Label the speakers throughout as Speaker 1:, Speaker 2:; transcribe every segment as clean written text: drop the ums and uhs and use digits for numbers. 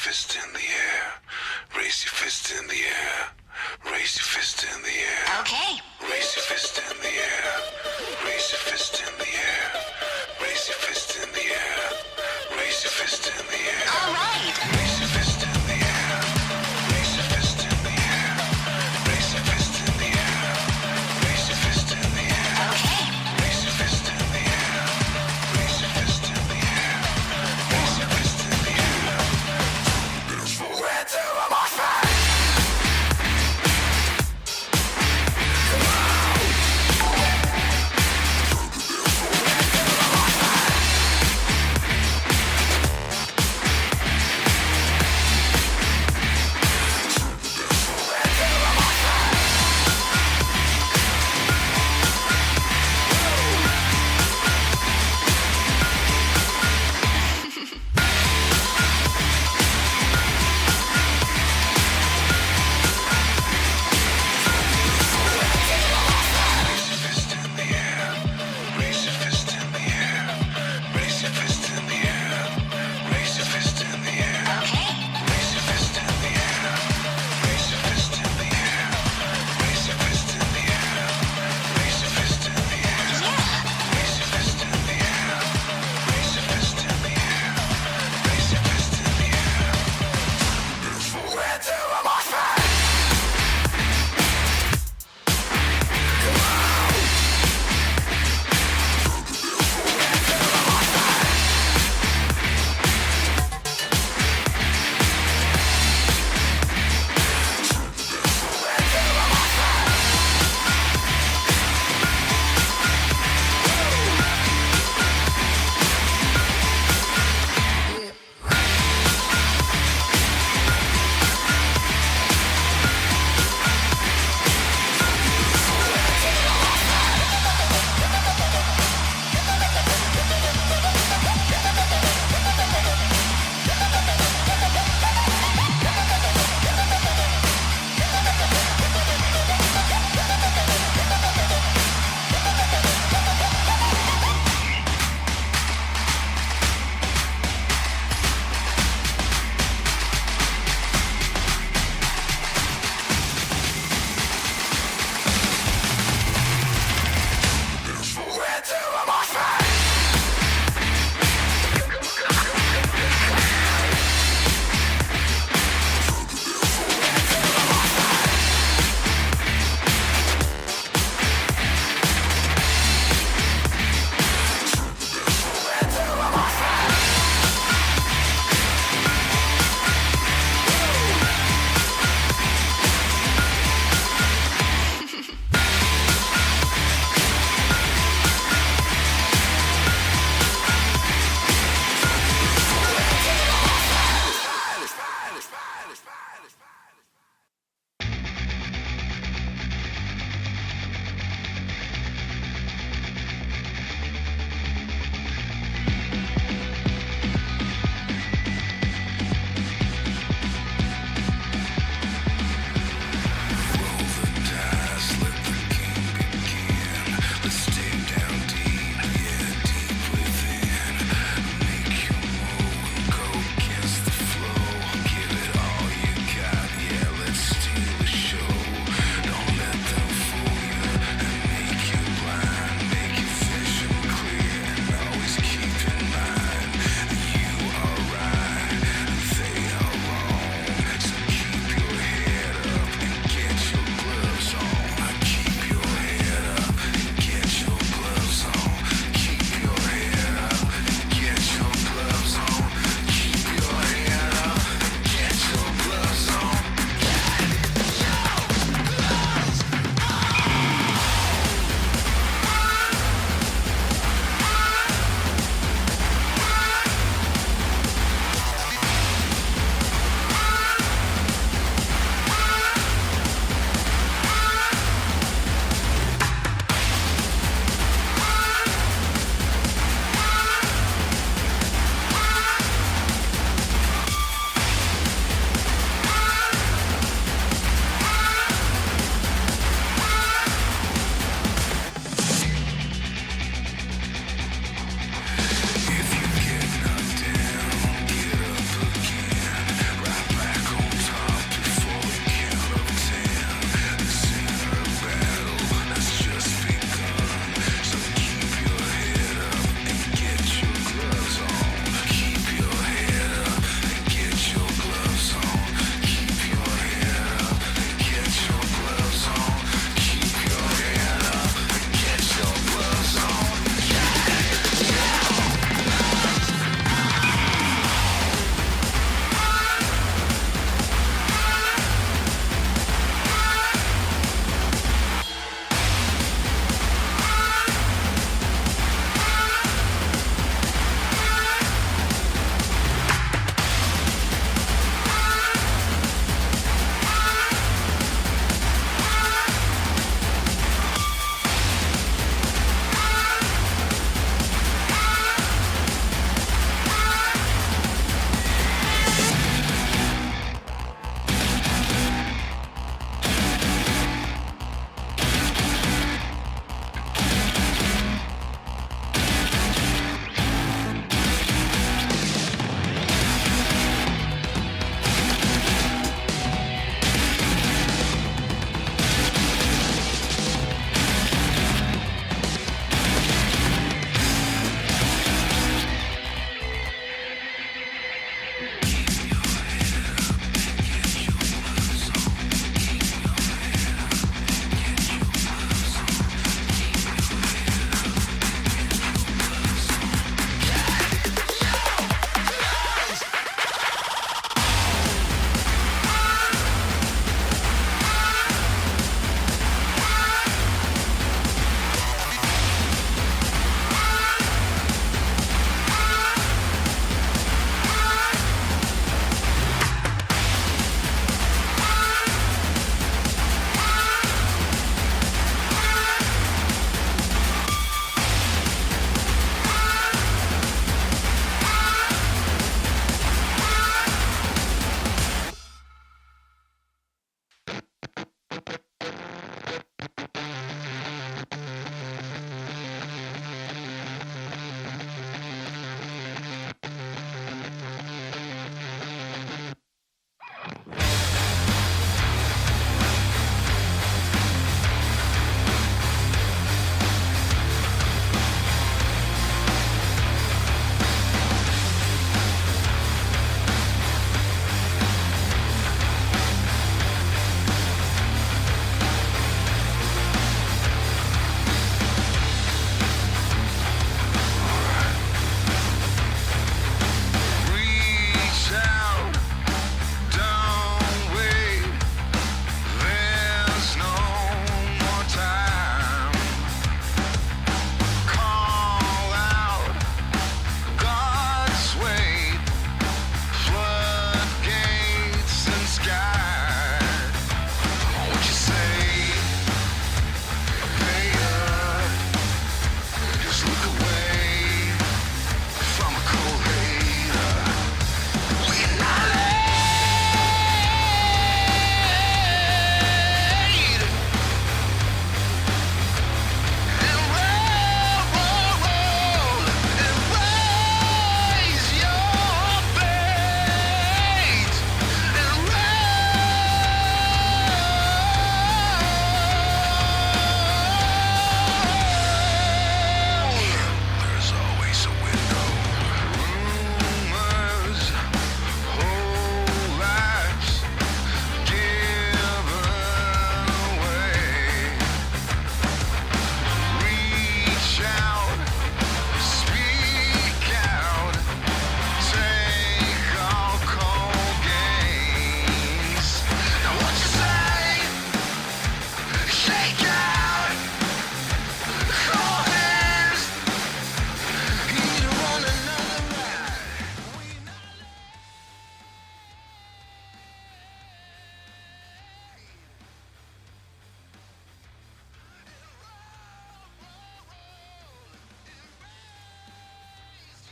Speaker 1: fist in the air. Raise your fist in the air. Raise your fist in the air.
Speaker 2: Okay.
Speaker 1: Raise your fist in the air. Raise your fist in the air. Raise your fist in the air. Raise your fist in the air.
Speaker 2: All right.
Speaker 1: Raise your fist in the air. Raise your fist in the air. Raise your fist in the air. Raise your fist in the air.
Speaker 2: Okay.
Speaker 1: Raise your fist in the air. Raise your fist in the air. Raise your fist in the air. Where to my friend?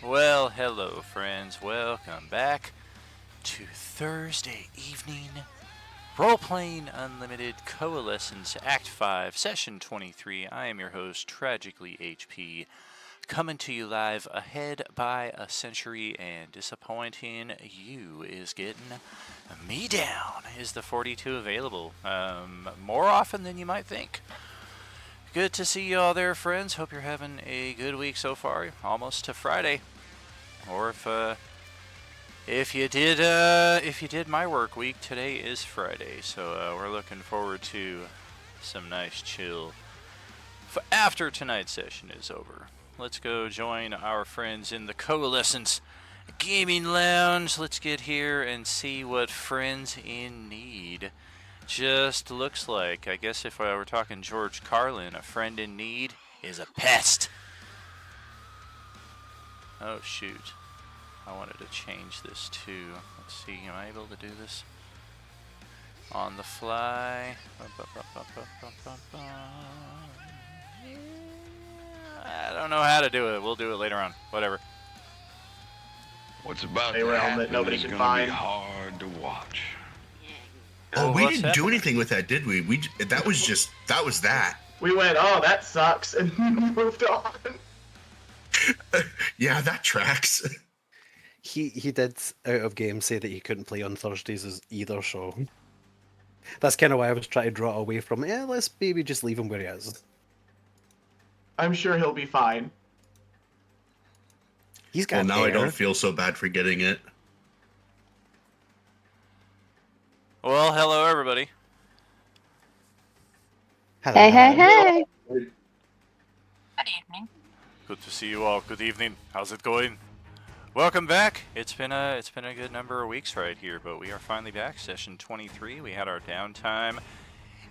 Speaker 2: Well, hello, friends. Welcome back to Thursday evening Role-Playing Unlimited Coalescence Act 5, Session 23. I am your host, Tragically HP, coming to you live ahead by a century, and disappointing you is getting me down. Is the 42 available? More often than you might think. Good to see you all there, friends. Hope you're having a good week so far. Almost to Friday. Or if you did my work week, today is Friday, so we're looking forward to some nice chill after tonight's session is over. Let's go join our friends in the Coalescence Gaming Lounge. Let's get here and see what Friends in Need just looks like. I guess if I were talking George Carlin, a friend in need is a pest. Oh, shoot. I wanted to change this too. Let's see, am I able to do this on the fly? I don't know how to do it. We'll do it later on. Whatever.
Speaker 3: What's about
Speaker 4: A
Speaker 3: to
Speaker 4: realm
Speaker 3: happen
Speaker 4: that nobody
Speaker 3: is
Speaker 4: can
Speaker 3: gonna
Speaker 4: find.
Speaker 3: be hard to watch.
Speaker 5: Oh, we
Speaker 2: What's
Speaker 5: didn't do
Speaker 2: happening?
Speaker 5: anything with that, did we? That was that.
Speaker 4: We went, oh, that sucks, and moved on.
Speaker 5: Yeah, that tracks.
Speaker 6: He did out of game say that he couldn't play on Thursdays either, so that's kind of why I was trying to draw it away from. Yeah, let's maybe just leave him where he is.
Speaker 4: I'm sure he'll be fine.
Speaker 6: He's got
Speaker 5: Well, now I
Speaker 6: hair.
Speaker 5: don't feel so bad for getting it.
Speaker 2: Well, hello everybody.
Speaker 6: Hello.
Speaker 7: Hey, hey, hey!
Speaker 8: Good evening.
Speaker 2: Good to see you all. Good evening. How's it going? Welcome back. It's been a good number of weeks right here, but we are finally back. Session 23. We had our downtime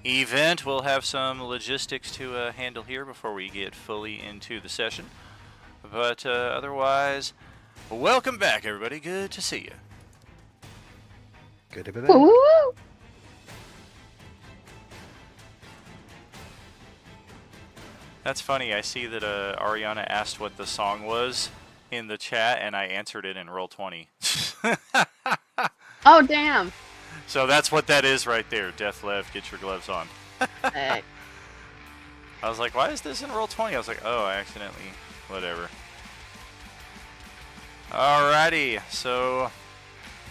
Speaker 2: event. We'll have some logistics to handle here before we get fully into the session. But otherwise, welcome back, everybody. Good to see you.
Speaker 6: Good to be back.
Speaker 7: Woo!
Speaker 2: That's funny. I see that Ariana asked what the song was in the chat, and I answered it in Roll20.
Speaker 7: Oh, damn.
Speaker 2: So that's what that is right there. Death Lev, get your gloves on.
Speaker 7: Hey.
Speaker 2: I was like, why is this in Roll20? I was like, oh, I accidentally, whatever. Alrighty, so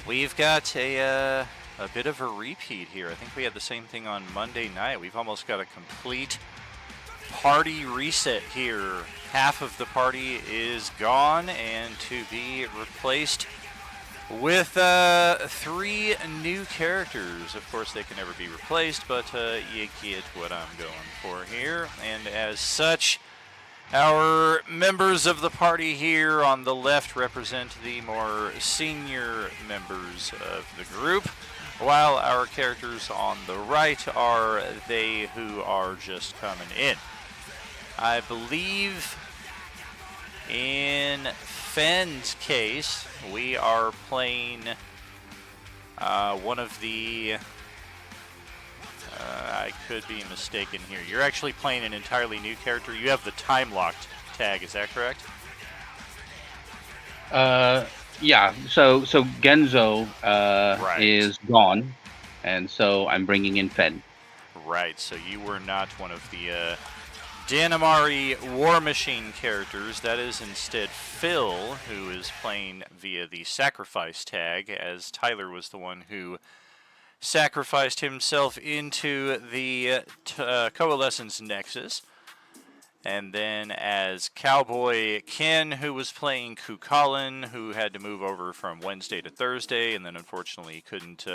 Speaker 2: we've got a bit of a repeat here. I think we had the same thing on Monday night. We've almost got a complete party reset here. Half of the party is gone and to be replaced with 3 new characters. Of course, they can never be replaced, but you get what I'm going for here. And as such, our members of the party here on the left represent the more senior members of the group, while our characters on the right are they who are just coming in. I believe in Fenn's case, we are playing one of the... I could be mistaken here. You're actually playing an entirely new character. You have the time-locked tag, is that correct?
Speaker 8: Yeah. So Genzo
Speaker 2: Right.
Speaker 8: is gone, and so I'm bringing in Fen.
Speaker 2: Right, so you were not one of the Danamari War Machine characters. That is instead Phil, who is playing via the sacrifice tag, as Tyler was the one who sacrificed himself into the Coalescence Nexus. And then as Cowboy Ken, who was playing Kukulin, who had to move over from Wednesday to Thursday, and then unfortunately couldn't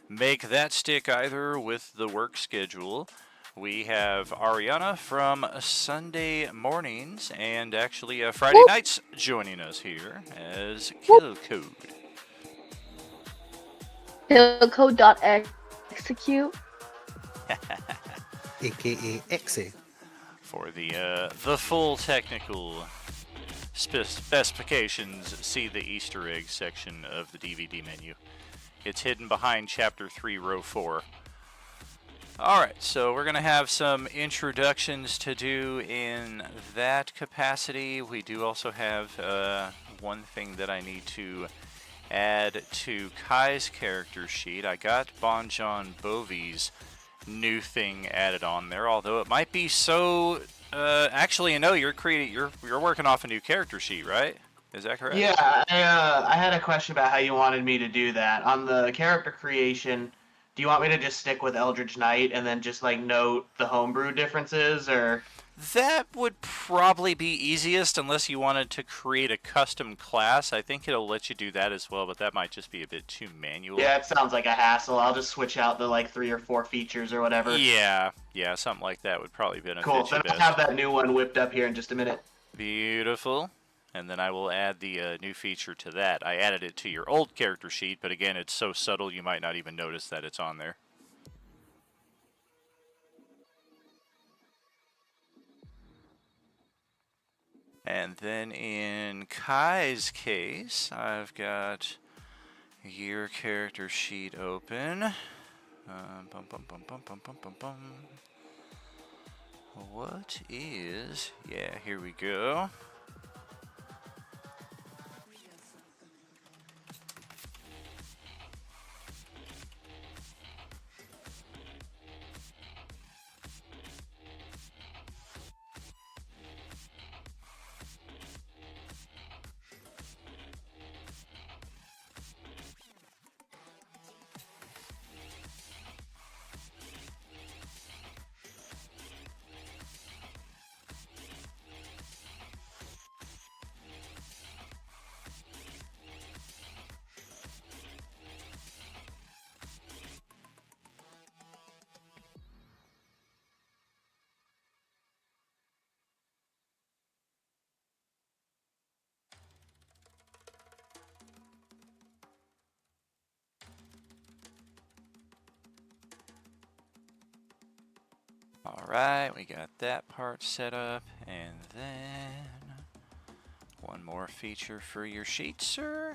Speaker 2: make that stick either with the work schedule. We have Ariana from Sunday mornings and actually Friday nights joining us here as Kill Code.
Speaker 7: Killcode.execute.
Speaker 6: AKA Exe.
Speaker 2: For the full technical specifications, see the Easter egg section of the DVD menu. It's hidden behind Chapter 3, Row 4. Alright, so we're going to have some introductions to do in that capacity. We do also have one thing that I need to add to Kai's character sheet. I got Bonjon Bovi's new thing added on there, although it might be so. Actually, no, you're working off a new character sheet, right? Is that correct?
Speaker 4: Yeah, I had a question about how you wanted me to do that. On the character creation, do you want me to just stick with Eldritch Knight and then just like note the homebrew differences, or?
Speaker 2: That would probably be easiest unless you wanted to create a custom class. I think it'll let you do that as well, but that might just be a bit too manual.
Speaker 4: Yeah, it sounds like a hassle. I'll just switch out the like 3 or 4 features or whatever.
Speaker 2: Yeah, something like that would probably benefit
Speaker 4: Cool.
Speaker 2: you
Speaker 4: Then
Speaker 2: best.
Speaker 4: I'll have that new one whipped up here in just a minute.
Speaker 2: Beautiful. And then I will add the new feature to that. I added it to your old character sheet, but again, it's so subtle you might not even notice that it's on there. And then in Kai's case, I've got your character sheet open. What is... Yeah, here we go. Alright, we got that part set up, and then one more feature for your sheet, sir.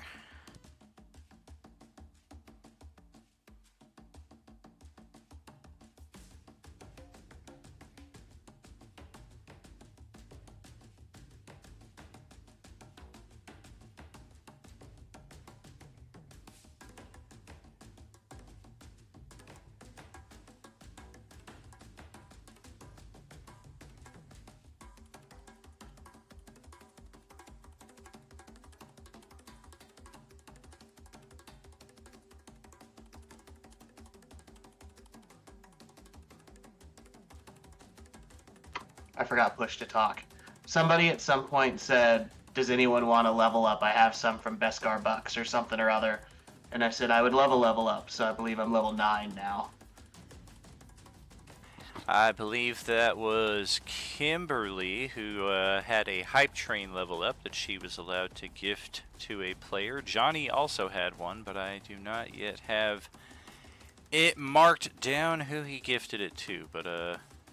Speaker 4: I forgot push to talk. Somebody at some point said, "Does anyone want to level up? I have some from Beskar Bucks or something or other." And I said I would love a level up, so I believe I'm level 9 now.
Speaker 2: I believe that was Kimberly who had a hype train level up that she was allowed to gift to a player. Johnny also had one, but I do not yet have it marked down who he gifted it to, but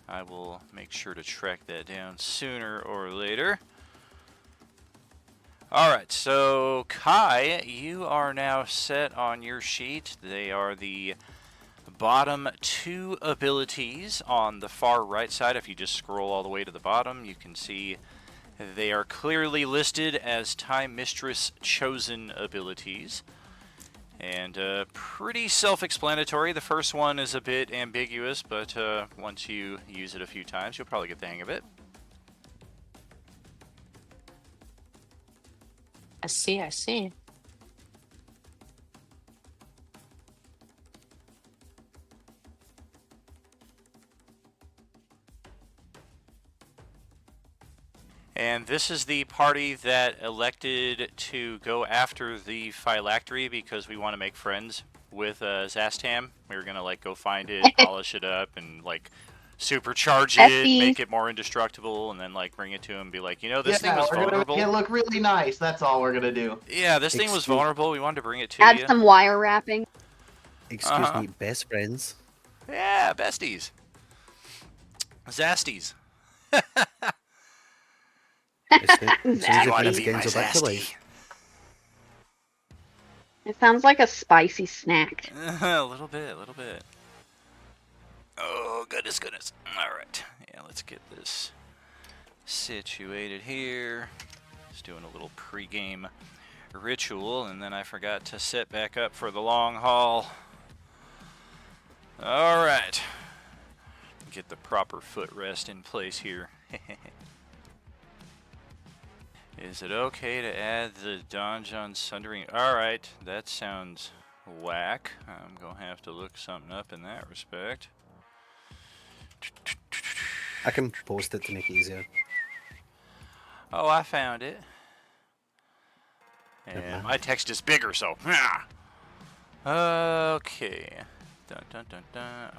Speaker 2: I will make sure to track that down sooner or later. Alright, so Kai, you are now set on your sheet. They are the bottom 2 abilities on the far right side. If you just scroll all the way to the bottom, you can see they are clearly listed as Time Mistress Chosen abilities. And pretty self-explanatory. The first one is a bit ambiguous, but once you use it a few times, you'll probably get the hang of it.
Speaker 9: I see.
Speaker 2: And this is the party that elected to go after the phylactery because we want to make friends with Zastam. We were going to like go find it, polish it up, and like supercharge it,
Speaker 7: Besties.
Speaker 2: make it more indestructible, and then like bring it to him and be like, you know, this thing was
Speaker 4: we're gonna
Speaker 2: vulnerable.
Speaker 4: make it look really nice. That's all we're gonna do.
Speaker 2: Yeah, this thing was
Speaker 6: Excuse-
Speaker 2: vulnerable. We wanted to bring it to
Speaker 7: Add
Speaker 2: you.
Speaker 7: some wire wrapping.
Speaker 6: Excuse me, best friends.
Speaker 2: Yeah, besties. Zasties.
Speaker 6: As soon as
Speaker 7: Exactly.
Speaker 6: your
Speaker 2: Wanna
Speaker 6: friends
Speaker 2: be my
Speaker 6: gains are back to
Speaker 2: Zasty.
Speaker 6: life.
Speaker 7: It sounds like a spicy snack.
Speaker 2: A little bit. Oh, goodness. Alright. Yeah, let's get this situated here. Just doing a little pregame ritual, and then I forgot to set back up for the long haul. Alright. Get the proper footrest in place here. Is it okay to add the Donjon Sundering? Alright, that sounds whack. I'm gonna have to look something up in that respect.
Speaker 6: I can post it to make it easier.
Speaker 2: Oh, I found it. And my text is bigger, so. Okay. Dun dun dun dun.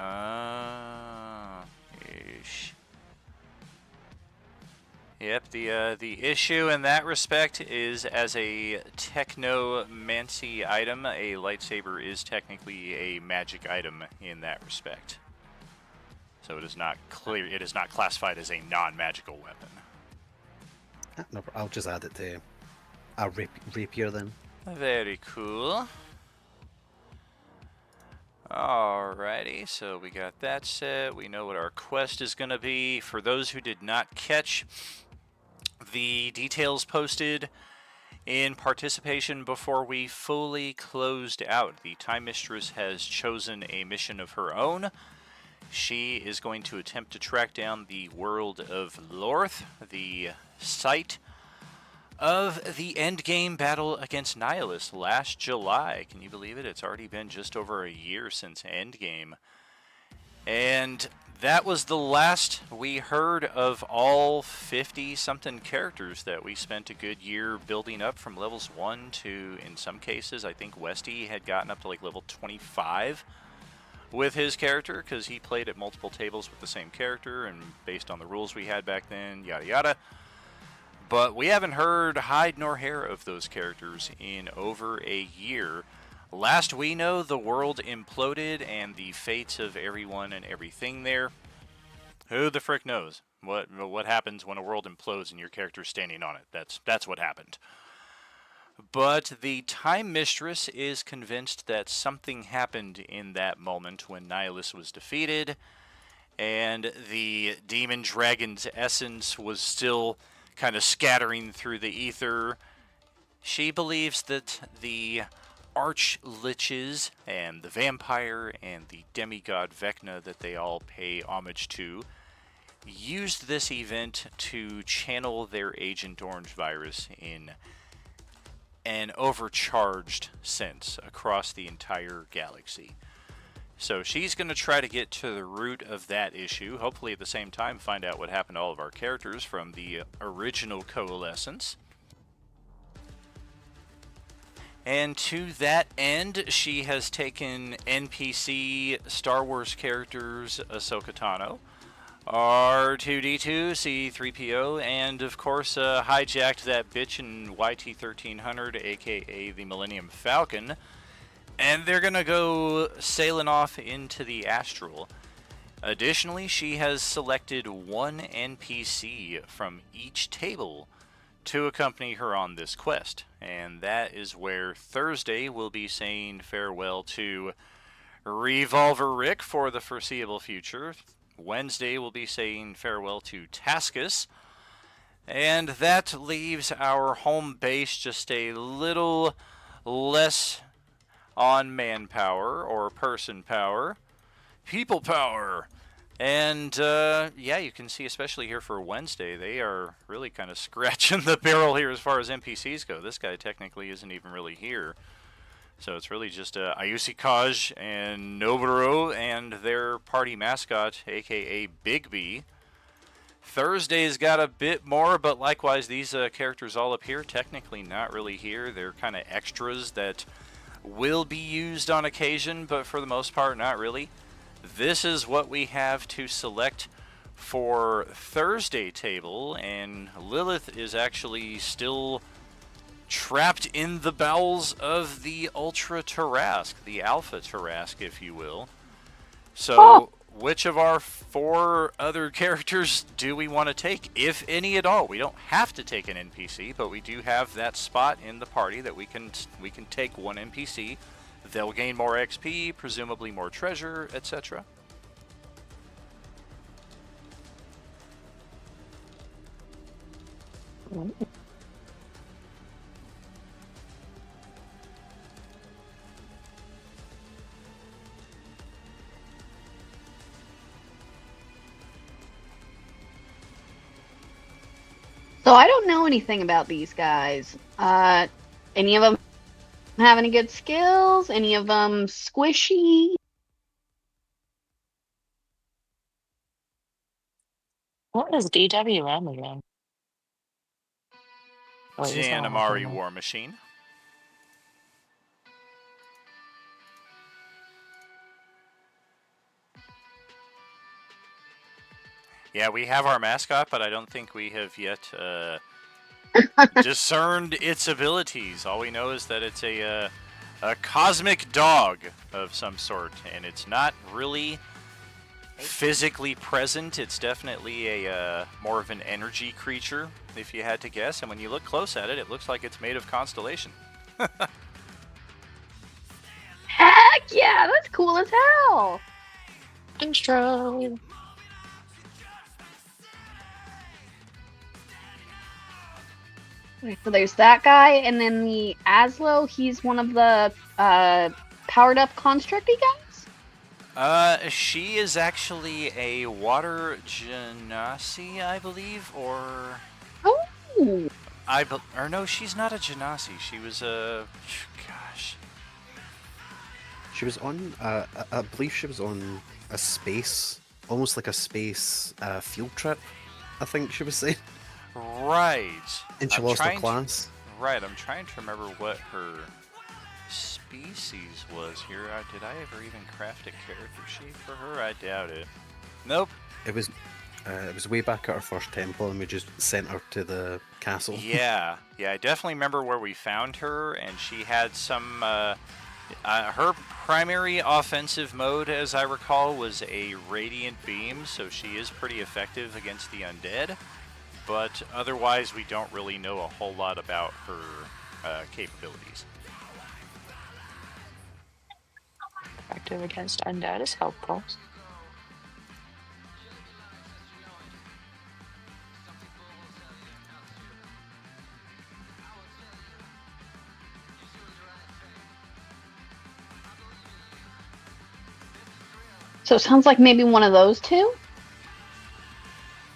Speaker 2: Ish. Yep, the issue in that respect is as a technomancy item, a lightsaber is technically a magic item in that respect. So it is not clear. It is not classified as a non-magical weapon.
Speaker 6: No, I'll just add it to a rapier then.
Speaker 2: Very cool. Alrighty, so we got that set. We know what our quest is going to be. For those who did not catch the details posted in participation before we fully closed out, the Time Mistress has chosen a mission of her own. She is going to attempt to track down the world of Lorth, the site of the endgame battle against Nihilus last July. Can you believe it? It's already been just over a year since endgame. And that was the last we heard of all 50-something characters that we spent a good year building up from levels 1 to, in some cases, I think Westy had gotten up to like level 25 with his character because he played at multiple tables with the same character and based on the rules we had back then, yada yada. But we haven't heard hide nor hair of those characters in over a year. Last we know, the world imploded and the fates of everyone and everything there. Who the frick knows? What happens when a world implodes and your character's standing on it? That's what happened. But the Time Mistress is convinced that something happened in that moment when Nihilus was defeated, and the Demon Dragon's essence was still kind of scattering through the ether. She believes that the Arch-Liches and the Vampire and the Demigod Vecna that they all pay homage to used this event to channel their Agent Orange virus in an overcharged sense across the entire galaxy. So she's going to try to get to the root of that issue, hopefully at the same time find out what happened to all of our characters from the original Coalescence. And to that end, she has taken NPC Star Wars characters Ahsoka Tano, R2-D2, C-3PO, and of course hijacked that bitch in YT-1300, aka the Millennium Falcon. And they're going to go sailing off into the astral. Additionally, she has selected one NPC from each table to accompany her on this quest. And that is where Thursday will be saying farewell to Revolver Rick for the foreseeable future. Wednesday will be saying farewell to Taskus. And that leaves our home base just a little less on manpower or person power, people power. And yeah, you can see especially here for Wednesday, they are really kind of scratching the barrel here as far as NPCs go. This guy technically isn't even really here. So it's really just Ayusi Kaj and Noboru and their party mascot, aka Big B. Thursday's got a bit more, but likewise these characters all up here, technically not really here. They're kind of extras that will be used on occasion, but for the most part, not really. This is what we have to select for Thursday table, and Lilith is actually still trapped in the bowels of the Ultra Tarrasque, the Alpha Tarrasque, if you will. So, which of our 4 other characters do we want to take, if any at all? We don't have to take an NPC, but we do have that spot in the party that we can take one NPC. They'll gain more XP, presumably more treasure, etc.
Speaker 7: So I don't know anything about these guys. Any of them have any good skills? Any of them squishy?
Speaker 9: What is DWM again? Oh, he's not
Speaker 2: Janamari
Speaker 9: working.
Speaker 2: War Machine. Yeah, we have our mascot, but I don't think we have yet discerned its abilities. All we know is that it's a cosmic dog of some sort, and it's not really physically present. It's definitely a more of an energy creature, if you had to guess. And when you look close at it, it looks like it's made of constellation.
Speaker 7: Heck yeah, that's cool as hell.
Speaker 9: Intro.
Speaker 7: Okay, so there's that guy, and then the Aslo, he's one of the powered up constructy guys?
Speaker 2: She is actually a water genasi, I believe, or
Speaker 7: Oh,
Speaker 2: or no, she's not a genasi. She was a gosh.
Speaker 6: She was on, I believe she was on a space, almost like a space field trip, I think she was saying.
Speaker 2: Right.
Speaker 6: And she
Speaker 2: I'm
Speaker 6: lost her
Speaker 2: trying to-
Speaker 6: class.
Speaker 2: Right, I'm trying to remember what her species was here. Did I ever even craft a character sheet for her? I doubt it. Nope.
Speaker 6: It was way back at our first temple, and we just sent her to the castle.
Speaker 2: Yeah, I definitely remember where we found her, and she had some. Her primary offensive mode, as I recall, was a radiant beam, so she is pretty effective against the undead. But otherwise, we don't really know a whole lot about her capabilities.
Speaker 9: Effective against undead is helpful.
Speaker 7: so it sounds like maybe one of those two?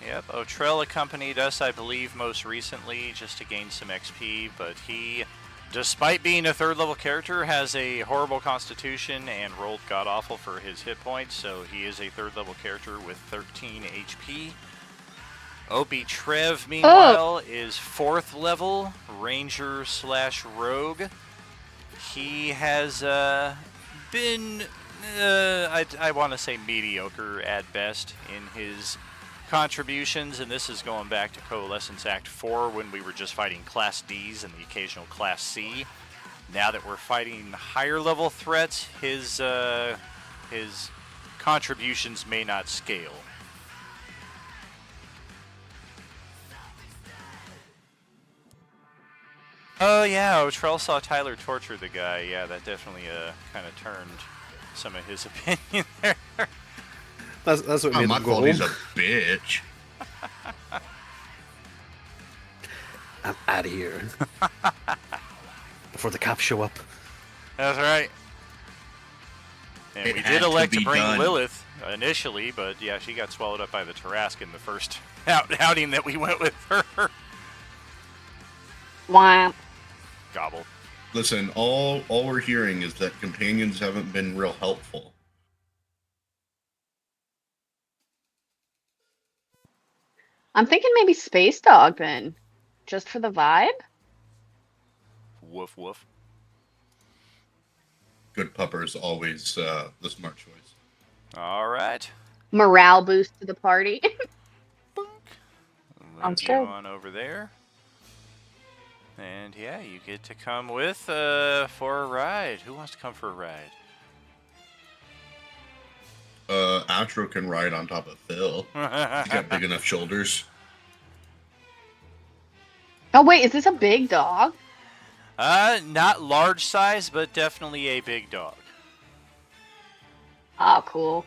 Speaker 2: Yep, Otrell accompanied us, I believe, most recently just to gain some XP, but he, despite being a third level character, has a horrible constitution and rolled god-awful for his hit points, so he is a third level character with 13 HP. Opie Trev, meanwhile, is 4th level, ranger / rogue. He has been, I want to say mediocre at best in his contributions, and this is going back to Coalescence Act 4 when we were just fighting Class Ds and the occasional Class C. Now that we're fighting higher level threats, his contributions may not scale. Oh yeah, Otrell saw Tyler torture the guy. Yeah, that definitely kind of turned some of his opinion there.
Speaker 6: That's what
Speaker 5: Not
Speaker 6: made
Speaker 5: my
Speaker 6: him go
Speaker 5: fault. He's
Speaker 6: home.
Speaker 5: a bitch.
Speaker 6: I'm out of here. Before the cops show up.
Speaker 2: That's right. And
Speaker 5: It
Speaker 2: we
Speaker 5: had
Speaker 2: did
Speaker 5: to
Speaker 2: elect to
Speaker 5: be
Speaker 2: bring
Speaker 5: done.
Speaker 2: Lilith initially, but yeah, she got swallowed up by the Tarrasque in the first outing that we went with her.
Speaker 7: Wham.
Speaker 2: Gobble.
Speaker 5: Listen, all we're hearing is that companions haven't been real helpful.
Speaker 7: I'm thinking maybe Space Dog then. Just for the vibe?
Speaker 2: Woof woof.
Speaker 5: Good pupper's always the smart choice.
Speaker 2: All right.
Speaker 7: Morale boost to the party.
Speaker 2: Boink.
Speaker 9: Sounds
Speaker 2: Move you
Speaker 9: good.
Speaker 2: on over there. And yeah, you get to come with for a ride. Who wants to come for a ride?
Speaker 5: Astro can ride on top of Phil. He's got big enough shoulders.
Speaker 7: Oh wait, is this a big dog?
Speaker 2: Not large size, but definitely a big dog.
Speaker 7: Oh, cool.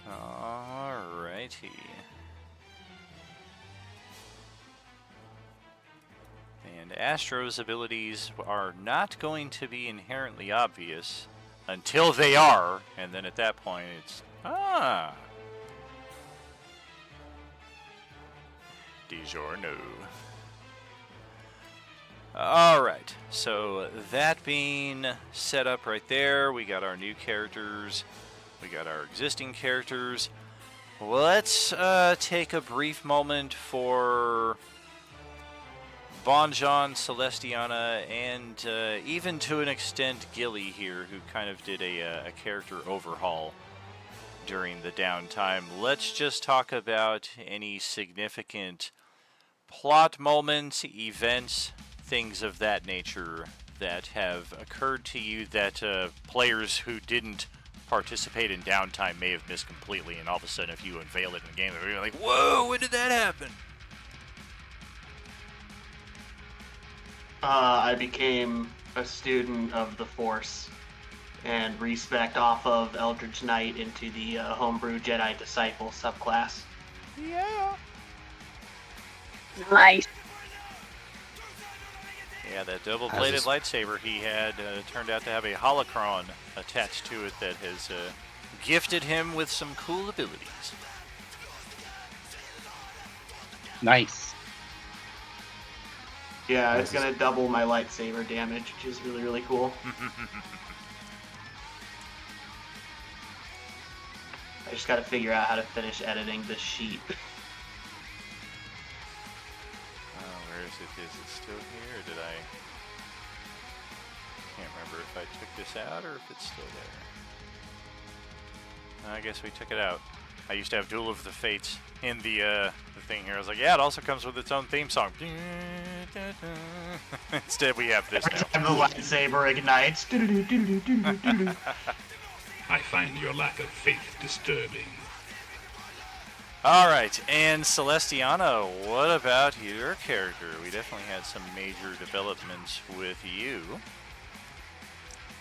Speaker 2: Alrighty. And Astro's abilities are not going to be inherently obvious until they are, and then at that point it's DiGiorno. Alright, so that being set up right there, we got our new characters, we got our existing characters. Let's take a brief moment for Bonjon, Celestiana, and even to an extent Gilly here, who kind of did a character overhaul during the downtime. Let's just talk about any significant plot moments, events, things of that nature that have occurred to you that players who didn't participate in downtime may have missed completely, and all of a sudden if you unveil it in the game, they're like, whoa, when did that happen?
Speaker 4: I became a student of the Force and respec off of Eldritch Knight into the Homebrew Jedi Disciple subclass.
Speaker 2: Yeah.
Speaker 7: Nice.
Speaker 2: Yeah, that double-bladed lightsaber he had turned out to have a holocron attached to it that has gifted him with some cool abilities.
Speaker 8: Nice.
Speaker 4: Yeah, it's gonna double my lightsaber damage, which is really, really cool. I just gotta figure out how to finish editing this sheet.
Speaker 2: Where is it? Is it still here, or did I... Can't remember if I took this out or if it's still there. I guess we took it out. I used to have Duel of the Fates in the thing here. I was like, yeah, it also comes with its own theme song. Instead, we have this now.
Speaker 4: And the lightsaber ignites.
Speaker 10: I find your lack of faith disturbing.
Speaker 2: Alright, and Celestiana, what about your character? We definitely had some major developments with you.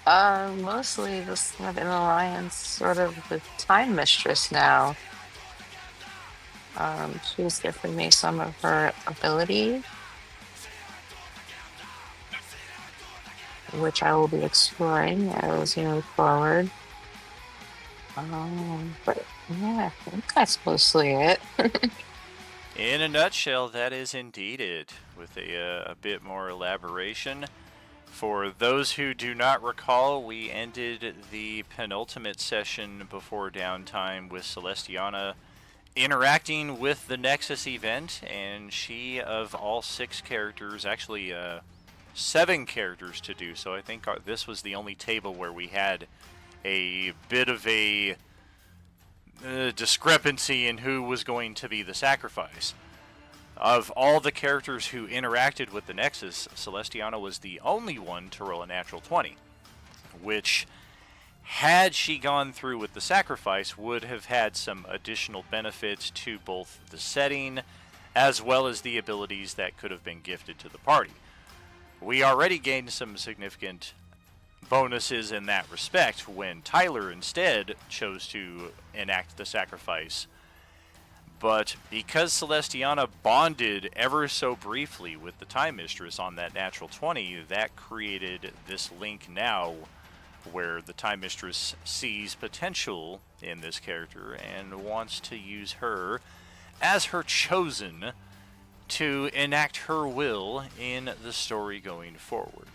Speaker 9: Mostly this kind of an alliance sort of with Time Mistress now. She's given me some of her ability, which I will be exploring as we move forward. But yeah, I think that's mostly it.
Speaker 2: In a nutshell, that is indeed it, with a bit more elaboration. For those who do not recall, we ended the penultimate session before downtime with Celestiana interacting with the Nexus event, and she, of all 6 characters, actually 7 characters to do so. I think this was the only table where we had a bit of a discrepancy in who was going to be the sacrifice. Of all the characters who interacted with the Nexus, Celestiana was the only one to roll a natural 20, which, had she gone through with the sacrifice, would have had some additional benefits to both the setting as well as the abilities that could have been gifted to the party. We already gained some significant bonuses in that respect when Tyler instead chose to enact the sacrifice. But because Celestiana bonded ever so briefly with the Time Mistress on that natural 20, that created this link now where the Time Mistress sees potential in this character and wants to use her as her chosen to enact her will in the story going forward.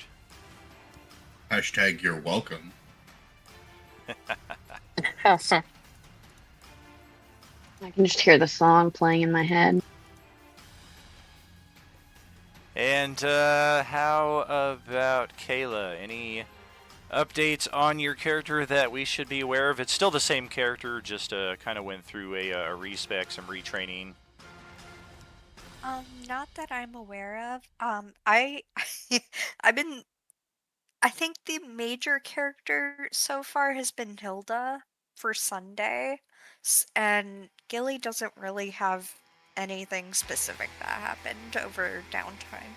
Speaker 5: Hashtag you're welcome.
Speaker 7: I can just hear the song playing in my head.
Speaker 2: And how about Kayla? Any updates on your character that we should be aware of? It's still the same character, just kind of went through a respec, some retraining.
Speaker 11: Not that I'm aware of. I think the major character so far has been Hilda for Sunday, and Gilly doesn't really have anything specific that happened over downtime.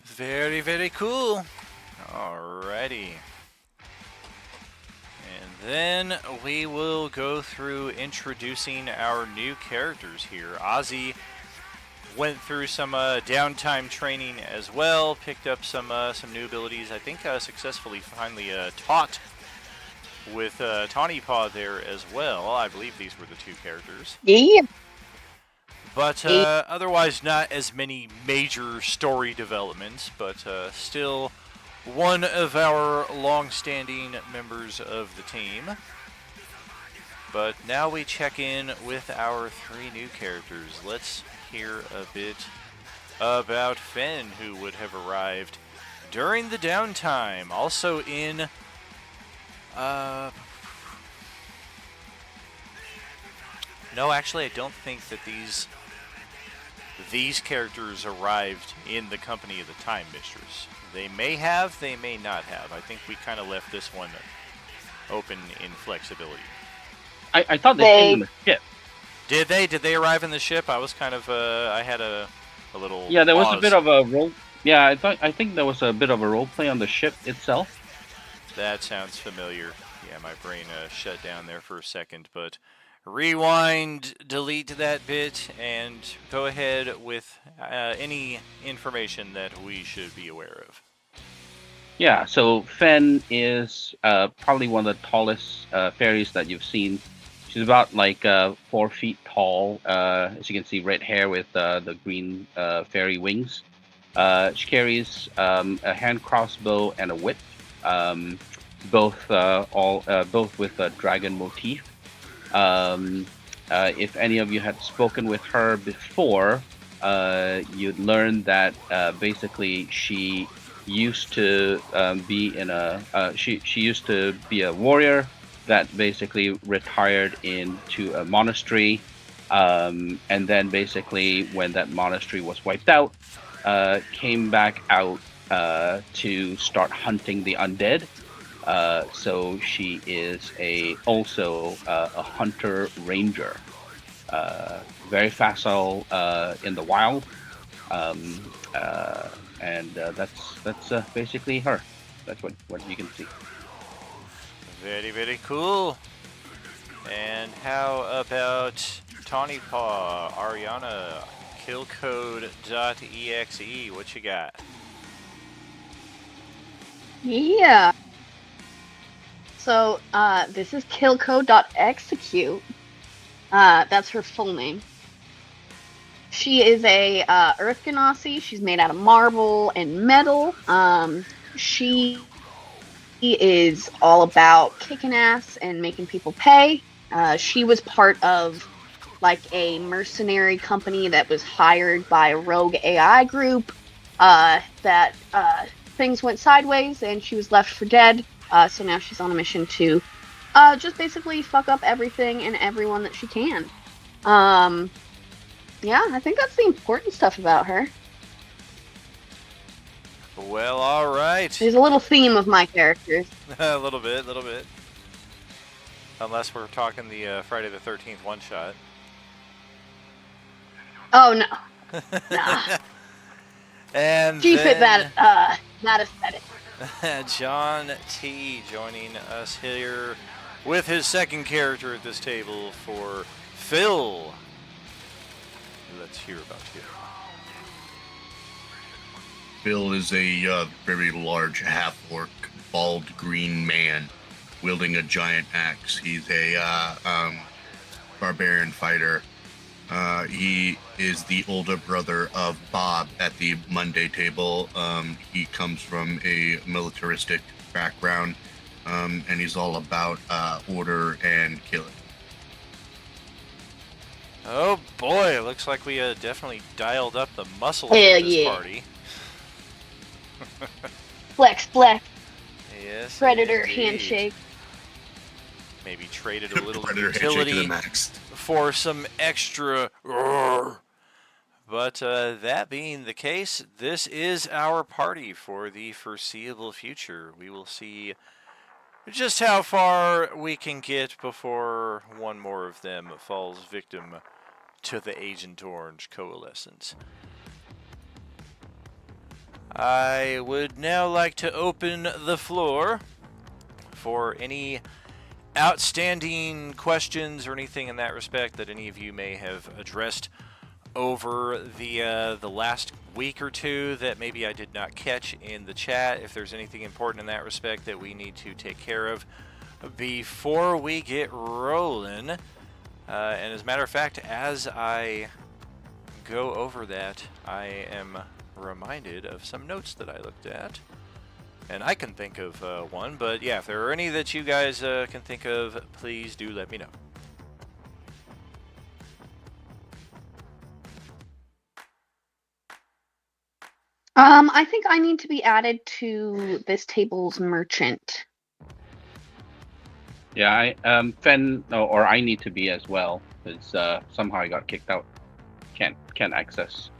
Speaker 2: Very, very cool. Alrighty. And then we will go through introducing our new characters here. Ozzy went through some downtime training as well, picked up some new abilities. I think successfully finally taught with Tawny Paw there as well. I believe these were the two characters.
Speaker 7: Yeah.
Speaker 2: But otherwise, not as many major story developments, but still one of our long-standing members of the team. But now we check in with our 3 new characters. Let's hear a bit about Fenn, who would have arrived during the downtime. Also in... No, actually, I don't think that these characters arrived in the company of the Time Mistress. They may have, they may not have. I think we kind of left this one open in flexibility.
Speaker 8: I thought they came in the ship.
Speaker 2: Did they? Did they arrive in the ship? I was kind of, I had a little
Speaker 8: Yeah, there was
Speaker 2: pause.
Speaker 8: a bit of a role. Yeah, I think there was a bit of a role play on the ship itself.
Speaker 2: That sounds familiar. Yeah, my brain shut down there for a second, but rewind, delete that bit, and go ahead with any information that we should be aware of.
Speaker 8: Yeah, so Fenn is probably one of the tallest fairies that you've seen. She's about like 4 feet tall. As you can see, red hair with the green fairy wings. She carries a hand crossbow and a whip, both with a dragon motif. If any of you had spoken with her before, you'd learn that basically she used to be in a she used to be a warrior that basically retired into a monastery, and then basically when that monastery was wiped out, came back out to start hunting the undead. So she is also a hunter ranger, very facile in the wild, and that's basically her. That's what you can see.
Speaker 2: Very, very cool. And how about Tawny Paw, Ariana, killcode.exe? What you got?
Speaker 7: Yeah. So, this is killcode.execute. That's her full name. She is a Earth Genasi. She's made out of marble and metal. She is all about kicking ass and making people pay. She was part of like a mercenary company that was hired by a rogue AI group. That things went sideways and she was left for dead. So now she's on a mission to just basically fuck up everything and everyone that she can. Yeah, I think that's the important stuff about her.
Speaker 2: Well, all right.
Speaker 7: There's a little theme of my characters.
Speaker 2: A little bit. Unless we're talking the Friday the 13th one-shot.
Speaker 7: Oh, no. Nah.
Speaker 2: And
Speaker 7: She fit
Speaker 2: then
Speaker 7: that aesthetic.
Speaker 2: John T joining us here with his second character at this table for Phil. Let's hear about you.
Speaker 5: Phil is a very large half-orc, bald green man wielding a giant axe. He's a barbarian fighter. He is the older brother of Bob at the Monday table. He comes from a militaristic background, and he's all about order and killing.
Speaker 2: Oh boy, looks like we definitely dialed up the muscle
Speaker 7: Hell
Speaker 2: of this
Speaker 7: yeah.
Speaker 2: party.
Speaker 7: Flex, flex,
Speaker 2: Yes.
Speaker 7: predator
Speaker 2: indeed.
Speaker 7: handshake.
Speaker 2: Maybe traded a little
Speaker 5: Predator handshake to the
Speaker 2: utility
Speaker 5: max.
Speaker 2: for some extra. Roar. But that being the case, this is our party for the foreseeable future. We will see just how far we can get before one more of them falls victim to the Agent Orange coalescence. I would now like to open the floor for any outstanding questions or anything in that respect that any of you may have addressed over the last week or two that maybe I did not catch in the chat. If there's anything important in that respect that we need to take care of, before we get rolling, and as a matter of fact, as I go over that, I am reminded of some notes that I looked at. And I can think of one, but yeah, if there are any that you guys can think of, please do let me know.
Speaker 7: I think I need to be added to this table's merchant.
Speaker 8: Yeah, Fen, or I need to be as well, because somehow I got kicked out. Can't access.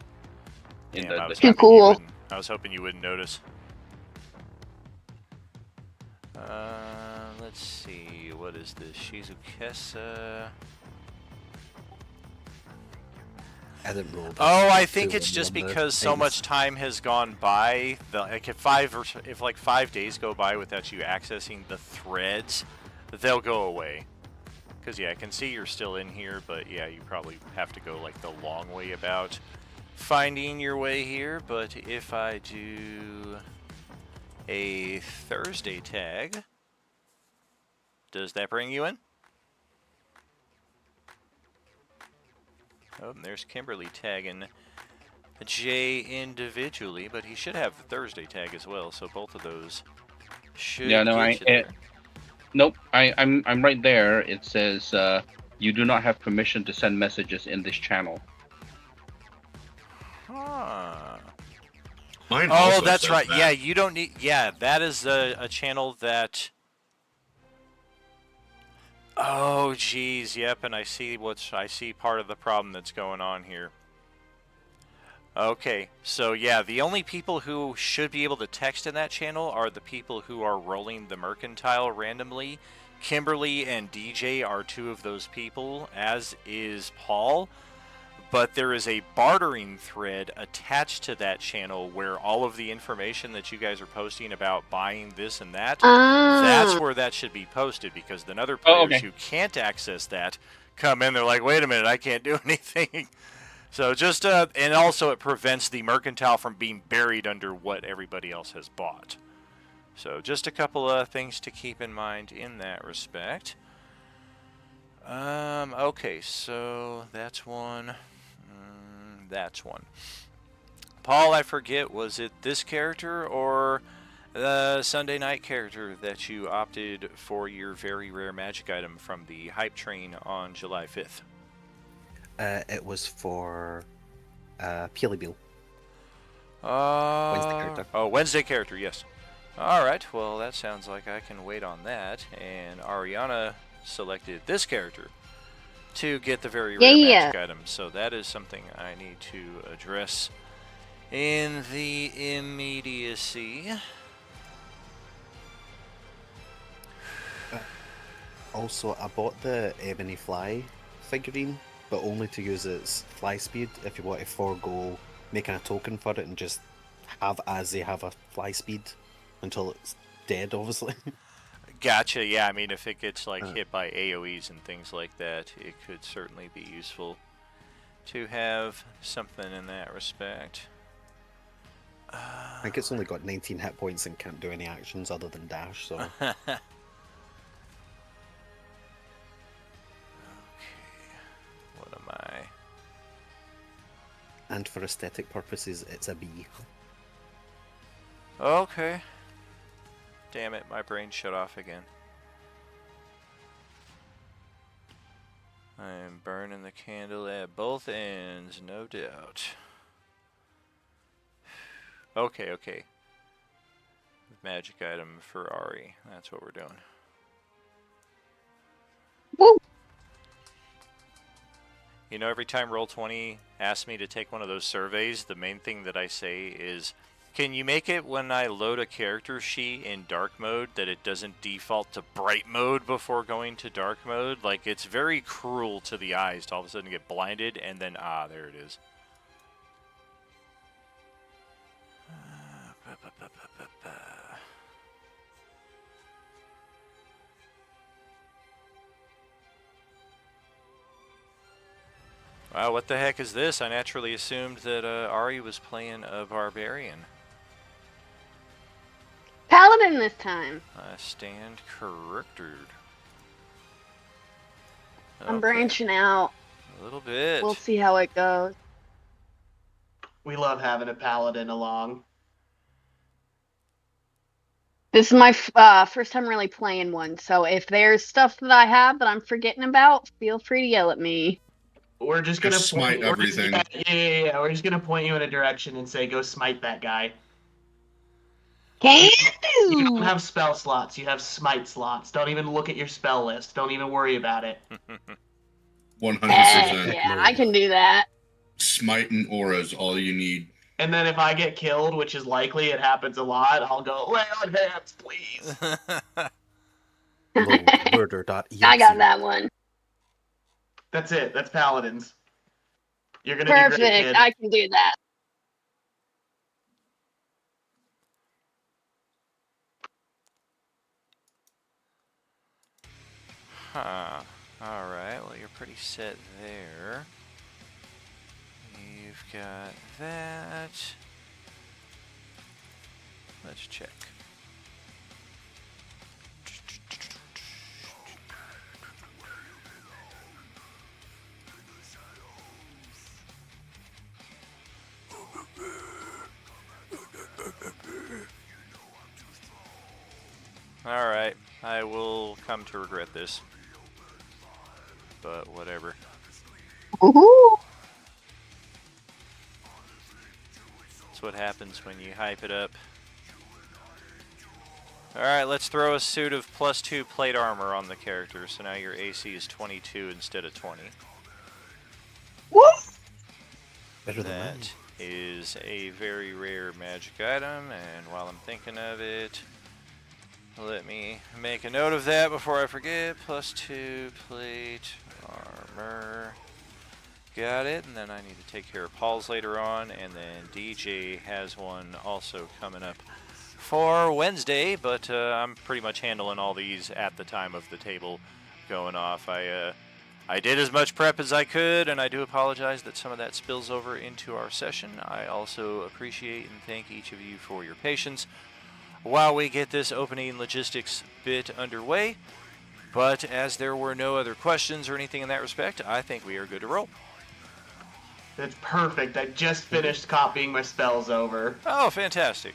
Speaker 2: Damn,
Speaker 8: the
Speaker 2: I was
Speaker 7: Too
Speaker 2: hoping you
Speaker 7: cool.
Speaker 2: wouldn't- I was hoping you wouldn't notice. Let's see, what is this? Shizukesa.
Speaker 6: I didn't roll.
Speaker 2: Oh, I
Speaker 6: too
Speaker 2: think it's
Speaker 6: well
Speaker 2: just
Speaker 6: on the
Speaker 2: because so
Speaker 6: things.
Speaker 2: much time has gone by. Like if like 5 days go by without you accessing the threads, they'll go away. Because yeah, I can see you're still in here, but yeah, you probably have to go like the long way about finding your way here. But if I do a Thursday tag, does that bring you in? Oh, and there's Kimberly tagging Jay individually, but he should have the Thursday tag as well, so both of those should
Speaker 8: Yeah, no,
Speaker 2: get you there.
Speaker 8: Nope, I'm right there. It says you do not have permission to send messages in this channel.
Speaker 2: Huh.
Speaker 5: Mine
Speaker 2: Oh,
Speaker 5: also
Speaker 2: that's
Speaker 5: says
Speaker 2: right.
Speaker 5: that.
Speaker 2: Yeah, you don't need. Yeah, that is a channel that. Oh, geez. Yep, and I see part of the problem that's going on here. Okay, so yeah, the only people who should be able to text in that channel are the people who are rolling the mercantile randomly. Kimberly and DJ are two of those people, as is Paul. But there is a bartering thread attached to that channel where all of the information that you guys are posting about buying this and that, that's where that should be posted, because then other players
Speaker 8: okay.
Speaker 2: who can't access that come in, they're like, wait a minute, I can't do anything. So just, and also it prevents the mercantile from being buried under what everybody else has bought. So just a couple of things to keep in mind in that respect. Okay, so that's one. That's one. Paul, I forget, was it this character or the Sunday night character that you opted for your very rare magic item from the hype train on July 5th?
Speaker 6: It was for Peely Beal.
Speaker 2: Wednesday
Speaker 6: character.
Speaker 2: Oh, Wednesday character, yes. Alright, well, that sounds like I can wait on that. And Ariana selected this character to get the very rare magic item. So that is something I need to address in the immediacy.
Speaker 6: Also, I bought the Ebony Fly figurine, but only to use its fly speed. If you want to forego making a token for it and just have as they have a fly speed until it's dead, obviously.
Speaker 2: Gotcha, yeah, I mean, if it gets like hit by AoEs and things like that, it could certainly be useful to have something in that respect.
Speaker 6: I think it's only got 19 hit points and can't do any actions other than dash, so...
Speaker 2: Okay, what am I?
Speaker 6: And for aesthetic purposes, it's a bee.
Speaker 2: Okay. Damn it, my brain shut off again. I'm burning the candle at both ends, no doubt. Okay. Magic item for Ari. That's what we're doing.
Speaker 7: Woo!
Speaker 2: You know, every time Roll20 asks me to take one of those surveys, the main thing that I say is, can you make it when I load a character sheet in dark mode that it doesn't default to bright mode before going to dark mode? Like, it's very cruel to the eyes to all of a sudden get blinded and then, there it is. Wow, what the heck is this? I naturally assumed that Ari was playing a barbarian.
Speaker 7: Paladin this time.
Speaker 2: I stand corrected.
Speaker 7: I'm
Speaker 2: Okay,
Speaker 7: branching out.
Speaker 2: a little bit.
Speaker 7: We'll see how it goes.
Speaker 4: We love having a paladin along.
Speaker 7: This is my first time really playing one, so if there's stuff that I have that I'm forgetting about, feel free to yell at me.
Speaker 4: We're just gonna
Speaker 5: Just smite everything.
Speaker 4: Yeah. We're just gonna point you in a direction and say, "Go smite that guy."
Speaker 7: Can
Speaker 4: You don't
Speaker 7: do!
Speaker 4: have spell slots. You have smite slots. Don't even look at your spell list. Don't even worry about it.
Speaker 5: 100%.
Speaker 7: Yeah, I can do that.
Speaker 5: Smite and aura is all you need.
Speaker 4: And then if I get killed, which is likely, it happens a lot, I'll go, lay on hands, please.
Speaker 6: Murder.exe.
Speaker 7: I got that one.
Speaker 4: That's it. That's paladins. You're gonna do great,
Speaker 7: Perfect.
Speaker 4: kid.
Speaker 7: I can do that.
Speaker 2: Huh. Alright, well, you're pretty set there. You've got that. Let's check. Alright, I will come to regret this. But whatever.
Speaker 7: Woohoo!
Speaker 2: That's what happens when you hype it up. Alright, let's throw a suit of +2 plate armor on the character, so now your AC is 22 instead of 20.
Speaker 7: Woo!
Speaker 6: Better than mine.
Speaker 2: That is a very rare magic item, and while I'm thinking of it, let me make a note of that before I forget. +2 plate armor. Got it, and then I need to take care of Paul's later on, and then DJ has one also coming up for Wednesday, but I'm pretty much handling all these at the time of the table going off. I did as much prep as I could, and I do apologize that some of that spills over into our session. I also appreciate and thank each of you for your patience while we get this opening logistics bit underway. But as there were no other questions or anything in that respect, I think we are good to roll.
Speaker 4: That's perfect. I just finished copying my spells over.
Speaker 2: Oh, fantastic.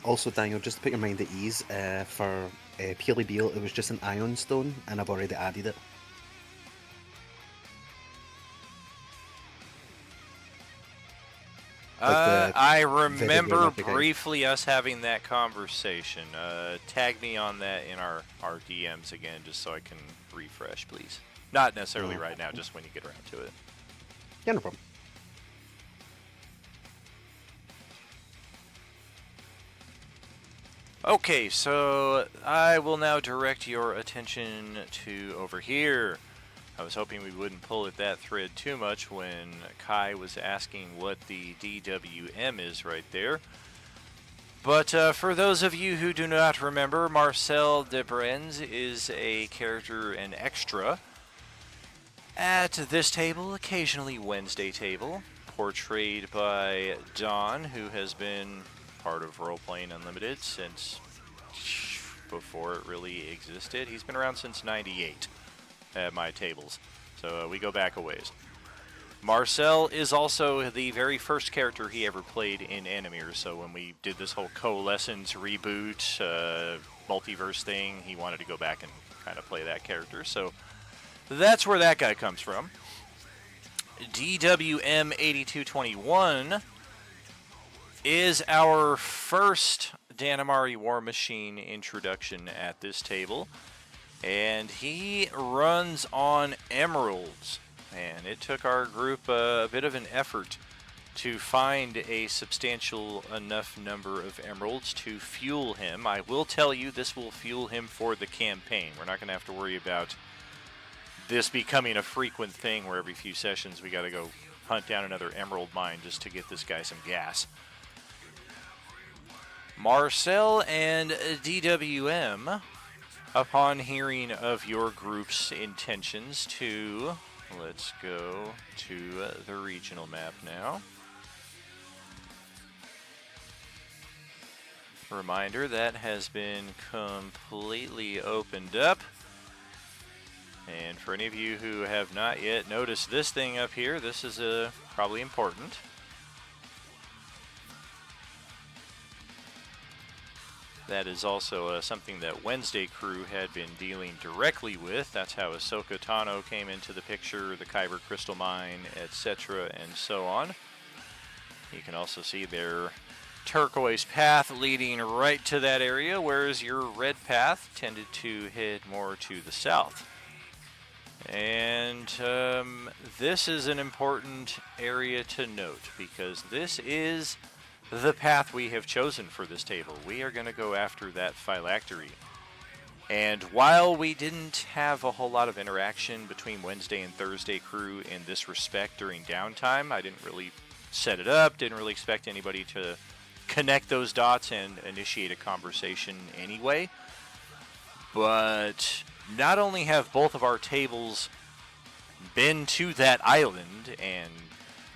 Speaker 6: Also, Daniel, just to put your mind at ease, for Peely Beale, it was just an ion stone, and I've already added it.
Speaker 2: I remember
Speaker 6: Vivid Lunatic
Speaker 2: briefly us having that conversation. Tag me on that in our DMs again, just so I can refresh, please. Not necessarily right now, just when you get around to it.
Speaker 6: Yeah, no problem.
Speaker 2: Okay, so I will now direct your attention to over here. I was hoping we wouldn't pull at that thread too much when Kai was asking what the DWM is right there. But for those of you who do not remember, Marcel de Brenz is a character, an extra, at this table, occasionally Wednesday table, portrayed by Don, who has been part of Roleplaying Unlimited since before it really existed. He's been around since '98 at my tables, so we go back a ways. Marcel is also the very first character he ever played in Animeers, so when we did this whole Coalescence reboot, multiverse thing, he wanted to go back and kind of play that character, so that's where that guy comes from. DWM 8221 is our first Danamari War Machine introduction at this table, and he runs on emeralds, and it took our group a bit of an effort to find a substantial enough number of emeralds to fuel him. I will tell you, this will fuel him for the campaign. We're not going to have to worry about this becoming a frequent thing where every few sessions we got to go hunt down another emerald mine just to get this guy some gas. Marcel and DWM, upon hearing of your group's intentions to, let's go to the regional map now. Reminder that has been completely opened up. And for any of you who have not yet noticed this thing up here, this is probably important. That is also something that Wednesday crew had been dealing directly with. That's how Ahsoka Tano came into the picture, the Kyber Crystal Mine, etc., and so on. You can also see their turquoise path leading right to that area, whereas your red path tended to head more to the south. And this is an important area to note, because this is the path we have chosen for this table. We are going to go after that phylactery. And while we didn't have a whole lot of interaction between Wednesday and Thursday crew in this respect during downtime, I didn't really set it up, didn't really expect anybody to connect those dots and initiate a conversation anyway. But not only have both of our tables been to that island and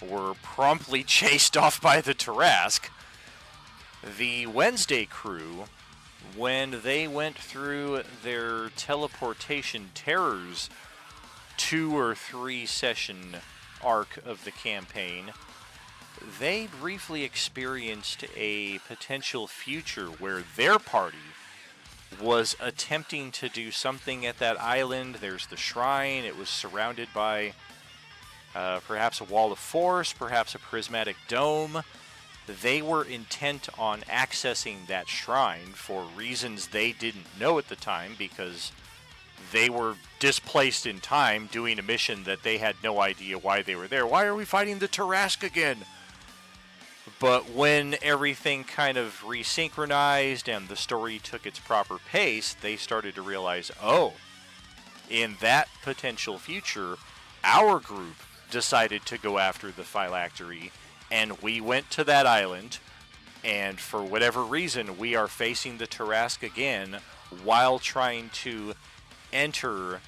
Speaker 2: were promptly chased off by the Tarrasque, the Wednesday crew, when they went through their teleportation terrors 2 or 3 session arc of the campaign, they briefly experienced a potential future where their party was attempting to do something at that island. There's the shrine. It was surrounded by perhaps a wall of force, perhaps a prismatic dome. They were intent on accessing that shrine for reasons they didn't know at the time, because they were displaced in time doing a mission that they had no idea why they were there. Why are we fighting the Tarrasque again? But when everything kind of resynchronized and the story took its proper pace, they started to realize, oh, in that potential future, our group decided to go after the phylactery, and we went to that island, and for whatever reason, we are facing the Tarrasque again while trying to enter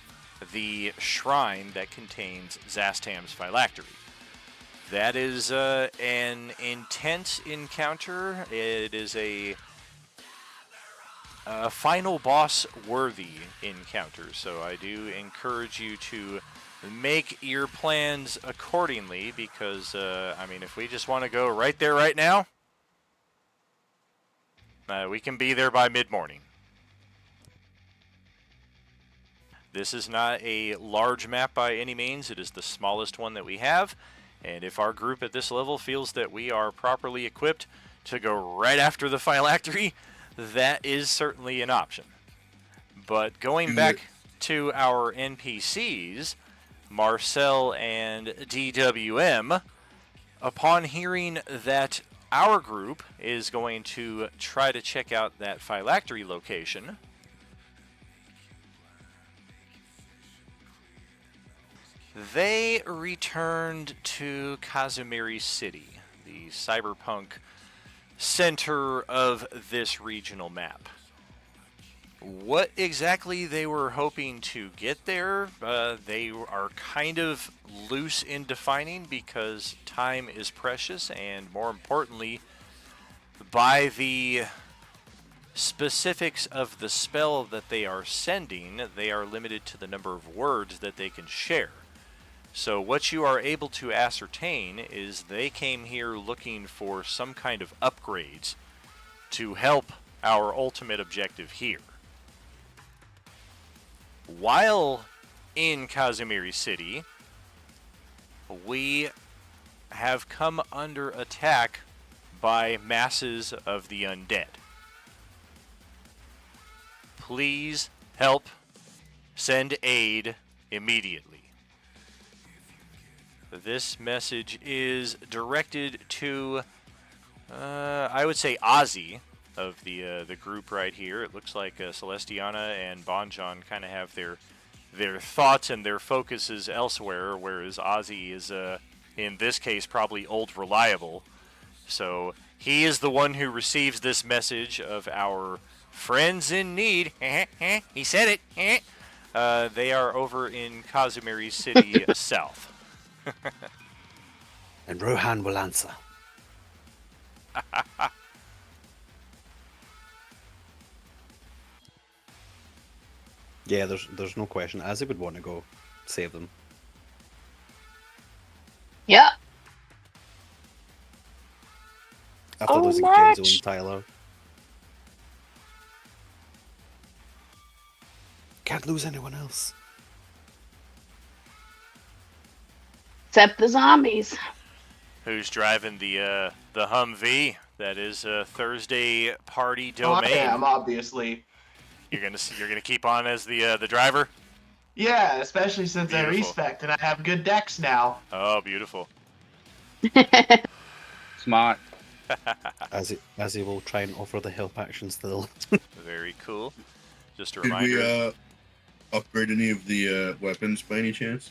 Speaker 2: the shrine that contains Zastam's phylactery. That is an intense encounter. It is a final boss worthy encounter, so I do encourage you to make your plans accordingly, because I mean, if we just want to go right there right now, we can be there by mid-morning. This is not a large map by any means. It is the smallest one that we have. And if our group at this level feels that we are properly equipped to go right after the phylactery, that is certainly an option. But going back to our NPCs, Marcel and DWM, upon hearing that our group is going to try to check out that phylactery location, they returned to Kazumiri City, the cyberpunk center of this regional map. What exactly they were hoping to get there, they are kind of loose in defining, because time is precious, and more importantly, by the specifics of the spell that they are sending, they are limited to the number of words that they can share. So what you are able to ascertain is they came here looking for some kind of upgrades to help our ultimate objective here. While in Kazumiri City, we have come under attack by masses of the undead. Please help. Send aid immediately. This message is directed to, I would say, Ozzy of the group right here. It looks like Celestiana and Bonjon kind of have their thoughts and their focuses elsewhere, whereas Ozzy is, in this case, probably old reliable. So he is the one who receives this message of our friends in need. He said it. They are over in Kazumiri City South.
Speaker 6: And Rohan will answer. Yeah, there's no question. Azzy would want to go save them.
Speaker 7: Yep.
Speaker 6: After
Speaker 9: Oh,
Speaker 6: losing
Speaker 9: March.
Speaker 6: Genzo and Tyler. Can't lose anyone else.
Speaker 7: Except the zombies.
Speaker 2: Who's driving the Humvee? That is Thursday Party
Speaker 4: Oh, I
Speaker 2: Domain.
Speaker 4: am, obviously.
Speaker 2: You're gonna keep on as the driver.
Speaker 4: Yeah, especially since I
Speaker 2: Beautiful.
Speaker 4: respect and I have good decks now.
Speaker 2: Oh, beautiful.
Speaker 8: Smart.
Speaker 6: Azzy will try and offer the help action still.
Speaker 2: Very cool. Just a
Speaker 5: Did
Speaker 2: reminder.
Speaker 5: we upgrade any of the weapons by any chance?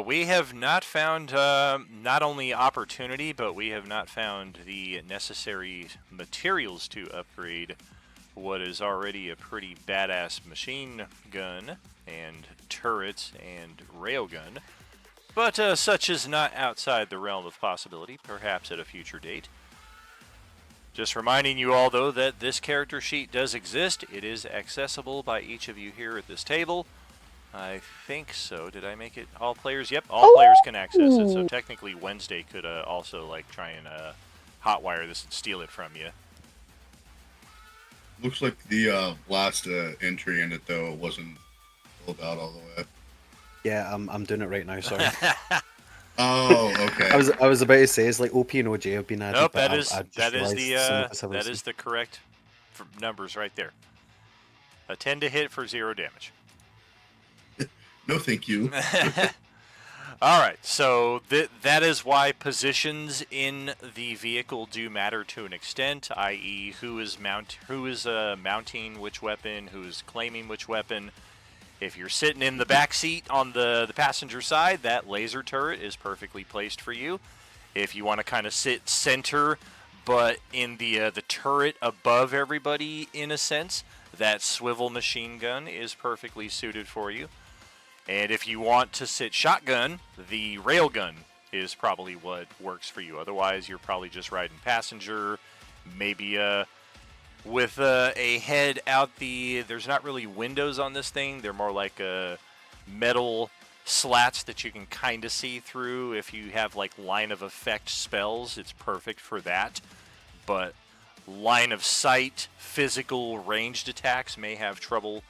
Speaker 2: We have not found not only opportunity, but we have not found the necessary materials to upgrade what is already a pretty badass machine gun and turrets and railgun. But such is not outside the realm of possibility, perhaps at a future date. Just reminding you all, though, that this character sheet does exist. It is accessible by each of you here at this table. I think so. Did I make it all players? Yep, all players can access it. So technically Wednesday could also like try and hotwire this and steal it from you.
Speaker 5: Looks like the last entry in it though wasn't filled out all the way.
Speaker 6: Yeah, I'm doing it right now. Sorry.
Speaker 5: Oh, okay.
Speaker 6: I was about to say it's like OP and OJ have been added.
Speaker 2: Nope,
Speaker 6: but
Speaker 2: that is
Speaker 6: I just
Speaker 2: that is
Speaker 6: realised some of
Speaker 2: that is the correct numbers right there. A 10 to hit for 0 damage.
Speaker 5: No, thank you.
Speaker 2: All right, so that is why positions in the vehicle do matter to an extent, i.e., who is mounting which weapon, who is claiming which weapon. If you're sitting in the back seat on the passenger side, that laser turret is perfectly placed for you. If you want to kind of sit center, but in the turret above everybody, in a sense, that swivel machine gun is perfectly suited for you. And if you want to sit shotgun, the railgun is probably what works for you. Otherwise, you're probably just riding passenger, maybe with a head out the... There's not really windows on this thing. They're more like metal slats that you can kind of see through. If you have like line of effect spells, it's perfect for that. But line of sight, physical ranged attacks may have trouble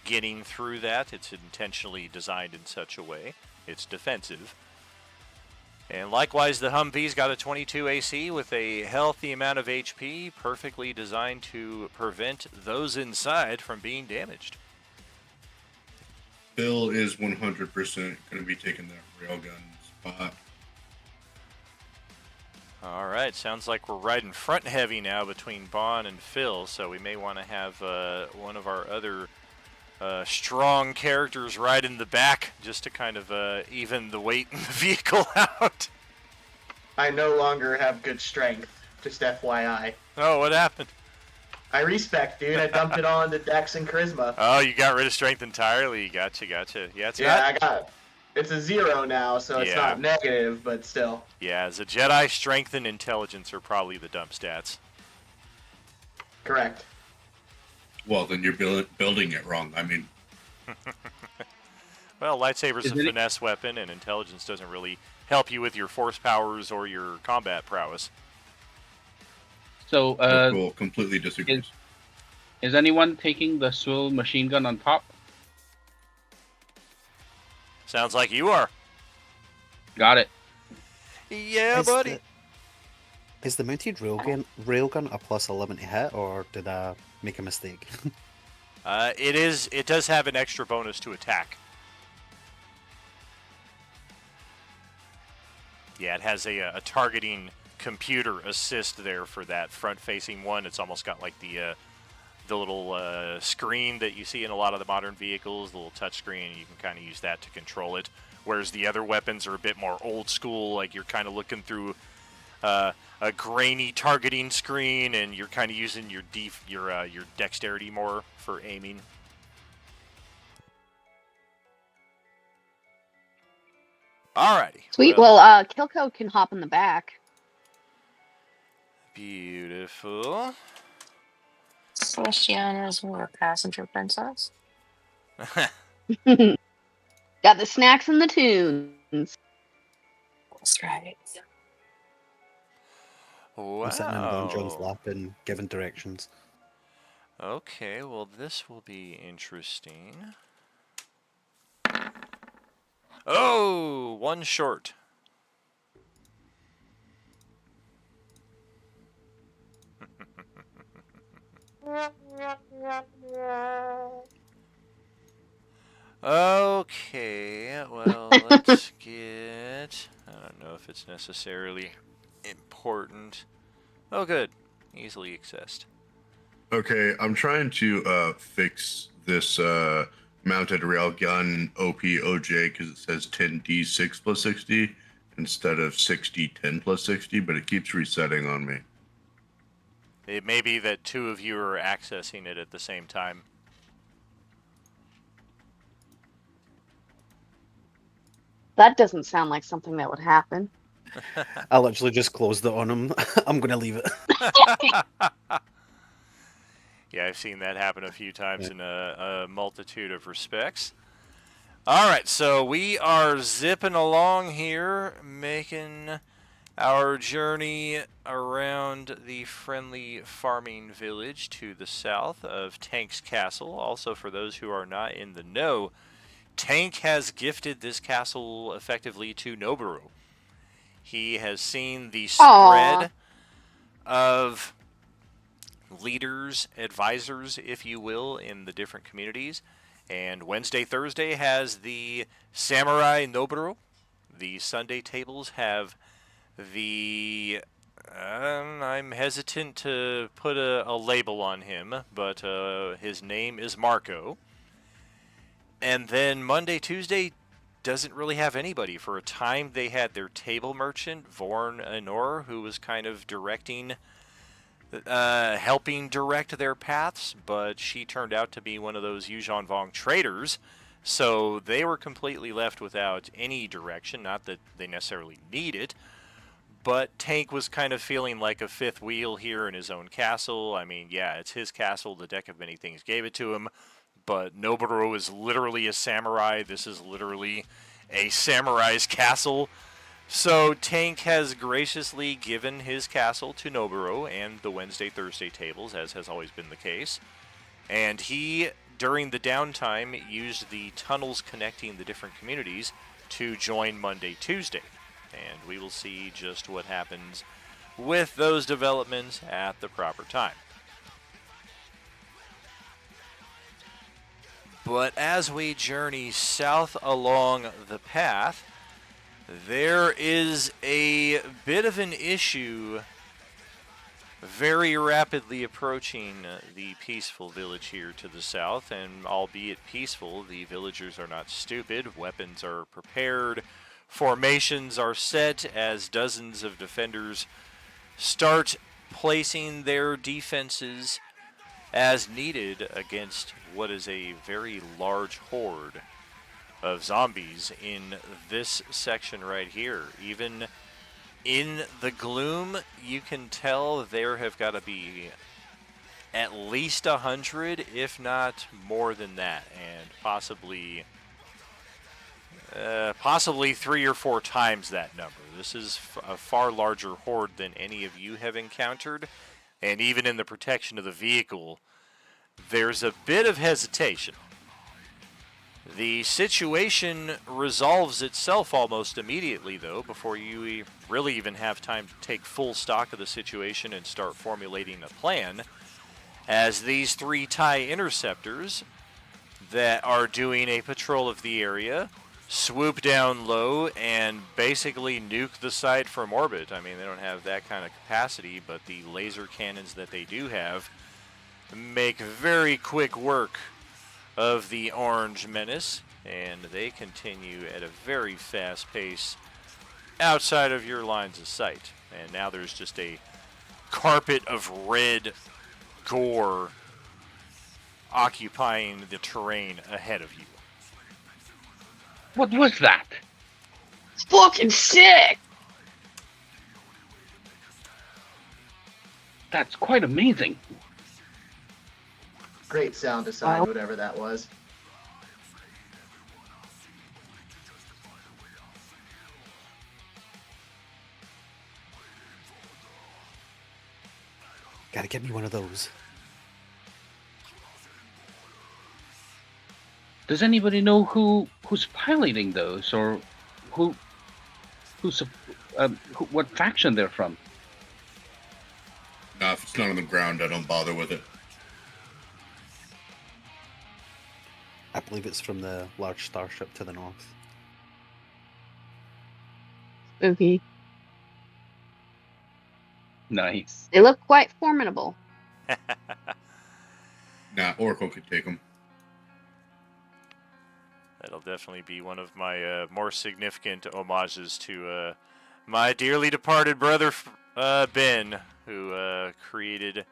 Speaker 2: getting through that. It's intentionally designed in such a way. It's defensive. And likewise, the Humvee's got a 22 AC with a healthy amount of HP, perfectly designed to prevent those inside from being damaged.
Speaker 5: Bill is 100% going to be taking that railgun spot.
Speaker 2: All right, sounds like we're riding front heavy now between Bon and Phil, so we may want to have one of our other strong characters right in the back just to kind of even the weight in the vehicle out.
Speaker 4: I no longer have good strength, just FYI.
Speaker 2: Oh, what happened?
Speaker 4: I respect, dude. I dumped it all into Dex and Charisma.
Speaker 2: Oh, you got rid of strength entirely. Gotcha. Yeah, it's not...
Speaker 4: I got it. It's a 0 now, so it's not negative, but still.
Speaker 2: Yeah, as a Jedi, strength and intelligence are probably the dump stats.
Speaker 4: Correct.
Speaker 5: Well, then you're building it wrong. I mean...
Speaker 2: Well, lightsaber's a finesse weapon, and intelligence doesn't really help you with your force powers or your combat prowess.
Speaker 8: So,
Speaker 5: cool. Completely disagree.
Speaker 8: Is anyone taking the swivel machine gun on top?
Speaker 2: Sounds like you are.
Speaker 8: Got it.
Speaker 2: Yeah, buddy.
Speaker 6: Is the mounted railgun a plus 11 to hit, or did I make a mistake?
Speaker 2: It does have an extra bonus to attack. Yeah, it has a targeting computer assist there for that front-facing one. It's almost got like the little screen that you see in a lot of the modern vehicles, the little touch screen. You can kind of use that to control it. Whereas the other weapons are a bit more old school, like you're kind of looking through a grainy targeting screen, and you're kind of using your dexterity more for aiming. Alrighty.
Speaker 7: Sweet. Well, Kilko can hop in the back.
Speaker 2: Beautiful.
Speaker 9: Celestiana's more passenger princess.
Speaker 7: Got the snacks and the tunes.
Speaker 9: That's right.
Speaker 6: I'm sitting in Don John's
Speaker 2: Wow.
Speaker 6: lap and giving directions.
Speaker 2: Okay, well, this will be interesting. Oh, one short. Okay, well, let's get... I don't know if it's necessarily important. Oh, good. Easily accessed.
Speaker 5: Okay, I'm trying to fix this mounted railgun OPOJ because it says 10D6 plus 60 instead of 6010 plus 60, but it keeps resetting on me.
Speaker 2: It may be that two of you are accessing it at the same time.
Speaker 7: That doesn't sound like something that would happen.
Speaker 6: I literally just closed it on him. I'm gonna leave it.
Speaker 2: Yeah, I've seen that happen a few times in a multitude of respects. All right, so we are zipping along here, making our journey around the friendly farming village to the south of Tank's castle. Also, for those who are not in the know, Tank has gifted this castle effectively to Noboru. He has seen the spread of leaders, advisors, if you will, in the different communities. And Wednesday, Thursday has the Samurai Noboru. The Sunday tables have the... I'm hesitant to put a label on him, but his name is Marco. And then Monday, Tuesday doesn't really have anybody. For a time, they had their table merchant, Vorn Anor, who was kind of directing, helping direct their paths, but she turned out to be one of those Yuuzhan Vong traders, so they were completely left without any direction. Not that they necessarily need it, but Tank was kind of feeling like a fifth wheel here in his own castle. I mean, yeah, it's his castle. The Deck of Many Things gave it to him. But Noboru is literally a samurai. This is literally a samurai's castle. So Tank has graciously given his castle to Noboru and the Wednesday, Thursday tables, as has always been the case. And he, during the downtime, used the tunnels connecting the different communities to join Monday, Tuesday. And we will see just what happens with those developments at the proper time. But as we journey south along the path, there is a bit of an issue very rapidly approaching the peaceful village here to the south. And albeit peaceful, the villagers are not stupid. Weapons are prepared. Formations are set as dozens of defenders start placing their defenses as needed against what is a very large horde of zombies in this section right here. Even in the gloom, you can tell there have got to be at least 100, if not more than that, and possibly 3 or 4 times that number. This is a far larger horde than any of you have encountered. And even in the protection of the vehicle, there's a bit of hesitation. The situation resolves itself almost immediately, though, before you really even have time to take full stock of the situation and start formulating a plan, as these 3 TIE interceptors that are doing a patrol of the area swoop down low and basically nuke the site from orbit. I mean, they don't have that kind of capacity, but the laser cannons that they do have make very quick work of the Orange Menace, and they continue at a very fast pace outside of your lines of sight. And now there's just a carpet of red gore occupying the terrain ahead of you.
Speaker 8: What was that?
Speaker 7: It's fucking sick!
Speaker 8: That's quite amazing.
Speaker 4: Great sound design, whatever that was.
Speaker 6: Gotta get me one of those.
Speaker 8: Does anybody know who's piloting those, or what faction they're from?
Speaker 5: Nah, if it's not on the ground, I don't bother with it.
Speaker 6: I believe it's from the large starship to the north.
Speaker 7: Spooky.
Speaker 8: Nice.
Speaker 7: They look quite formidable.
Speaker 5: Nah, Oracle could take them.
Speaker 2: That'll definitely be one of my more significant homages to my dearly departed brother Ben, who created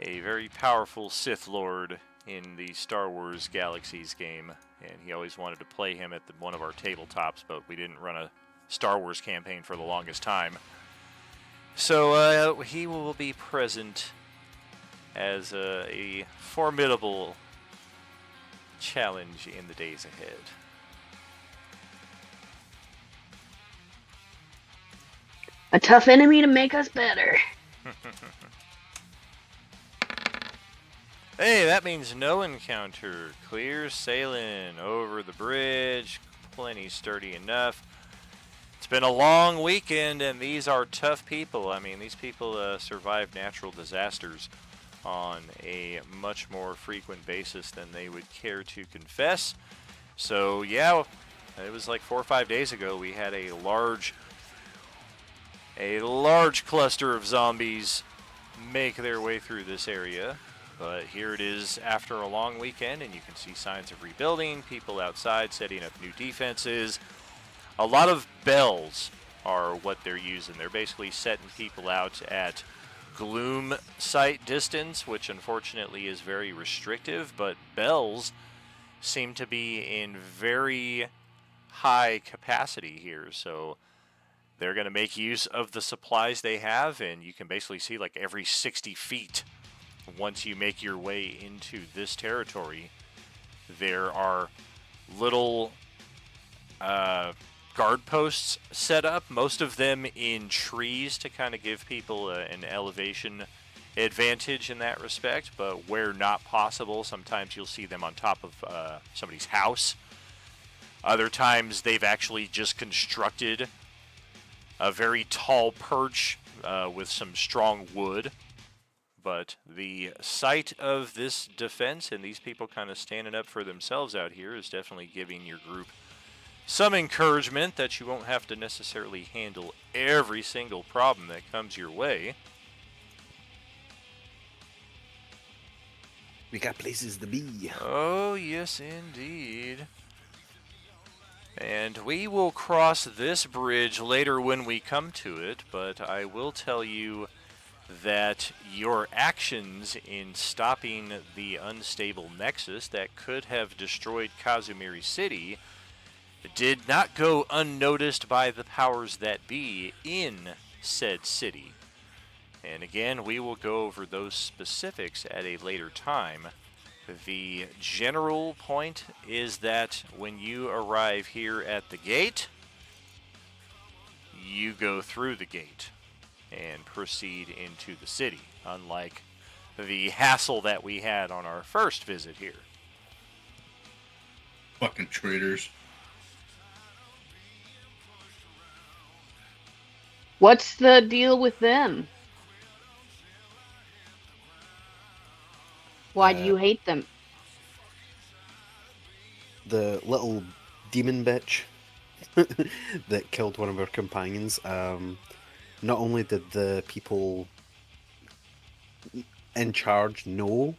Speaker 2: a very powerful Sith Lord in the Star Wars Galaxies game, and he always wanted to play him at one of our tabletops, but we didn't run a Star Wars campaign for the longest time. So he will be present as a formidable challenge in the days ahead.
Speaker 7: A tough enemy to make us better.
Speaker 2: Hey, that means no encounter. Clear sailing over the bridge. Plenty sturdy enough. It's been a long weekend, and these are tough people. I mean, these people survive natural disasters on a much more frequent basis than they would care to confess. So, yeah, it was like 4 or 5 days ago we had a large cluster of zombies make their way through this area. But here it is after a long weekend, and you can see signs of rebuilding, people outside setting up new defenses. A lot of bells are what they're using. They're basically setting people out at gloom sight distance, which unfortunately is very restrictive, but bells seem to be in very high capacity here, so they're going to make use of the supplies they have, and you can basically see like every 60 feet once you make your way into this territory, there are little guard posts set up, most of them in trees to kind of give people an elevation advantage in that respect, but where not possible, sometimes you'll see them on top of somebody's house. Other times they've actually just constructed a very tall perch with some strong wood. But the sight of this defense and these people kind of standing up for themselves out here is definitely giving your group some encouragement that you won't have to necessarily handle every single problem that comes your way.
Speaker 6: We got places to be.
Speaker 2: Oh, yes, indeed. And we will cross this bridge later when we come to it, but I will tell you that your actions in stopping the unstable nexus that could have destroyed Kazumiri City did not go unnoticed by the powers that be in said city. And again, we will go over those specifics at a later time. The general point is that when you arrive here at the gate, you go through the gate and proceed into the city, unlike the hassle that we had on our first visit here.
Speaker 5: Fucking traitors.
Speaker 7: What's the deal with them? Why do you hate them?
Speaker 6: The little demon bitch that killed one of our companions. Not only did the people in charge know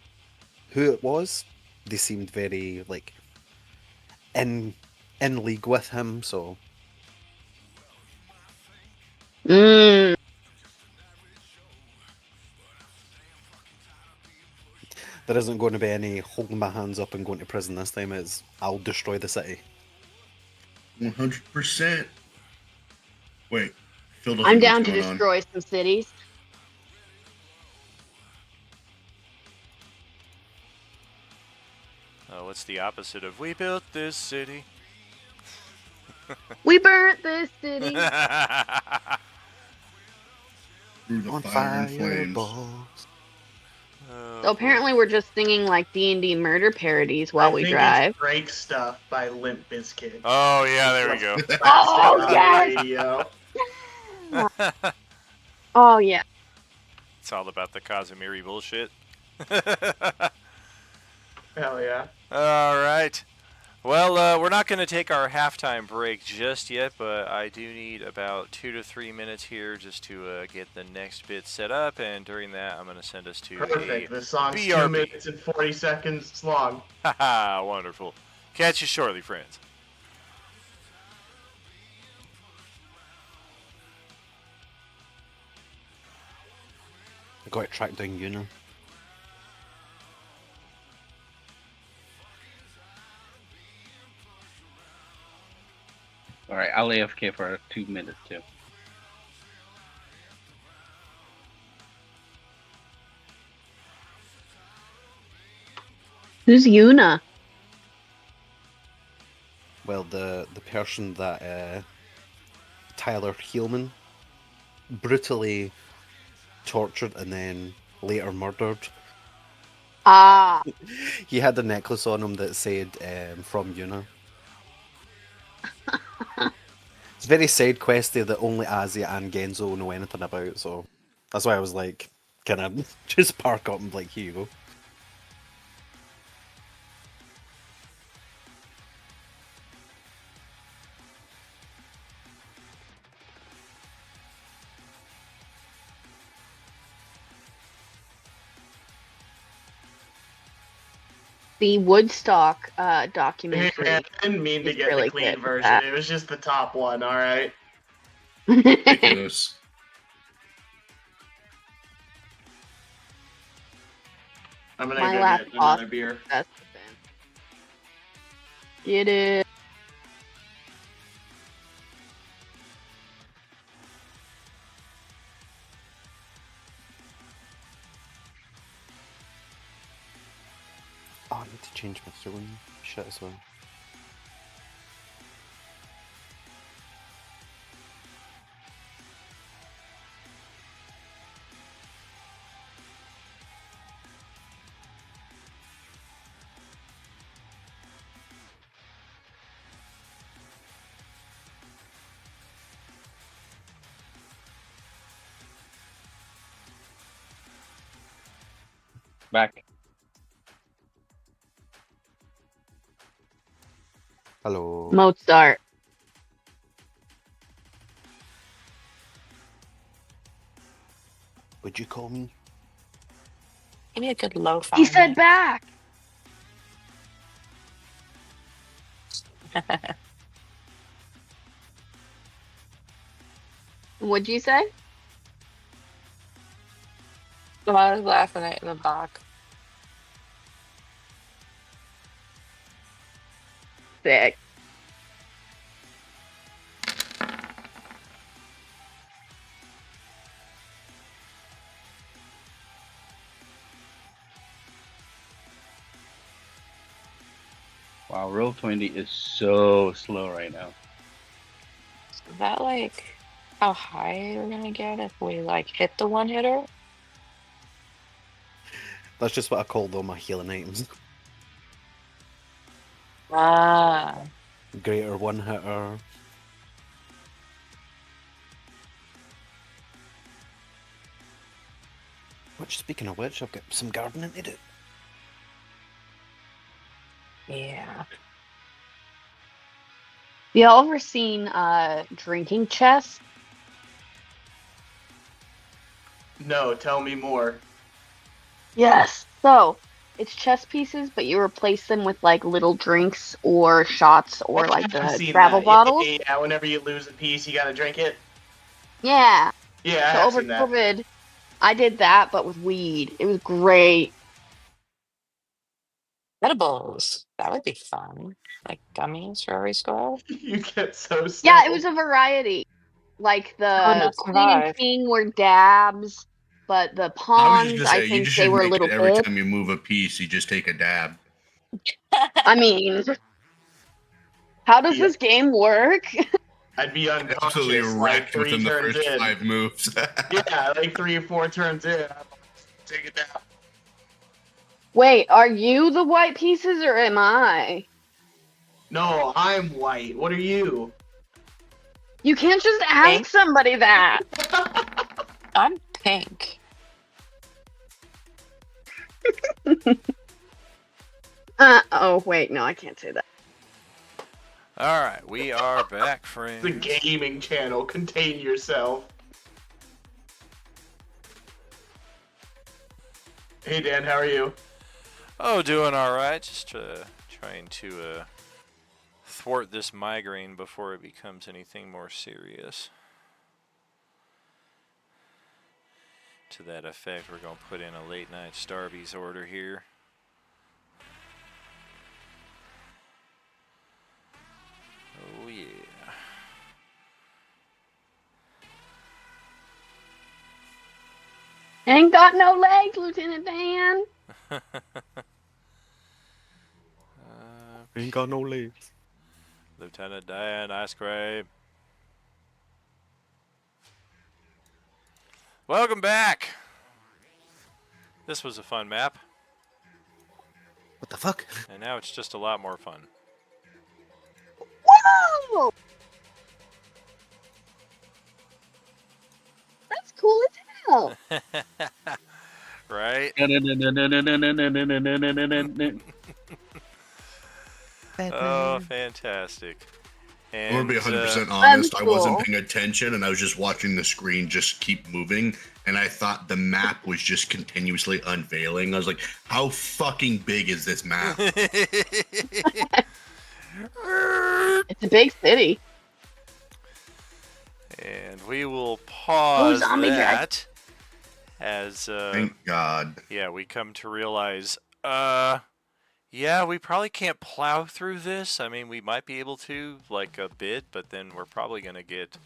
Speaker 6: who it was, they seemed very like in league with him. So
Speaker 7: Mm.
Speaker 6: there isn't going to be any holding my hands up and going to prison this time. It's I'll destroy the city.
Speaker 5: 100%. Wait, Phil doesn't
Speaker 7: I'm
Speaker 5: know
Speaker 7: down
Speaker 5: what's
Speaker 7: to
Speaker 5: going on.
Speaker 7: destroy some cities.
Speaker 2: Oh, what's the opposite of "we built this city"?
Speaker 7: We burnt this city.
Speaker 5: Through the
Speaker 6: On
Speaker 5: fire and flames.
Speaker 6: fireballs.
Speaker 2: Oh,
Speaker 7: So apparently we're just singing like D&D murder parodies
Speaker 4: I
Speaker 7: while we
Speaker 4: think
Speaker 7: drive.
Speaker 4: it's Break Stuff by Limp Bizkit.
Speaker 2: Oh yeah, there we go.
Speaker 4: Blasting
Speaker 7: Oh,
Speaker 4: on the
Speaker 7: yes!
Speaker 4: radio.
Speaker 7: Oh yeah.
Speaker 2: It's all about the Kazumiri bullshit.
Speaker 4: Hell yeah.
Speaker 2: All right. Well, we're not going to take our halftime break just yet, but I do need about 2 to 3 minutes here just to get the next bit set up, and during that, I'm going to send us to
Speaker 4: Perfect. The song's
Speaker 2: BRB.
Speaker 4: 2 minutes and 40 seconds long.
Speaker 2: Haha, wonderful. Catch you shortly, friends.
Speaker 6: I got to track down Yuna.
Speaker 8: All right, I'll AFK for 2 minutes too.
Speaker 7: Who's Yuna?
Speaker 6: Well, the person that Tyler Heelman brutally tortured and then later murdered.
Speaker 7: Ah.
Speaker 6: He had a necklace on him that said "From Yuna." It's very side questy that only Azia and Genzo know anything about, so that's why I was like, kind of just park up and be like, here you go.
Speaker 7: The Woodstock documentary.
Speaker 4: I didn't mean to
Speaker 7: is
Speaker 4: get
Speaker 7: really
Speaker 4: the clean
Speaker 7: good for
Speaker 4: version.
Speaker 7: that.
Speaker 4: It was just the top one, alright?
Speaker 5: Ridiculous.
Speaker 4: I'm gonna
Speaker 7: My
Speaker 4: go
Speaker 7: last
Speaker 4: get another
Speaker 7: boss.
Speaker 4: beer.
Speaker 7: That's the thing. Get it.
Speaker 6: Oh, I need to change my throwing shit as well.
Speaker 8: Back.
Speaker 6: Hello.
Speaker 7: Mozart.
Speaker 6: Would you call me?
Speaker 9: Give me a good lo-fi.
Speaker 7: He said back. What'd you say?
Speaker 9: So I was laughing at in the back.
Speaker 7: Sick.
Speaker 8: Wow, Roll20 is so slow right now.
Speaker 9: Is that like how high we're gonna get if we like hit the one hitter?
Speaker 6: That's just what I call all my healing items.
Speaker 9: Ah.
Speaker 6: Greater one hitter. Which, speaking of which, I've got some gardening to do.
Speaker 9: Yeah.
Speaker 7: Y'all ever seen drinking chess?
Speaker 4: No, tell me more.
Speaker 7: Yes. So it's chess pieces, but you replace them with like little drinks or shots or like
Speaker 4: I've
Speaker 7: the
Speaker 4: seen
Speaker 7: travel
Speaker 4: that.
Speaker 7: bottles.
Speaker 4: Yeah, whenever you lose a piece, you gotta drink it.
Speaker 7: Yeah.
Speaker 4: Yeah,
Speaker 7: So
Speaker 4: I've
Speaker 7: over
Speaker 4: seen that.
Speaker 7: COVID, I did that, but with weed. It was great.
Speaker 9: Edibles. That would be fun. Like gummies for every skull.
Speaker 4: You get so stoned.
Speaker 7: Yeah, it was a variety. Like the
Speaker 9: not
Speaker 7: queen and
Speaker 9: survive.
Speaker 7: king were dabs, but the
Speaker 5: I was just
Speaker 7: pawns,
Speaker 5: gonna
Speaker 7: I
Speaker 5: say, you
Speaker 7: think
Speaker 5: just
Speaker 7: they
Speaker 5: should
Speaker 7: were
Speaker 5: make
Speaker 7: little
Speaker 5: it every
Speaker 7: bits.
Speaker 5: time you move a piece, you just take a dab.
Speaker 7: I mean, how does
Speaker 4: Yeah.
Speaker 7: this game work?
Speaker 4: I'd be unconscious
Speaker 5: Absolutely
Speaker 4: like
Speaker 5: wrecked
Speaker 4: 3
Speaker 5: within the
Speaker 4: turns
Speaker 5: first
Speaker 4: in.
Speaker 5: 5 moves.
Speaker 4: Yeah, like 3 or 4 turns in. I'm like, take it down.
Speaker 7: Wait, are you the white pieces or am I?
Speaker 4: No, I'm white. What are you?
Speaker 7: You can't just ask
Speaker 9: Pink?
Speaker 7: somebody that.
Speaker 9: I'm pink.
Speaker 7: Oh, wait, no, I can't say that.
Speaker 2: All right, we are back, friends.
Speaker 4: The gaming channel. Contain yourself. Hey Dan, how are you?
Speaker 2: Oh, doing all right. Just trying to thwart this migraine before it becomes anything more serious. To that effect, we're going to put in a late night Starbucks order here. Oh, yeah.
Speaker 7: Ain't got no legs, Lieutenant Dan.
Speaker 6: Ain't got no legs.
Speaker 2: Lieutenant Dan, ice cream. Welcome back. This was a fun map,
Speaker 6: What the fuck?
Speaker 2: and now it's just a lot more fun.
Speaker 7: Whoa! That's cool as hell.
Speaker 2: Right? Oh, fantastic.
Speaker 5: I'm gonna be
Speaker 2: And
Speaker 5: 100% honest. I wasn't
Speaker 7: cool.
Speaker 5: paying attention, and I was just watching the screen just keep moving, and I thought the map was just continuously unveiling. I was like, "How fucking big is this map?"
Speaker 7: It's a big city.
Speaker 2: and we will pause
Speaker 7: zombie drag.
Speaker 2: that as
Speaker 5: Thank God.
Speaker 2: yeah, we come to realize yeah, we probably can't plow through this. I mean, we might be able to, like, a bit, but then we're probably going to get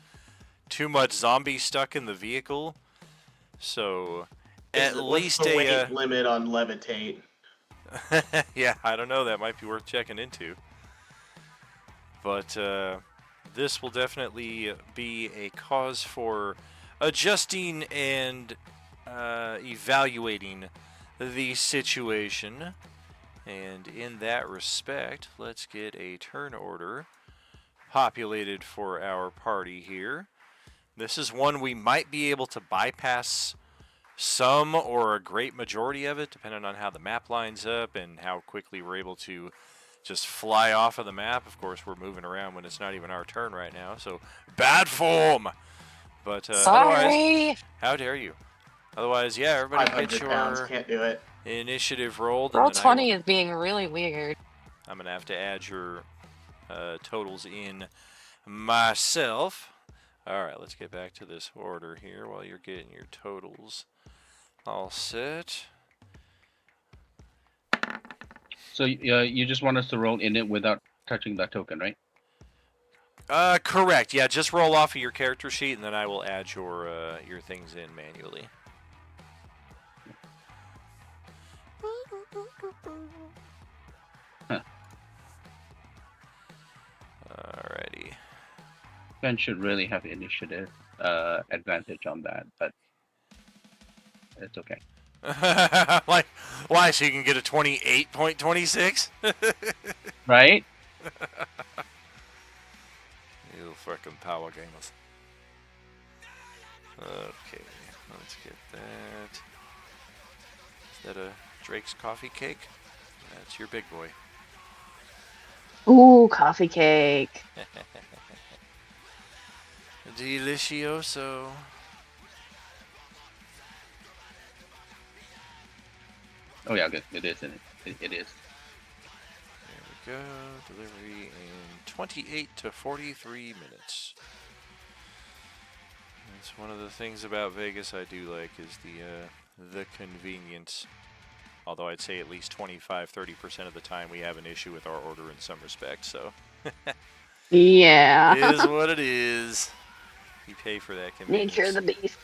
Speaker 2: too much zombie stuck in the vehicle. So, at
Speaker 4: What's
Speaker 2: least
Speaker 4: the
Speaker 2: a...
Speaker 4: weight limit on levitate?
Speaker 2: yeah, I don't know. That might be worth checking into. But this will definitely be a cause for adjusting and evaluating the situation. And in that respect, let's get a turn order populated for our party here. This is one we might be able to bypass some or a great majority of it, depending on how the map lines up and how quickly we're able to just fly off of the map. Of course, we're moving around when it's not even our turn right now, so bad form! But otherwise,
Speaker 9: Sorry.
Speaker 2: how dare you? Otherwise, yeah, everybody get
Speaker 4: 500 pounds,
Speaker 2: your
Speaker 4: can't do it.
Speaker 2: initiative rolled.
Speaker 9: Roll
Speaker 2: And then I will-
Speaker 9: 20 is being really weird.
Speaker 2: I'm going to have to add your totals in myself. All right, let's get back to this order here while you're getting your totals all set.
Speaker 8: So you just want us to roll in it without touching that token, right?
Speaker 2: Correct. Yeah, just roll off of your character sheet, and then I will add your things in manually.
Speaker 8: Huh.
Speaker 2: Alrighty.
Speaker 8: Ben should really have initiative advantage on that, but it's okay.
Speaker 2: Like, why? So you can get a 28.26?
Speaker 8: Right?
Speaker 2: You freaking power gamers. Okay, let's get that. Is that a Drake's coffee cake? That's your big boy.
Speaker 7: Ooh, coffee cake.
Speaker 2: Delicioso.
Speaker 8: Oh yeah, good. It is, isn't it? It is.
Speaker 2: There we go. Delivery in 28 to 43 minutes. That's one of the things about Vegas I do like is the convenience. Although I'd say at least 25-30% of the time we have an issue with our order in some respects. So
Speaker 7: Yeah.
Speaker 2: it is what it is. You pay for that convenience.
Speaker 7: Nature of the beast.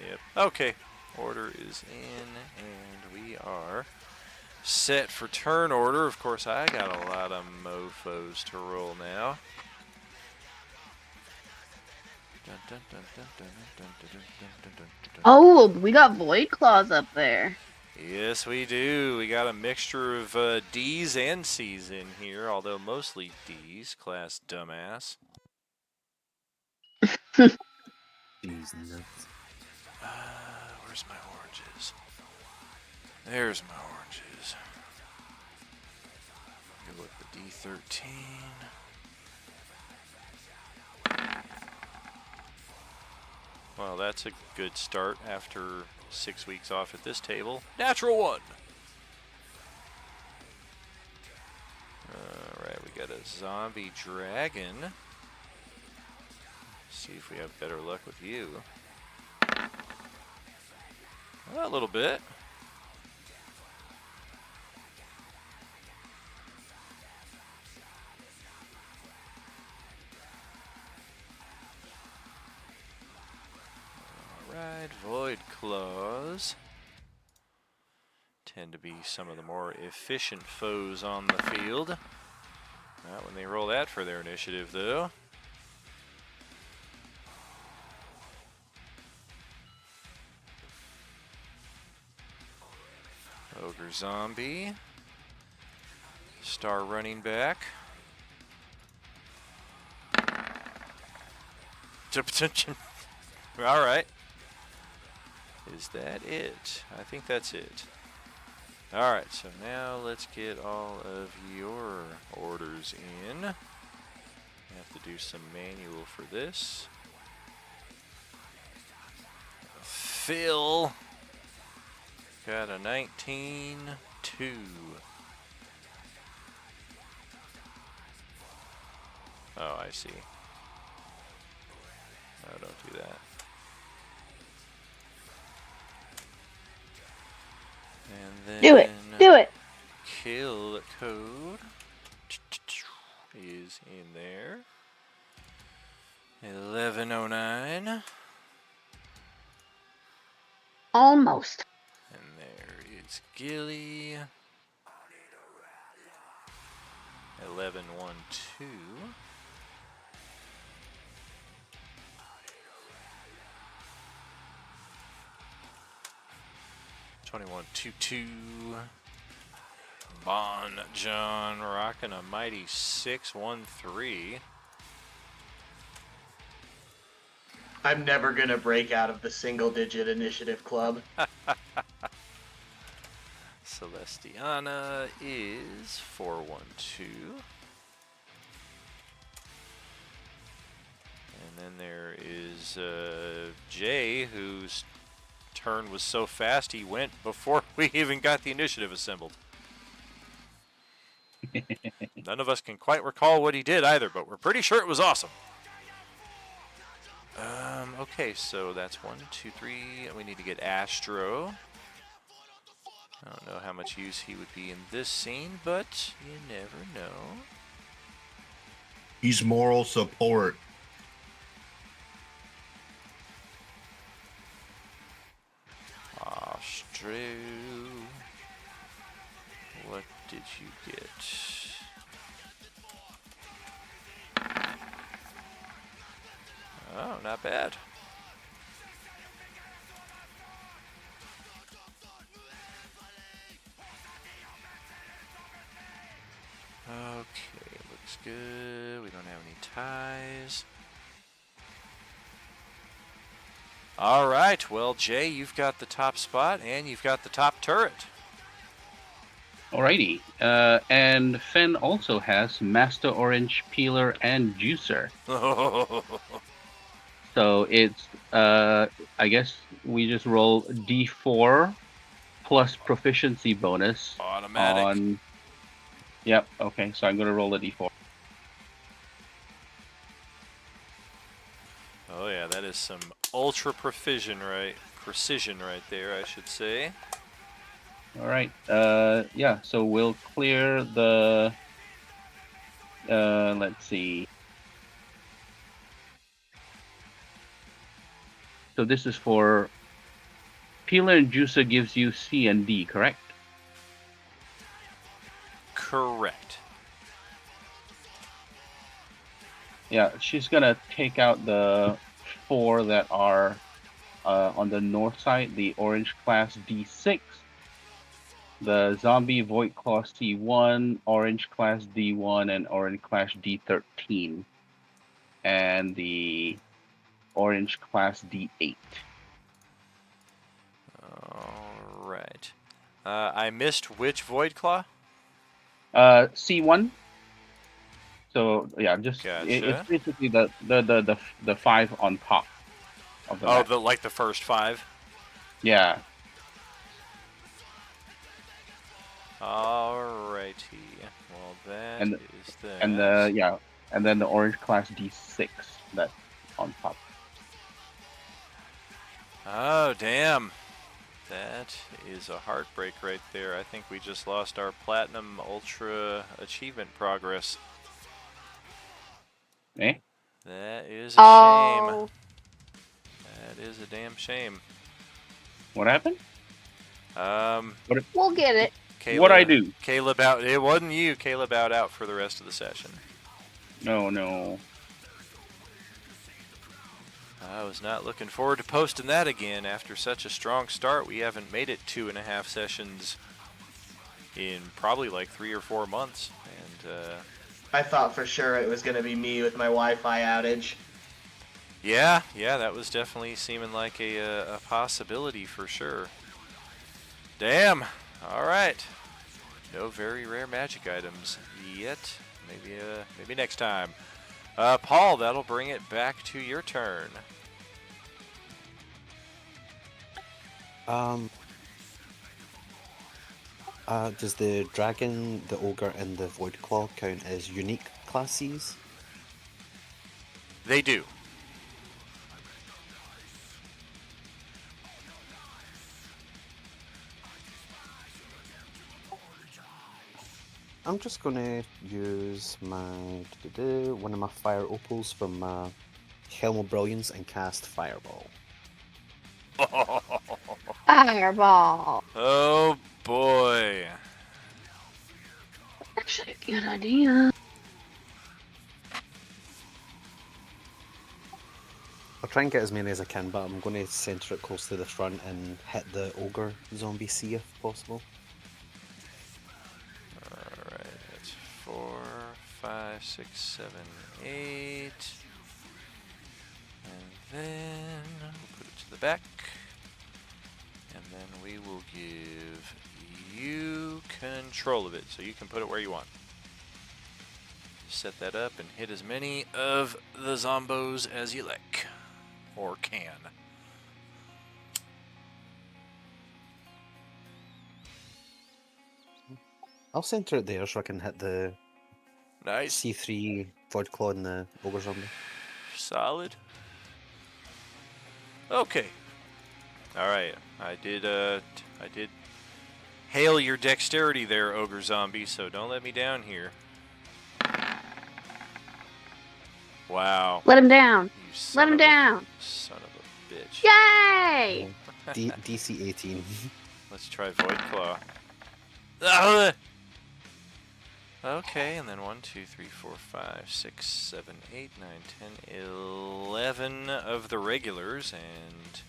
Speaker 2: Yep. Okay. Order is in, and we are set for turn order. Of course, I got a lot of mofos to roll now.
Speaker 7: Oh, we got Void Claws up there.
Speaker 2: Yes, we do. We got a mixture of D's and C's in here, although mostly D's, class dumbass.
Speaker 6: Jeez, nuts.
Speaker 2: Where's my oranges? There's my oranges. Go with the D13. Well, that's a good start after 6 weeks off at this table. Natural one! Alright, we got a zombie dragon. See if we have better luck with you. Well, a little bit. Alright, Void Claws tend to be some of the more efficient foes on the field. Not when they roll that for their initiative, though. Ogre Zombie. Star running back. Alright. Is that it? I think that's it. Alright, so now let's get all of your orders in. I have to do some manual for this. Phil. Got a 19-2. Oh, I see. No, don't do that. And then
Speaker 7: Do it. Do it.
Speaker 2: Kill code is in there. 1109.
Speaker 7: Almost.
Speaker 2: And there is Gilly. 1112. $21.22. Bon John rocking a mighty 613.
Speaker 4: I'm never gonna break out of the single-digit initiative club.
Speaker 2: Celestiana is 412. And then there is Jay, whose turn was so fast he went before we even got the initiative assembled. None of us can quite recall what he did either, but we're pretty sure it was awesome. Okay, so that's 1, 2, 3. We need to get Astro. I don't know how much use he would be in this scene, but you never know.
Speaker 5: He's moral support.
Speaker 2: Astro. What did you get? Oh, not bad. Okay, looks good. We don't have any ties. All right, well, Jay, you've got the top spot and you've got the top turret.
Speaker 8: Alrighty. And Fen also has Master Orange, Peeler, and Juicer. So it's, I guess we just roll D4 plus proficiency bonus.
Speaker 2: Automatic.
Speaker 8: On... Yep, okay, so I'm going to roll a D4.
Speaker 2: Oh yeah, that is some ultra precision right there, I should say.
Speaker 8: Alright, yeah, so we'll clear the, let's see. So this is for Peeler and Juicer gives you C and D, correct?
Speaker 2: Correct.
Speaker 8: Yeah, she's gonna take out the 4 that are on the north side, the Orange Class D6, the Zombie Void Claw C1, Orange Class D1, and Orange Class D13, and the Orange Class D8.
Speaker 2: All right. I missed which Void Claw?
Speaker 8: C1. So yeah, just it's
Speaker 2: Gotcha.
Speaker 8: basically the 5 on top of the
Speaker 2: Oh,
Speaker 8: map.
Speaker 2: like the first 5?
Speaker 8: Yeah.
Speaker 2: Alrighty. Well, that
Speaker 8: And
Speaker 2: is that.
Speaker 8: and then the Orange Class D6 that's on top.
Speaker 2: Oh, damn. That is a heartbreak right there. I think we just lost our Platinum Ultra achievement progress.
Speaker 8: Eh?
Speaker 2: That is a shame.
Speaker 7: Oh,
Speaker 2: That is a damn shame.
Speaker 8: What happened?
Speaker 7: we'll get it.
Speaker 2: Caleb,
Speaker 8: What'd I do?
Speaker 2: Caleb out. It wasn't you. Caleb out for the rest of the session.
Speaker 8: No.
Speaker 2: I was not looking forward to posting that again after such a strong start. We haven't made it 2.5 sessions in probably like 3 or 4 months, and
Speaker 4: I thought for sure it was going to be me with my Wi-Fi outage.
Speaker 2: yeah, that was definitely seeming like a possibility for sure. Damn. All right. No very rare magic items yet. Maybe next time. Paul, that'll bring it back to your turn.
Speaker 6: Does the dragon, the ogre, and the void claw count as unique classes?
Speaker 2: They do.
Speaker 6: I'm just gonna use my one of my fire opals from my Helm of Brilliance and cast Fireball.
Speaker 7: Fireball.
Speaker 2: Oh boy.
Speaker 7: Actually, a good idea.
Speaker 6: I'll try and get as many as I can, but I'm going to center it close to the front and hit the ogre zombie C if possible.
Speaker 2: Alright, that's 4, 5, 6, 7, 8. And then we'll put it to the back. And then we will give you control of it, so you can put it where you want. Set that up and hit as many of the zombos as you like. Or can.
Speaker 6: I'll center it there so I can hit the
Speaker 2: Nice.
Speaker 6: C3 Void Claw and the ogre zombie.
Speaker 2: Solid. Okay. Alright. I did hail your dexterity there, ogre zombie, so don't let me down here. Wow.
Speaker 7: Let him down.
Speaker 2: You son
Speaker 7: Let him
Speaker 2: of a-
Speaker 7: down.
Speaker 2: Son of a bitch.
Speaker 7: Yay!
Speaker 6: DC 18.
Speaker 2: Let's try Void Claw. Ah! Okay, and then 1, 2, 3, 4, 5, 6, 7, 8, 9, 10, 11 of the regulars, and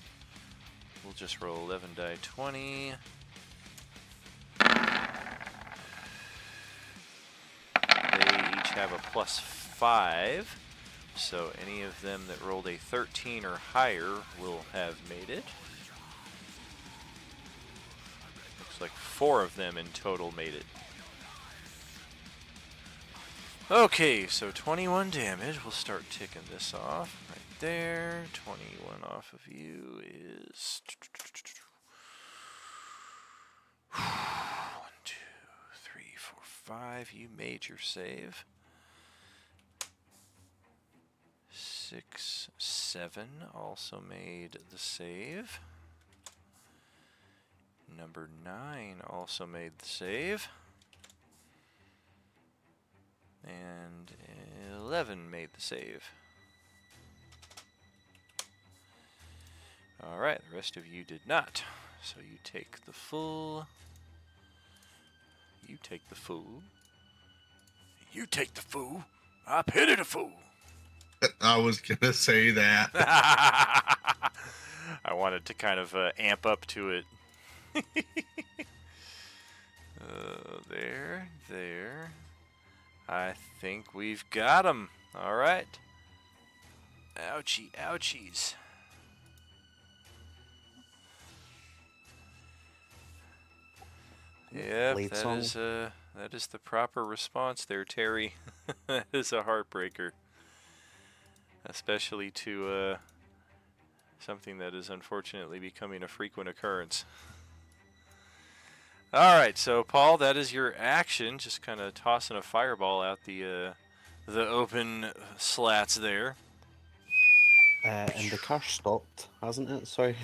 Speaker 2: we'll just roll 11 die 20. They each have a +5, so any of them that rolled a 13 or higher will have made it. Looks like 4 of them in total made it. Okay, so 21 damage. We'll start ticking this off right there. 21 off of you is 1, 2, 3, 4, 5. You made your save. 6, 7 also made the save. Number 9 also made the save. And 11 made the save. Alright, the rest of you did not. So you take the full. You take the fool. You take the fool. I pity the fool.
Speaker 5: I was gonna say that.
Speaker 2: I wanted to kind of amp up to it. There. I think we've got him. All right. Ouchie, ouchies. Yep,
Speaker 6: Lead song.
Speaker 2: that is the proper response there, Terry. That is a heartbreaker, especially to something that is unfortunately becoming a frequent occurrence. All right, so Paul, that is your action. Just kind of tossing a fireball out the open slats there.
Speaker 6: And the car stopped, hasn't it? Sorry.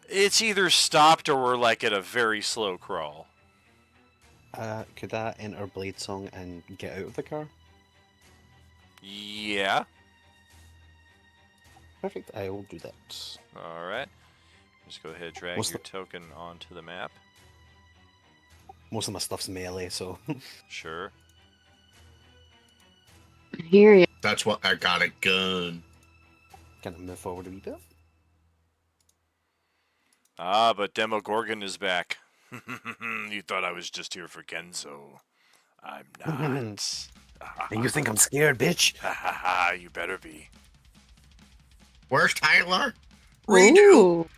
Speaker 2: It's either stopped or we're like at a very slow crawl.
Speaker 6: Could I enter Blade Song and get out of the car?
Speaker 2: Yeah.
Speaker 6: Perfect. I will do that.
Speaker 2: All right. Just go ahead, drag
Speaker 6: What's
Speaker 2: your token onto the map.
Speaker 6: Most of my stuff's melee, so.
Speaker 2: Sure.
Speaker 7: I hear you.
Speaker 5: That's what I got a gun.
Speaker 6: Can I move forward a wee bit?
Speaker 2: Ah, but Demogorgon is back. You thought I was just here for Genzo. I'm not.
Speaker 6: And you think I'm scared, bitch?
Speaker 2: Ha ha ha, you better be.
Speaker 5: Where's Tyler?
Speaker 7: Ooh.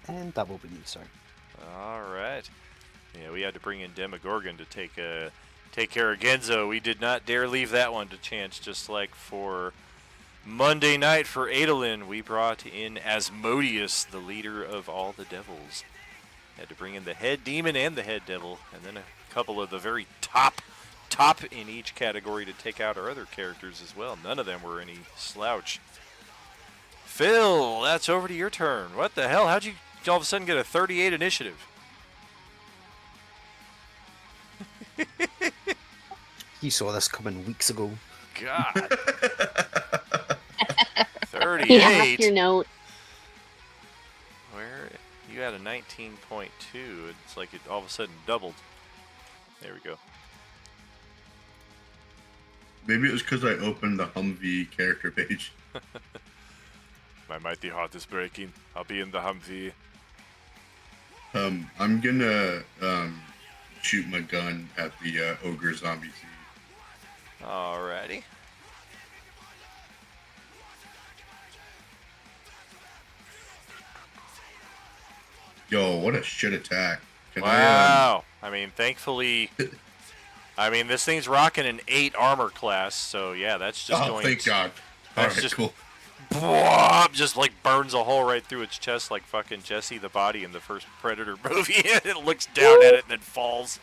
Speaker 6: And that will be me, sorry.
Speaker 2: All right. Yeah, we had to bring in Demogorgon to take care of Genzo. We did not dare leave that one to chance, just like for Monday night for Adolin, we brought in Asmodeus, the leader of all the devils. Had to bring in the head demon and the head devil, and then a couple of the very top in each category to take out our other characters as well. None of them were any slouch. Phil, that's over to your turn. What the hell? How'd you all of a sudden get a 38 initiative?
Speaker 6: You saw this coming weeks ago.
Speaker 2: God.
Speaker 7: He has
Speaker 2: 38?
Speaker 7: your note.
Speaker 2: Where? You had a 19.2. It's like it all of a sudden doubled. There we go.
Speaker 5: Maybe it was because I opened the Humvee character page.
Speaker 2: My mighty heart is breaking. I'll be in the Humvee.
Speaker 5: I'm gonna shoot my gun at the ogre zombie seed.
Speaker 2: Alrighty.
Speaker 5: Yo, what a shit attack! Can
Speaker 2: Wow. I mean, thankfully, I mean, this thing's rocking an 8 armor class, so yeah, that's just
Speaker 5: Oh,
Speaker 2: going.
Speaker 5: thank God! All
Speaker 2: That's
Speaker 5: right,
Speaker 2: just
Speaker 5: cool.
Speaker 2: just like burns a hole right through its chest, like fucking Jesse the Body in the first Predator movie. It looks down at it and then falls.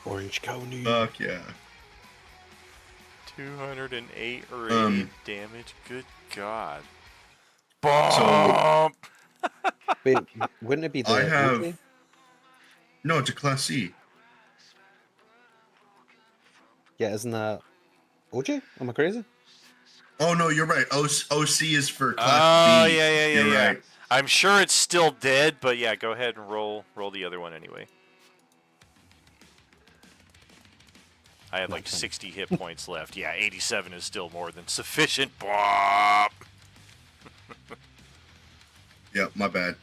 Speaker 6: Orange County.
Speaker 5: Fuck yeah!
Speaker 2: 208 radiant damage. Good God.
Speaker 5: So
Speaker 2: Bump.
Speaker 6: Wait, wouldn't it be the
Speaker 5: I have.
Speaker 6: OJ?
Speaker 5: No, it's a class C.
Speaker 6: Yeah, isn't that OJ? Am I crazy?
Speaker 5: Oh no, you're right. OC is for
Speaker 2: Oh,
Speaker 5: class B.
Speaker 2: yeah.
Speaker 5: You're right.
Speaker 2: I'm sure it's still dead, but yeah, go ahead and roll the other one anyway. I had like 60 hit points left. Yeah, 87 is still more than sufficient. Bop.
Speaker 5: Yeah, my bad.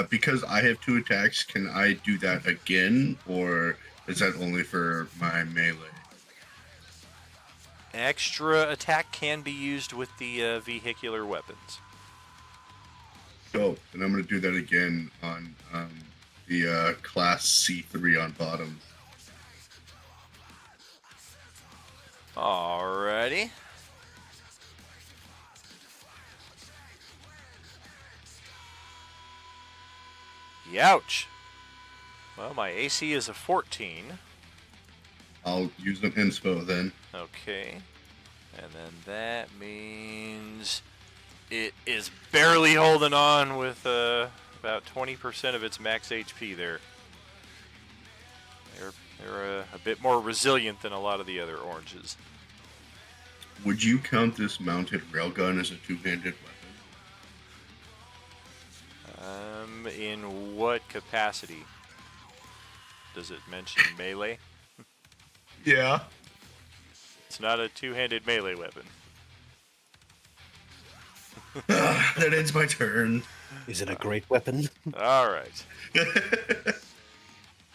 Speaker 5: Because I have 2 attacks, can I do that again, or is that only for my melee?
Speaker 2: Extra attack can be used with the vehicular weapons.
Speaker 5: Dope. And I'm gonna do that again on the class C3 on bottom.
Speaker 2: Alrighty. Youch. Well, my AC is a 14.
Speaker 5: I'll use an inspo then.
Speaker 2: Okay. And then that means it is barely holding on with about 20% of its max HP there. They're a bit more resilient than a lot of the other oranges.
Speaker 5: Would you count this mounted railgun as a 2-handed weapon?
Speaker 2: In what capacity? Does it mention melee?
Speaker 5: Yeah.
Speaker 2: It's not a two-handed melee weapon.
Speaker 5: That ends my turn.
Speaker 6: Is it a great weapon?
Speaker 2: All right.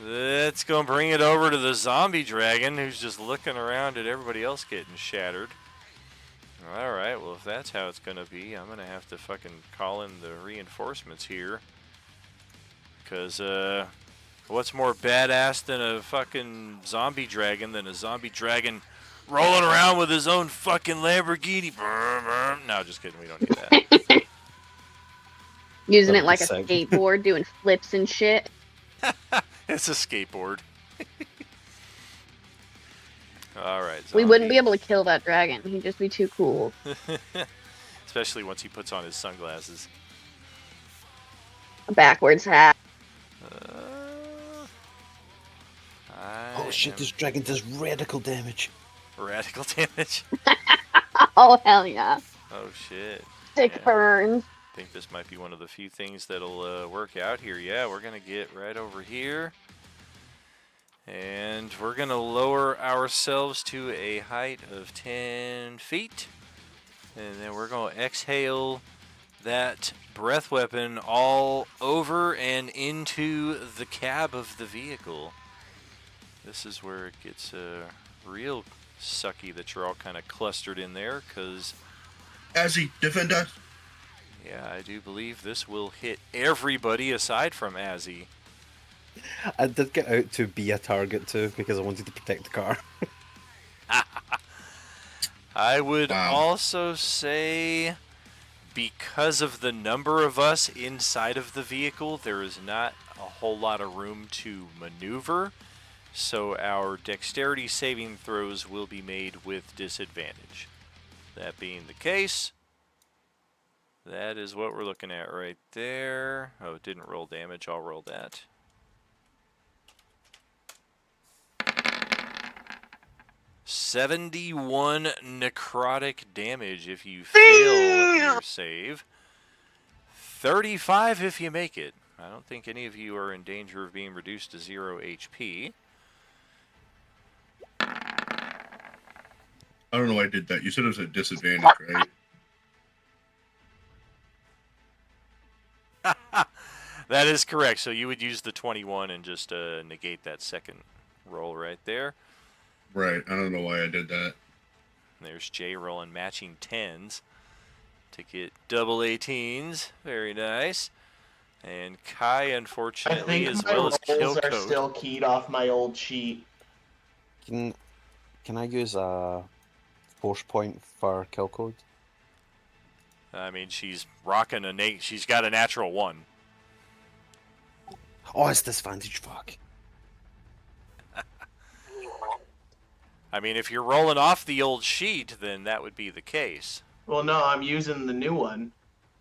Speaker 2: Let's go and bring it over to the zombie dragon, who's just looking around at everybody else getting shattered. All right, well, if that's how it's going to be, I'm going to have to fucking call in the reinforcements here. Because, what's more badass than a fucking zombie dragon than a zombie dragon rolling around with his own fucking Lamborghini? No, just kidding, we don't need that.
Speaker 7: Using it like a
Speaker 6: 100%.
Speaker 7: skateboard, doing flips and shit.
Speaker 2: It's a skateboard. All right.
Speaker 7: We wouldn't
Speaker 2: zombie.
Speaker 7: be able to kill that dragon. He'd just be too cool.
Speaker 2: Especially once he puts on his sunglasses.
Speaker 7: A backwards hat.
Speaker 6: Oh shit, this dragon does radical damage.
Speaker 2: Radical damage?
Speaker 7: Oh, hell yeah.
Speaker 2: Oh, shit.
Speaker 7: Sick
Speaker 2: Yeah.
Speaker 7: burns.
Speaker 2: I think this might be one of the few things that'll work out here. Yeah, we're going to get right over here. And we're going to lower ourselves to a height of 10 feet. And then we're going to exhale that breath weapon all over and into the cab of the vehicle. This is where it gets real sucky that you're all kind of clustered in there, because...
Speaker 5: Azzy, defend us.
Speaker 2: Yeah, I do believe this will hit everybody aside from Azzy.
Speaker 6: I did get out to be a target too because I wanted to protect the car.
Speaker 2: I would
Speaker 5: Wow.
Speaker 2: also say, because of the number of us inside of the vehicle, there is not a whole lot of room to maneuver, so our dexterity saving throws will be made with disadvantage. That being the case, that is what we're looking at right there. Oh, it didn't roll damage. I'll roll that. "71 necrotic damage if you fail your save. 35 if you make it. I don't think any of you are in danger of being reduced to 0 HP.
Speaker 5: I don't know why I did that. You said it was a disadvantage, right?
Speaker 2: That is correct. So you would use the 21 and just negate that second roll right there.
Speaker 5: Right. I don't know why I did that.
Speaker 2: There's Jay rolling matching 10s to get double 18s. Very nice. And Kai,
Speaker 4: I
Speaker 2: unfortunately,
Speaker 4: think
Speaker 2: as
Speaker 4: my
Speaker 2: well as
Speaker 4: rolls are
Speaker 2: Killcoat.
Speaker 4: still keyed off my old sheet.
Speaker 6: Can I use a force point for kill code?
Speaker 2: I mean, she's rocking she's got a natural 1.
Speaker 6: Oh, it's disadvantage. Fuck.
Speaker 2: I mean, if you're rolling off the old sheet, then that would be the case.
Speaker 4: Well, no, I'm using the new one.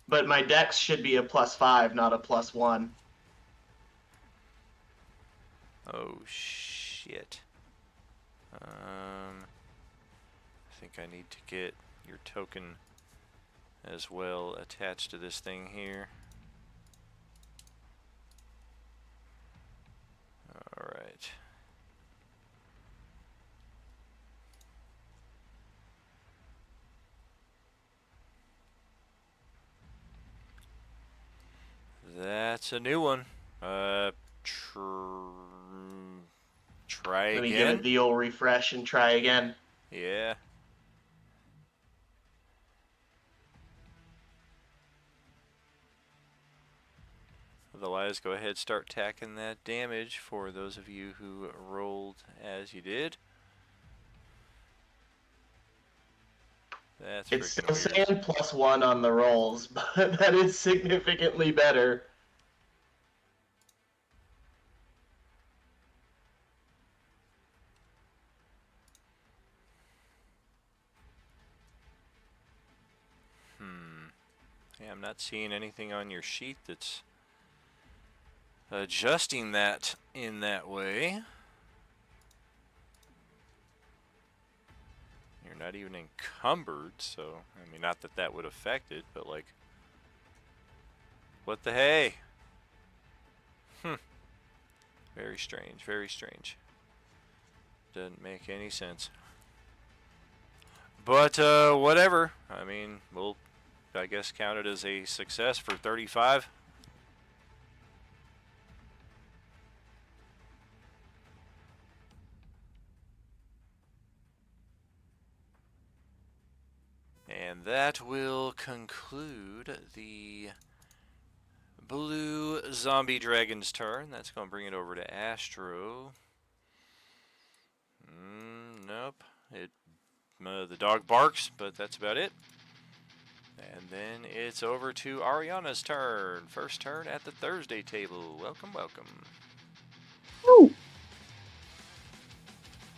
Speaker 4: But my dex should be a +5, not a +1.
Speaker 2: Oh, shit. I think I need to get your token as well attached to this thing here. Alright. That's a new one. Try
Speaker 4: Let me give
Speaker 2: again.
Speaker 4: it the old refresh and try again.
Speaker 2: Yeah. Otherwise, go ahead, start tacking that damage for those of you who rolled as you did. That's
Speaker 4: It's
Speaker 2: freaking
Speaker 4: still
Speaker 2: weird.
Speaker 4: saying +1 on the rolls, but that is significantly better.
Speaker 2: Yeah, I'm not seeing anything on your sheet that's adjusting that in that way. You're not even encumbered, so, I mean, not that that would affect it, but like, what the hey? Very strange, very strange. Doesn't make any sense. But, whatever. I mean, we'll, I guess, count it as a success for 35. And that will conclude the blue zombie dragon's turn. That's going to bring it over to Astro. Nope. The dog barks, but that's about it. And then it's over to Ariana's turn. First turn at the Thursday table. Welcome, welcome.
Speaker 7: Ooh.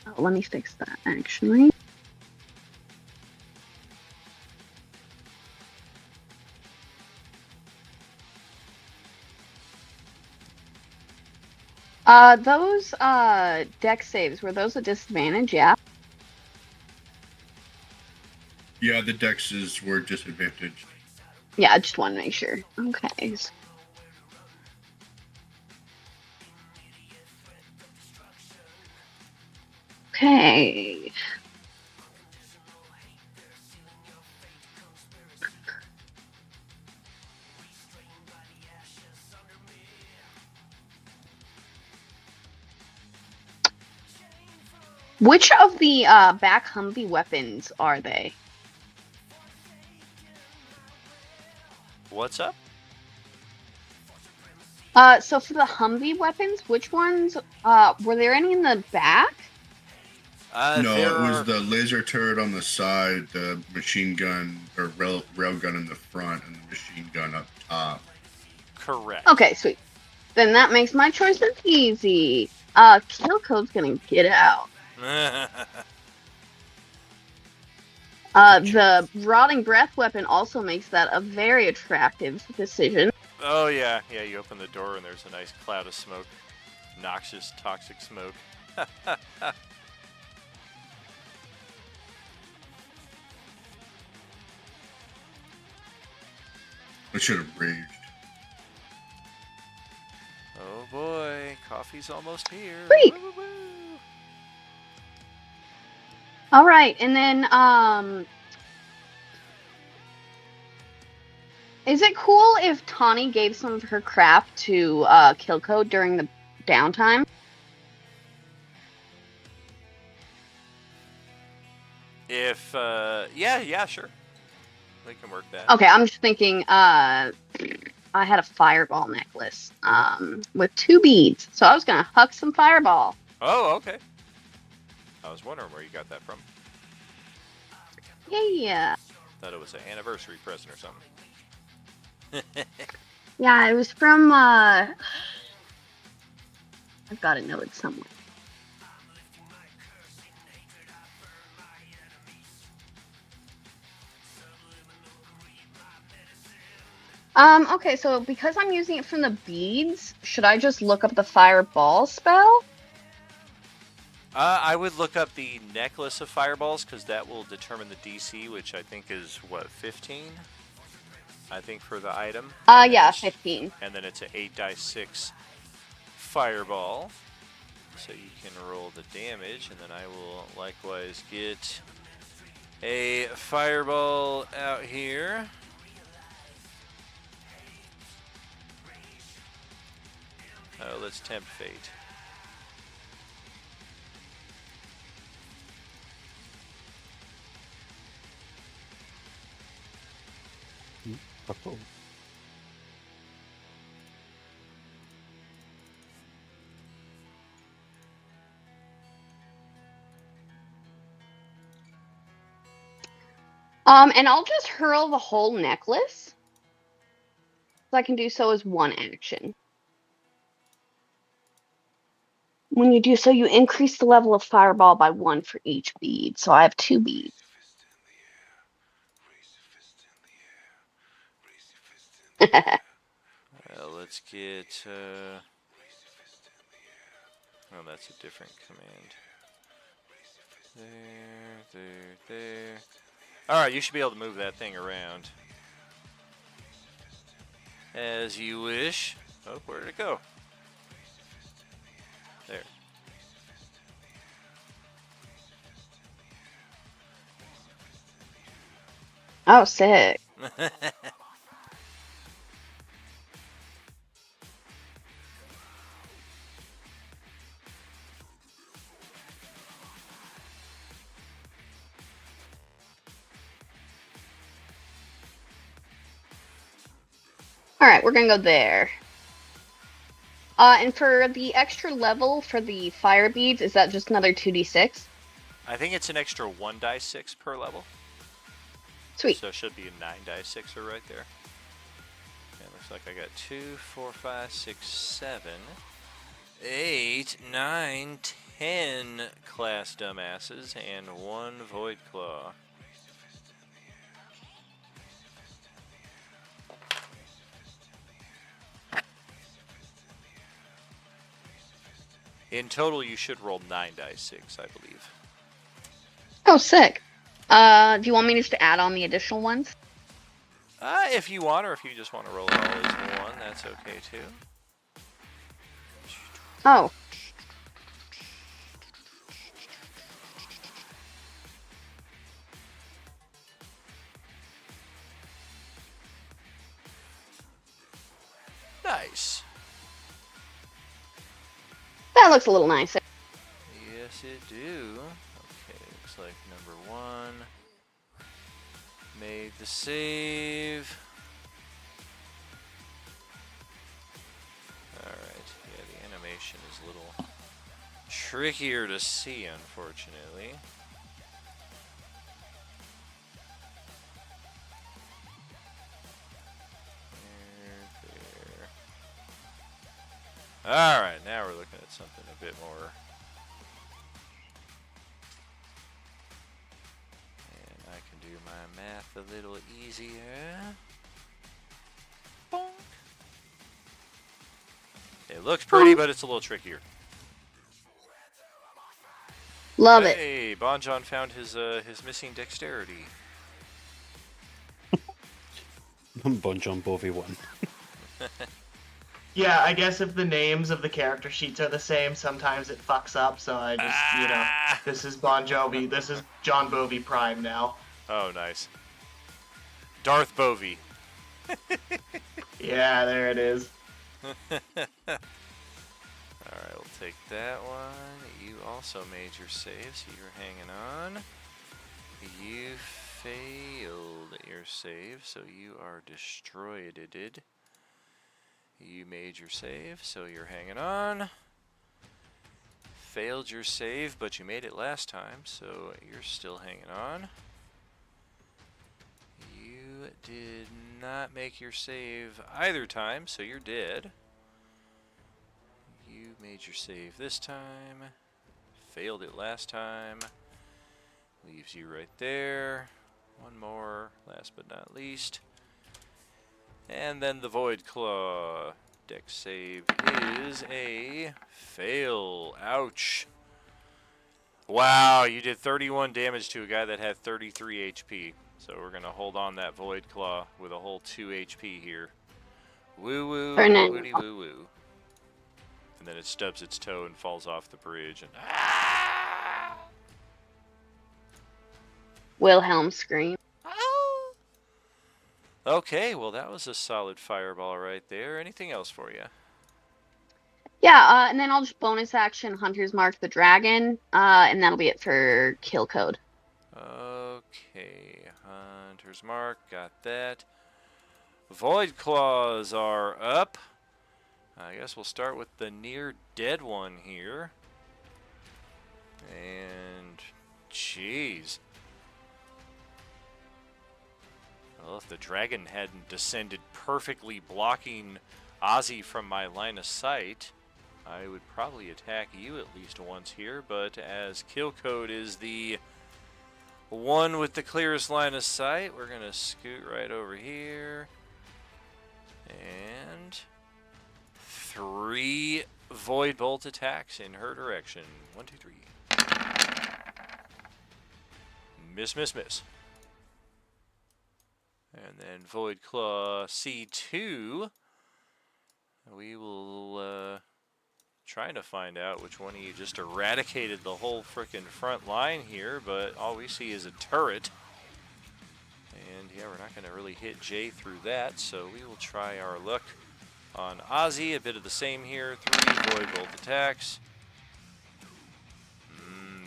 Speaker 7: Oh, let me fix that, actually. Those deck saves, were those a disadvantage? Yeah.
Speaker 5: Yeah, the dexes were disadvantaged.
Speaker 7: Yeah, I just want to make sure. Okay. Okay. Which of the back Humvee weapons are they?
Speaker 2: What's up?
Speaker 7: So for the Humvee weapons, which ones, were there any in the back?
Speaker 5: No, it was the laser turret on the side, the machine gun or rail gun in the front, and the machine gun up top.
Speaker 2: Correct.
Speaker 7: Okay, sweet. Then that makes my choices easy. Kill Code's gonna get out. The Rotting Breath weapon also makes that a very attractive decision.
Speaker 2: Oh, yeah. Yeah, you open the door and there's a nice cloud of smoke. Noxious, toxic smoke.
Speaker 5: I should have raged.
Speaker 2: Oh boy, coffee's almost here.
Speaker 7: Sweet.
Speaker 2: Woo, woo, woo.
Speaker 7: All right, and then is it cool if Tawny gave some of her crap to Kill Code during the downtime?
Speaker 2: If yeah, sure. We can work that.
Speaker 7: Okay, I'm just thinking. I had a fireball necklace with 2 beads, so I was gonna huck some fireball.
Speaker 2: Oh, okay. I was wondering where you got that from.
Speaker 7: Yeah.
Speaker 2: Thought it was an anniversary present or something.
Speaker 7: Yeah, it was from. I've got to know it somewhere. Okay, so because I'm using it from the beads, should I just look up the fireball spell?
Speaker 2: I would look up the necklace of fireballs because that will determine the DC, which I think is what, 15? I think for the item.
Speaker 7: Yeah, 15.
Speaker 2: And then it's an 8-die-6 fireball, so you can roll the damage, and then I will likewise get a fireball out here. Oh, let's tempt fate.
Speaker 6: Purple.
Speaker 7: And I'll just hurl the whole necklace. So I can do so as one action. When you do so, you increase the level of fireball by 1 for each bead. So I have 2 beads.
Speaker 2: Let's get. Oh, that's a different command. There. Alright, you should be able to move that thing around. As you wish. Oh, where did it go?
Speaker 7: Oh, sick. Alright, we're gonna go there. And for the extra level for the fire beads, is that just another 2d6?
Speaker 2: I think it's an extra 1 die 6 per level.
Speaker 7: Sweet.
Speaker 2: So it should be a 9 die 6er right there. Okay, looks like I got 2, 4, 5, 6, 7, 8, 9, 10 class dumbasses, and 1 void claw. In total, you should roll 9 die 6, I believe.
Speaker 7: Oh, sick. Do you want me just to add on the additional ones?
Speaker 2: If you want, or if you just want to roll it all as one, that's okay too.
Speaker 7: Oh.
Speaker 2: Nice.
Speaker 7: That looks a little nicer.
Speaker 2: Yes, it do. Okay, looks like number 1 made the save. Alright, yeah, the animation is a little trickier to see, unfortunately. There. Alright, now we're looking at something a bit more. And I can do my math a little easier. Bonk. It looks pretty, but it's a little trickier.
Speaker 7: Love it.
Speaker 2: Hey, Bonjon found his missing dexterity.
Speaker 6: Bonjon Bovey won.
Speaker 4: Yeah, I guess if the names of the character sheets are the same, sometimes it fucks up. So I just, this is Bon Jovi. This is John Bovey Prime now.
Speaker 2: Oh, nice. Darth Bovey.
Speaker 4: Yeah, there it is.
Speaker 2: Alright, we'll take that one. You also made your save, so you're hanging on. You failed your save, so you are destroyed. You made your save, so you're hanging on. Failed your save, but you made it last time, so you're still hanging on. You did not make your save either time, so you're dead. You made your save this time. Failed it last time. Leaves you right there. One more, last but not least. And then the Void Claw. Dex save is a fail. Ouch. Wow, you did 31 damage to a guy that had 33 HP. So we're going to hold on that Void Claw with a whole 2 HP here. Woo woo, woody woo woo. And then it stubs its toe and falls off the bridge. And
Speaker 7: Wilhelm scream.
Speaker 2: okay, well that was a solid fireball right there. Anything else for you?
Speaker 7: Yeah, and then I'll just bonus action Hunter's Mark the Dragon, and that'll be it for kill code.
Speaker 2: Okay, Hunter's Mark, got that. Void Claws are up. I guess we'll start with the near dead one here. And jeez. Well, if the dragon hadn't descended perfectly blocking Ozzy from my line of sight, I would probably attack you at least once here, but as kill code is the one with the clearest line of sight, we're going to scoot right over here. And 3 Void Bolt attacks in her direction. 1, 2, 3. Miss, miss, miss. And then Void Claw C2. We will trying to find out which one of you just eradicated the whole frickin' front line here, but all we see is a turret. And yeah, we're not going to really hit Jay through that, so we will try our luck on Ozzy. A bit of the same here. 3 Void Bolt attacks.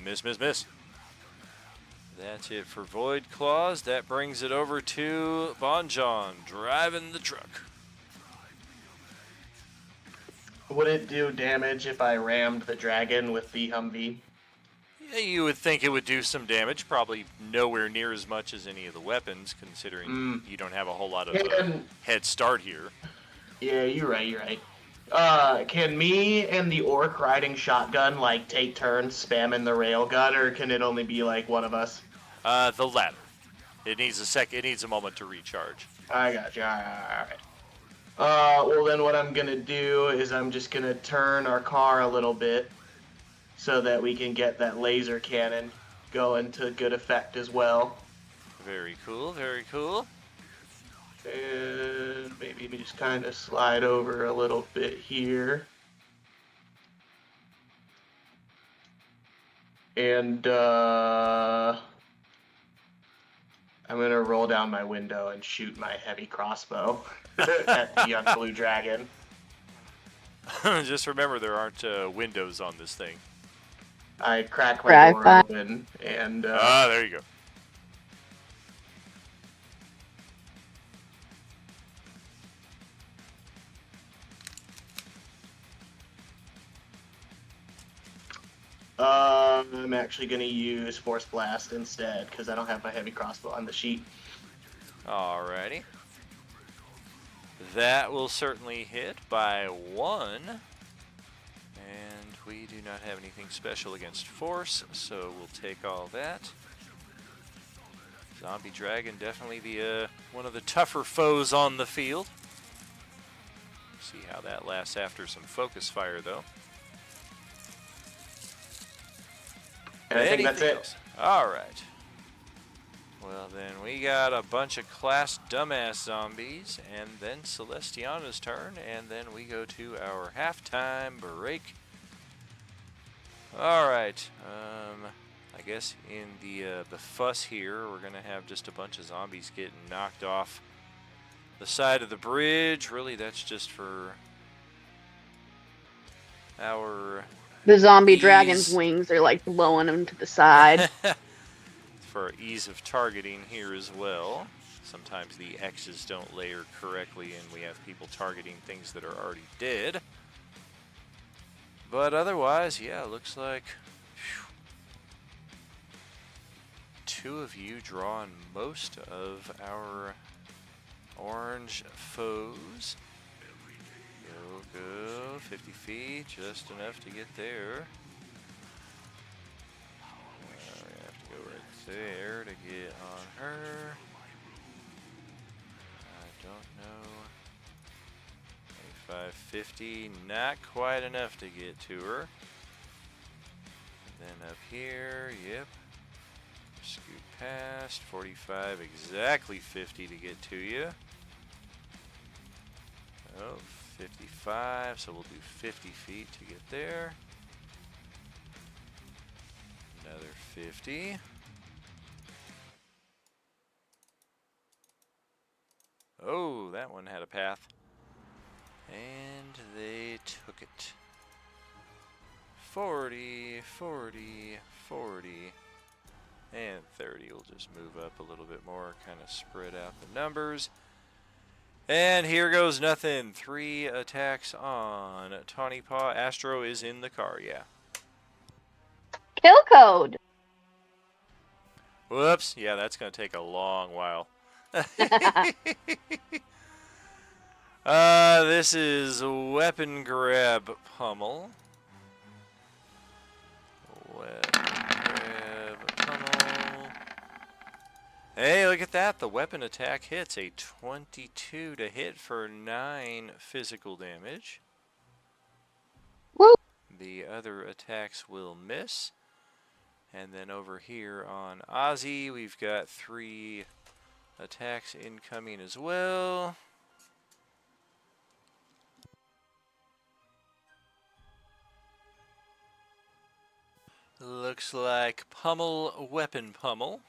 Speaker 2: Miss, miss, miss. That's it for Void Claws. That brings it over to Bonjon, driving the truck.
Speaker 4: Would it do damage if I rammed the dragon with the Humvee?
Speaker 2: Yeah, you would think it would do some damage. Probably nowhere near as much as any of the weapons, considering you don't have a whole lot of head start here.
Speaker 4: Yeah, you're right, you're right. Can me and the orc riding shotgun, like, take turns spamming the railgun, or can it only be, like, one of us?
Speaker 2: The latter. It needs it needs a moment to recharge.
Speaker 4: I got you. All right. Well, then what I'm going to do is I'm just going to turn our car a little bit so that we can get that laser cannon going to good effect as well.
Speaker 2: Very cool, very cool.
Speaker 4: And maybe we just kind of slide over a little bit here. And, I'm going to roll down my window and shoot my heavy crossbow at the young blue dragon.
Speaker 2: Just remember there aren't windows on this thing.
Speaker 4: I crack my door open and...
Speaker 2: there you go.
Speaker 4: I'm actually going to use Force Blast instead, because I don't have my heavy crossbow on the sheet.
Speaker 2: Alrighty. That will certainly hit by 1. And we do not have anything special against Force, so we'll take all that. Zombie Dragon, definitely the one of the tougher foes on the field. See how that lasts after some focus fire, though.
Speaker 4: And I think that's it.
Speaker 2: Alright. Well, then we got a bunch of class dumbass zombies, and then Celestiana's turn, and then we go to our halftime break. Alright. I guess in the fuss here, we're going to have just a bunch of zombies getting knocked off the side of the bridge. Really, that's just for our...
Speaker 7: The zombie dragon's wings are like blowing them to the side.
Speaker 2: For ease of targeting here as well. Sometimes the X's don't layer correctly and we have people targeting things that are already dead. But otherwise, yeah, looks like 2 of you drawing most of our orange foes. Go, 50 feet, just enough to get there. We have to go right there to get on her. I don't know. 25, 50, not quite enough to get to her. And then up here, yep. Scoot past, 45, exactly 50 to get to you. Oh, 55, so we'll do 50 feet to get there. Another 50. Oh, that one had a path. And they took it. 40, 40, 40, and 30. We'll just move up a little bit more, kind of spread out the numbers. And here goes nothing. 3 attacks on Tawny Paw. Astro is in the car, yeah.
Speaker 7: Kill code.
Speaker 2: Whoops. Yeah, that's going to take a long while. This is Weapon Grab Pummel. Weapon Grab Pummel. Hey, look at that. The weapon attack hits a 22 to hit for 9 physical damage.
Speaker 7: Woo.
Speaker 2: The other attacks will miss. And then over here on Ozzy, we've got 3 attacks incoming as well. Looks like Pummel, Weapon Pummel.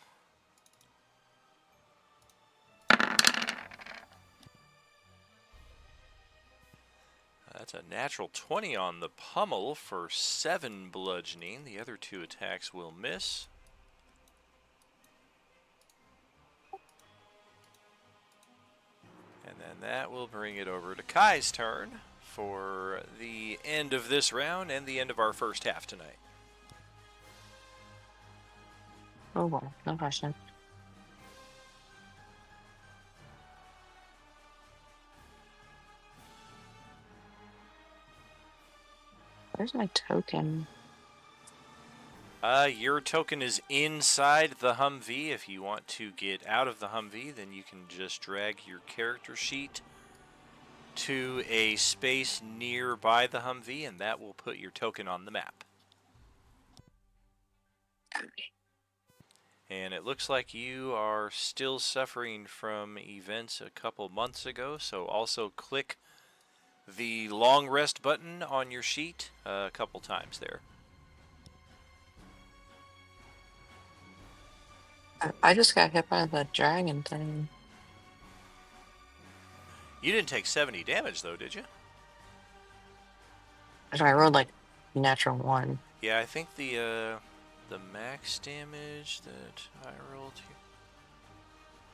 Speaker 2: That's a natural 20 on the pummel for 7 bludgeoning. The other 2 attacks will miss. And then that will bring it over to Kai's turn for the end of this round and the end of our first half tonight.
Speaker 9: Oh boy, no question. Where's my token?
Speaker 2: Your token is inside the Humvee. If you want to get out of the Humvee, then you can just drag your character sheet to a space nearby the Humvee, and that will put your token on the map. And it looks like you are still suffering from events a couple months ago, so also click the long rest button on your sheet a couple times there.
Speaker 9: I just got hit by the dragon thing.
Speaker 2: You didn't take 70 damage though, did you?
Speaker 9: I rolled like natural 1.
Speaker 2: Yeah, I think the max damage that I rolled here.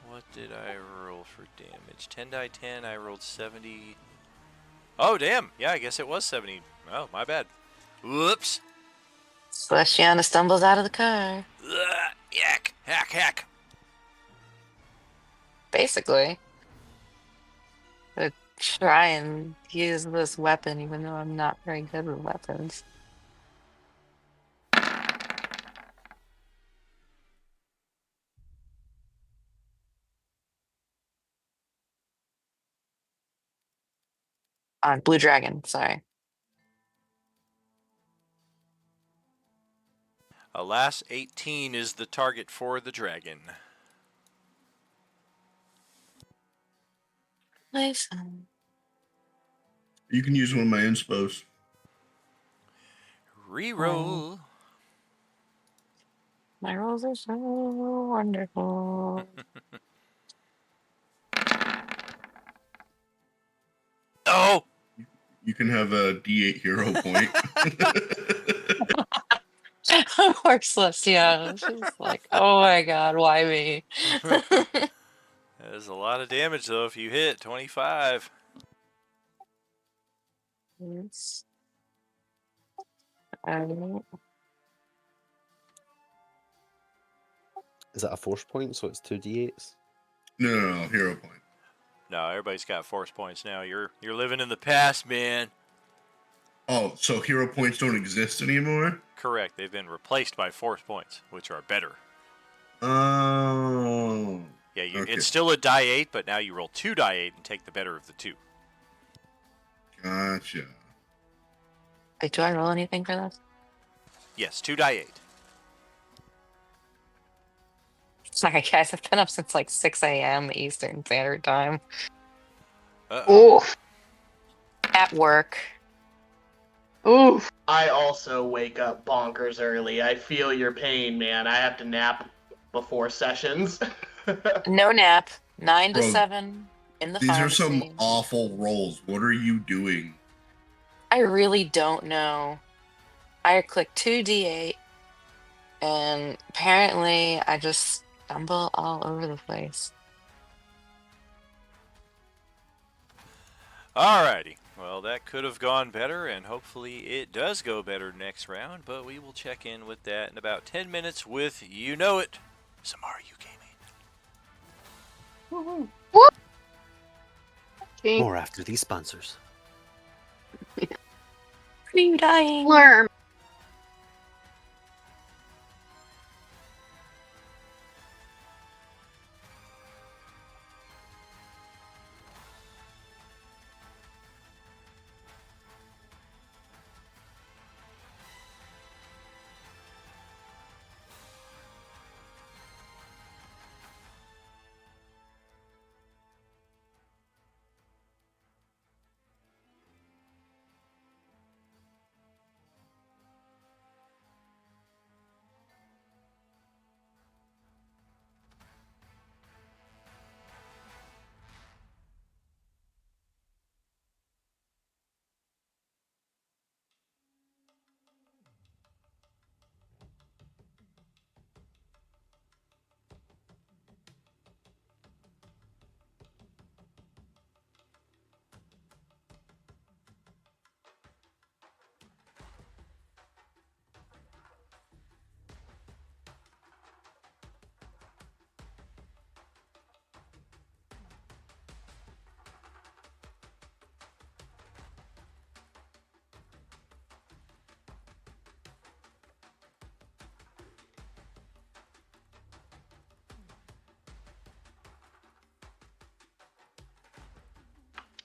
Speaker 2: What did I roll for damage? 10 die 10, I rolled 70. Oh, damn. Yeah, I guess it was 70. Oh, my bad. Whoops.
Speaker 9: Celestiana stumbles out of the car.
Speaker 2: Ugh, yak, hack, hack.
Speaker 9: Basically. I try and use this weapon even though I'm not very good with weapons. Blue dragon, sorry.
Speaker 2: Alas, 18 is the target for the dragon.
Speaker 9: Listen.
Speaker 5: You can use one of my inspos.
Speaker 2: Reroll.
Speaker 9: My rolls are so wonderful.
Speaker 2: Oh!
Speaker 5: You can have a D8 hero point.
Speaker 9: Poor Celestia. She's like, oh my god, why me?
Speaker 2: That is a lot of damage, though, if you hit 25.
Speaker 9: Yes.
Speaker 6: Is that a force point? So it's 2d8s?
Speaker 5: No, hero point.
Speaker 2: No, everybody's got force points now. You're living in the past, man.
Speaker 5: Oh, so hero points don't exist anymore?
Speaker 2: Correct. They've been replaced by force points, which are better.
Speaker 5: Oh.
Speaker 2: Yeah,
Speaker 5: Okay.
Speaker 2: It's still a die 8, but now you roll 2 die 8 and take the better of the 2.
Speaker 5: Gotcha.
Speaker 9: Wait, do I roll anything for this?
Speaker 2: Yes, 2 die 8.
Speaker 9: Sorry, guys. I've been up since like 6 a.m. Eastern Standard Time.
Speaker 7: Oof.
Speaker 9: At work.
Speaker 7: Oof.
Speaker 4: I also wake up bonkers early. I feel your pain, man. I have to nap before sessions.
Speaker 9: No nap. 9 to
Speaker 5: Bro,
Speaker 9: 7 in the
Speaker 5: These are
Speaker 9: pharmacy.
Speaker 5: some awful rolls. What are you doing?
Speaker 9: I really don't know. I click 2d8, and apparently I just stumble all over the place.
Speaker 2: Alrighty. Well, that could have gone better, and hopefully it does go better next round, but we will check in with that in about 10 minutes with You Know It, Samaru Gaming.
Speaker 6: More after these sponsors.
Speaker 9: Are you dying?
Speaker 7: Learn.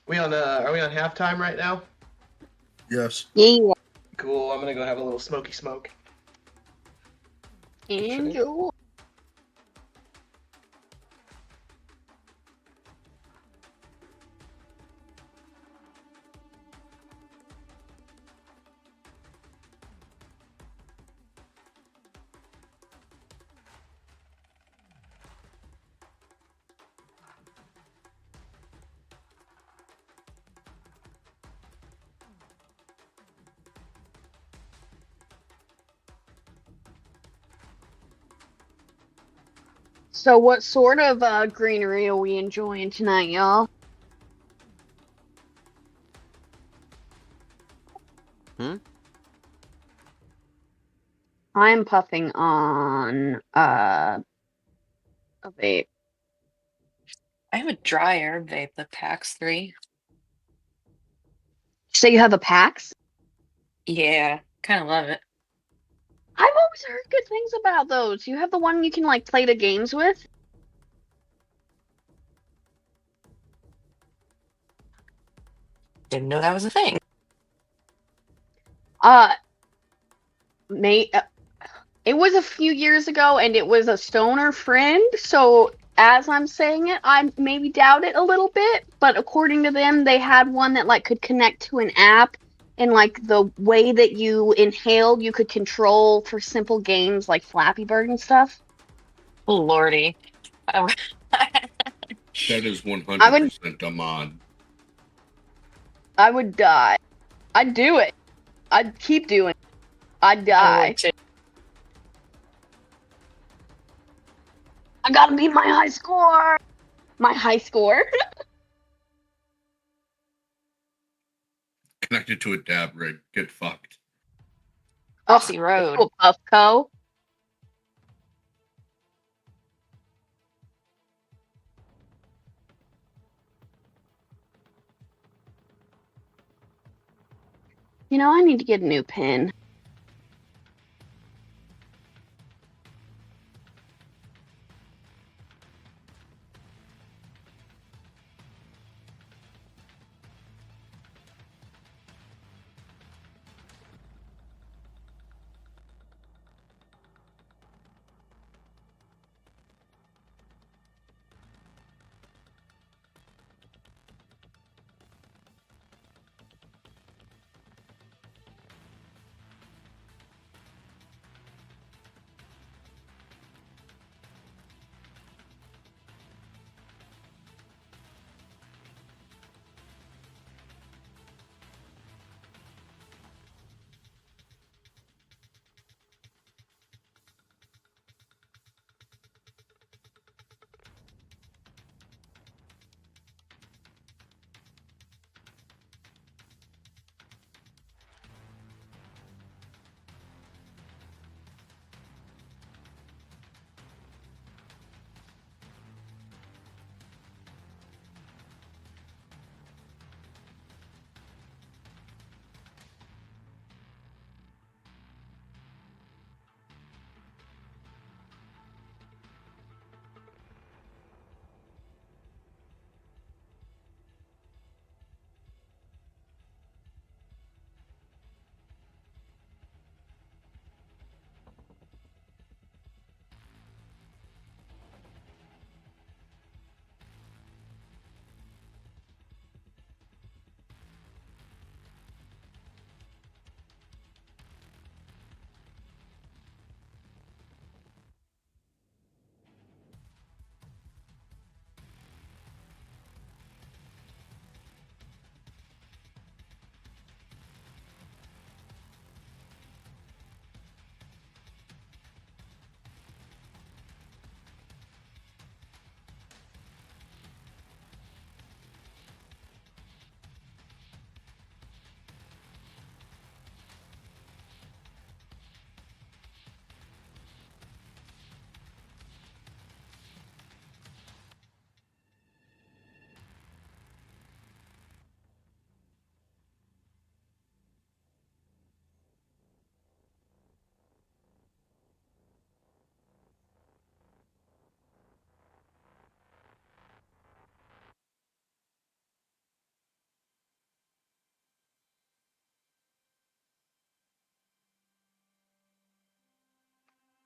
Speaker 4: Are we on halftime right now?
Speaker 5: Yes.
Speaker 7: Yeah.
Speaker 4: Cool. I'm gonna go have a little smoky smoke.
Speaker 7: Enjoy. So what sort of greenery are we enjoying tonight, y'all?
Speaker 6: Hmm?
Speaker 7: I'm puffing on a vape.
Speaker 9: I have a dry herb vape that packs 3.
Speaker 7: So you have a PAX?
Speaker 9: Yeah, kind of love it.
Speaker 7: I've always heard good things about those. You have the one you can like play the games with?
Speaker 9: Didn't know that was a thing.
Speaker 7: Mate, it was a few years ago, and it was a stoner friend. So as I'm saying it, I maybe doubt it a little bit. But according to them, they had one that like could connect to an app, and like the way that you inhaled, you could control for simple games like Flappy Bird and stuff.
Speaker 9: Oh, lordy. I-
Speaker 5: That is
Speaker 7: I would,
Speaker 5: 100% a mod.
Speaker 7: I would die. I'd do it. I'd keep doing it. I'd
Speaker 9: I
Speaker 7: die.
Speaker 9: would too.
Speaker 7: I gotta beat my high score. My high score.
Speaker 5: Connected to a dab rig. Get fucked.
Speaker 9: Roxy Road.
Speaker 7: Cool, Puffco. You know, I need to get a new pin.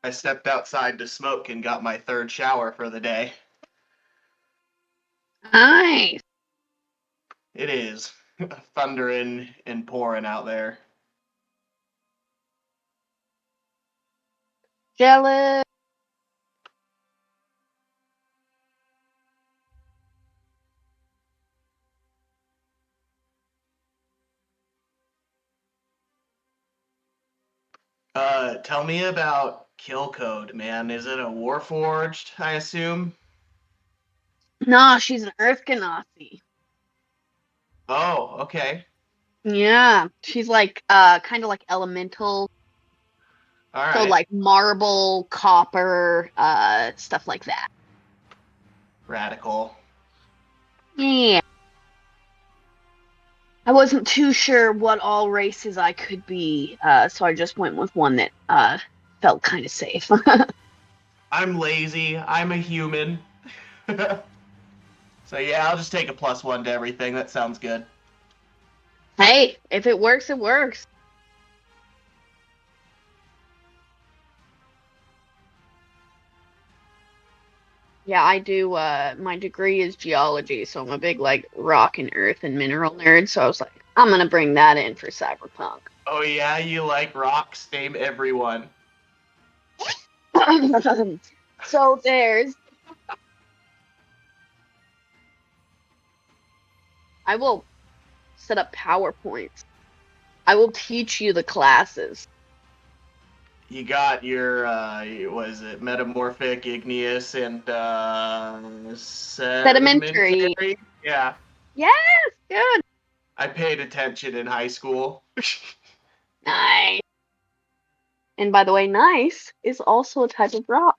Speaker 4: I stepped outside to smoke and got my third shower for the day.
Speaker 7: Nice.
Speaker 4: It is thundering and pouring out there.
Speaker 7: Jealous.
Speaker 4: Tell me about Kill Code, man. Is it a Warforged, I assume?
Speaker 7: Nah, she's an Earth Ganassi.
Speaker 4: Oh, okay.
Speaker 7: Yeah, she's like kind of like elemental.
Speaker 4: All
Speaker 7: So
Speaker 4: right.
Speaker 7: like marble, copper, stuff like that.
Speaker 4: Radical.
Speaker 7: Yeah. I wasn't too sure what all races I could be, so I just went with one that felt kind of safe.
Speaker 4: I'm lazy. I'm a human. So yeah, I'll just take a +1 to everything. That sounds good.
Speaker 7: Hey, if it works, it works. Yeah, I do. My degree is geology, so I'm a big like rock and earth and mineral nerd. So I was like, I'm gonna bring that in for cyberpunk.
Speaker 4: Oh yeah, you like rocks? Name everyone.
Speaker 7: So there's. I will set up PowerPoints. I will teach you the classes.
Speaker 4: You got your was it metamorphic, igneous, and
Speaker 7: Sedimentary.
Speaker 4: Yeah,
Speaker 7: Yes, good.
Speaker 4: I paid attention in high school.
Speaker 7: Nice. And by the way, nice is also a type of rock.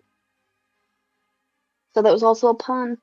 Speaker 7: So that was also a pun.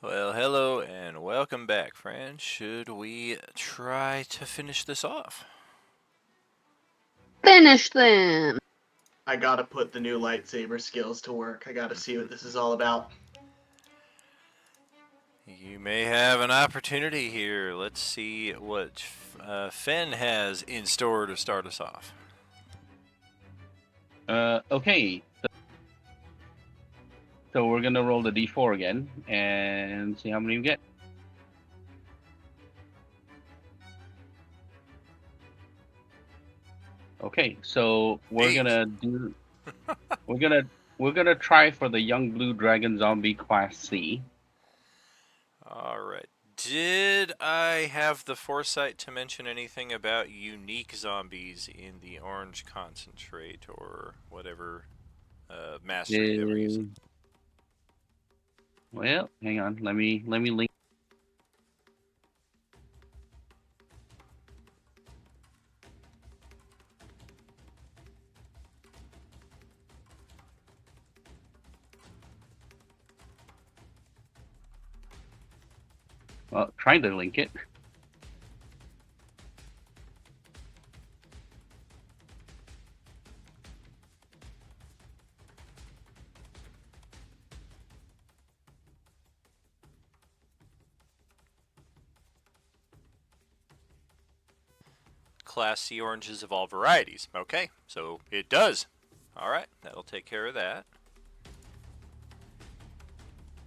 Speaker 2: Well, hello and welcome back, friends. Should we try to finish this off?
Speaker 7: Finish them.
Speaker 4: I gotta put the new lightsaber skills to work. I gotta see what this is all about.
Speaker 2: You may have an opportunity here. Let's see what Finn has in store to start us off.
Speaker 8: Okay. So we're gonna roll the d4 again and see how many we get. Okay, so we're gonna do. we're gonna try for the young blue dragon zombie class C.
Speaker 2: All right. Did I have the foresight to mention anything about unique zombies in the orange concentrate or whatever mastery they were using?
Speaker 8: Well, hang on. Let me link. Well, trying to link it.
Speaker 2: Class C oranges of all varieties. Okay, so it does. All right, that'll take care of that.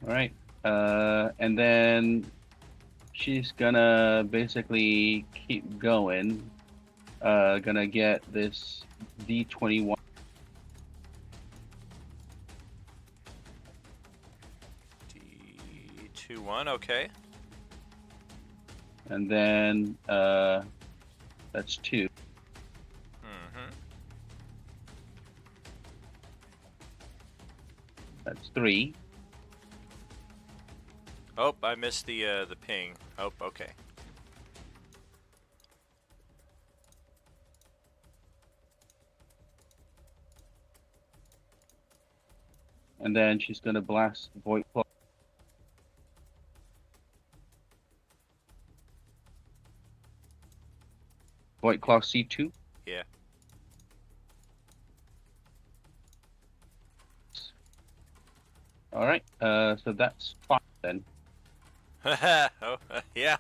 Speaker 8: All right. And then she's gonna basically keep going. Gonna get this D21.
Speaker 2: D21, okay.
Speaker 8: And then that's 2.
Speaker 2: Mm-hmm.
Speaker 8: That's 3.
Speaker 2: Oh, I missed the ping. Oh, okay.
Speaker 8: And then she's gonna blast Void Claw. Void Claw C2.
Speaker 2: Yeah.
Speaker 8: All right. So that's 5 then.
Speaker 2: Oh, yeah.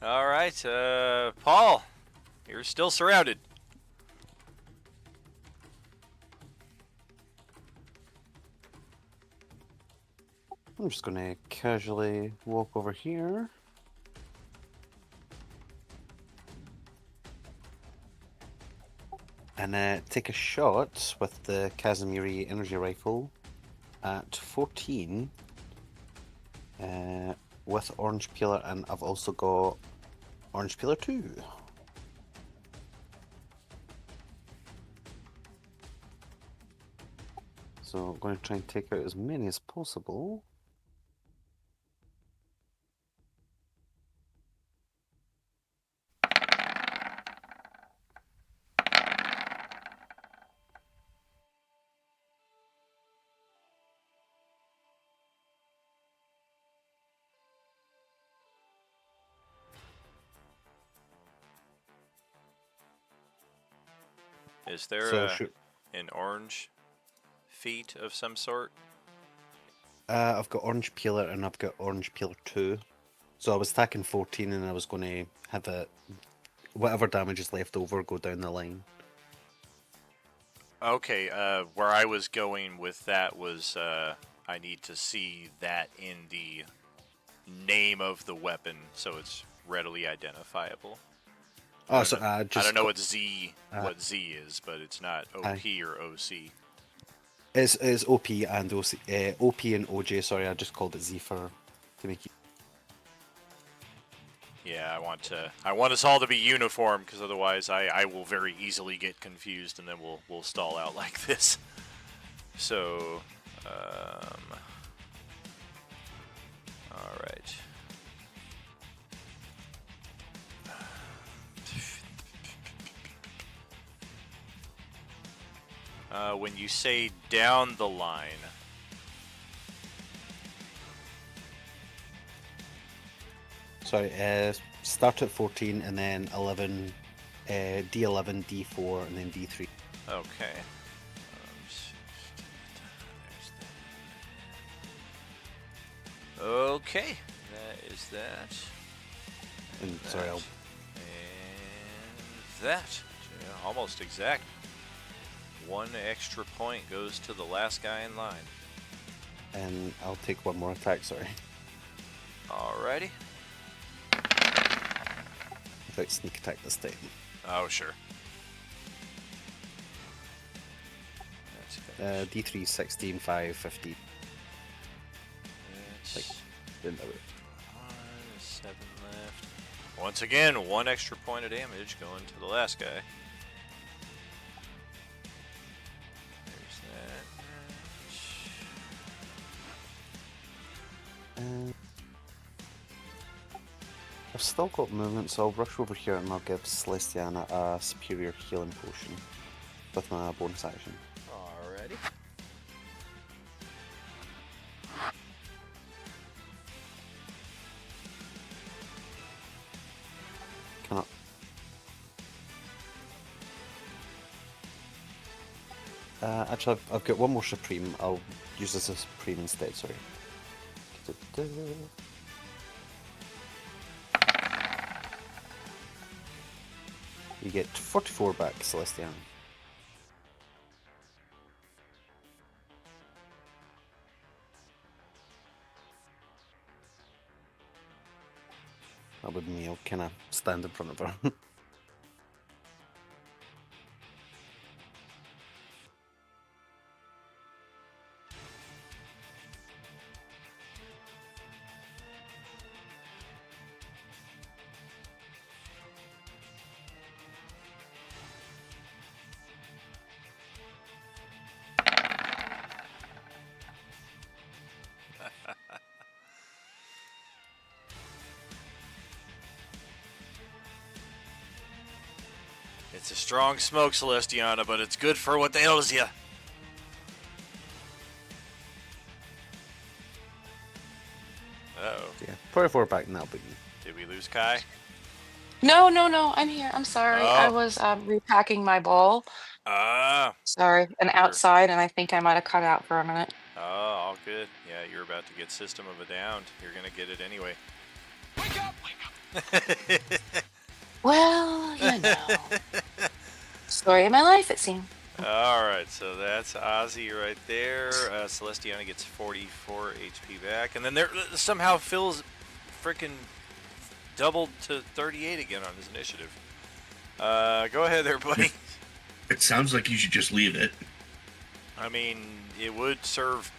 Speaker 2: All right, Paul, you're still surrounded.
Speaker 6: I'm just gonna casually walk over here. And take a shot with the Kazimiri energy rifle at 14 with orange peeler, and I've also got orange peeler 2. So I'm going to try and take out as many as possible.
Speaker 2: Is there
Speaker 6: So shoot.
Speaker 2: an orange feat of some sort?
Speaker 6: I've got orange peeler and I've got orange peeler 2. So I was attacking 14 and I was going to have it, whatever damage is left over, go down the line.
Speaker 2: Okay, where I was going with that was I need to see that in the name of the weapon so it's readily identifiable.
Speaker 6: Oh, so
Speaker 2: I
Speaker 6: just
Speaker 2: don't know what Z is, but it's not OP or OC.
Speaker 6: It's OP and OC, OP and OJ. Sorry, I just called it Z to make it.
Speaker 2: Yeah, I want us all to be uniform because otherwise I will very easily get confused and then we'll stall out like this. So, all right. When you say down the line,
Speaker 6: Sorry, start at 14 and then 11, D11, D4, and then D3.
Speaker 2: okay. Okay, that is that.
Speaker 6: And sorry,
Speaker 2: And that. Yeah, almost exact. 1 extra point goes to the last guy in line.
Speaker 6: and I'll take one more attack. Sorry,
Speaker 2: Alrighty.
Speaker 6: without sneak attack this time.
Speaker 2: Oh, sure. That's
Speaker 6: D3, 16, 5, 15.
Speaker 2: That's
Speaker 6: Like into it.
Speaker 2: 7 left. Once again, 1 extra point of damage going to the last guy. There's that.
Speaker 6: I've still got movement, so I'll rush over here and I'll give Celestiana a superior healing potion with my bonus action.
Speaker 2: Alrighty.
Speaker 6: Can I... actually, I've got one more Supreme. I'll use this as Supreme instead, sorry. You get 44 back, Celestian. That would me, I'll kind of stand in front of her.
Speaker 2: It's a strong smoke, Celestiana, but it's good for what ails ya. Uh-oh.
Speaker 6: Yeah, 44 back now, but
Speaker 2: Did we lose Kai?
Speaker 9: No, no, no. I'm here. I'm sorry. I
Speaker 2: Oh.
Speaker 9: was repacking my ball.
Speaker 2: Ah.
Speaker 9: Sorry, and outside, and I think I might have cut out for a minute.
Speaker 2: Oh, all good. Yeah, you're about to get System of a Down. You're gonna get it anyway.
Speaker 1: Wake up! Wake up!
Speaker 9: Well, you know. Story of my life, it seemed.
Speaker 2: Alright, so that's Ozzy right there. Celestiana gets 44 HP back. And then there somehow Phil's freaking doubled to 38 again on his initiative. Go ahead there, buddy.
Speaker 5: It sounds like you should just leave it.
Speaker 2: I mean, it would serve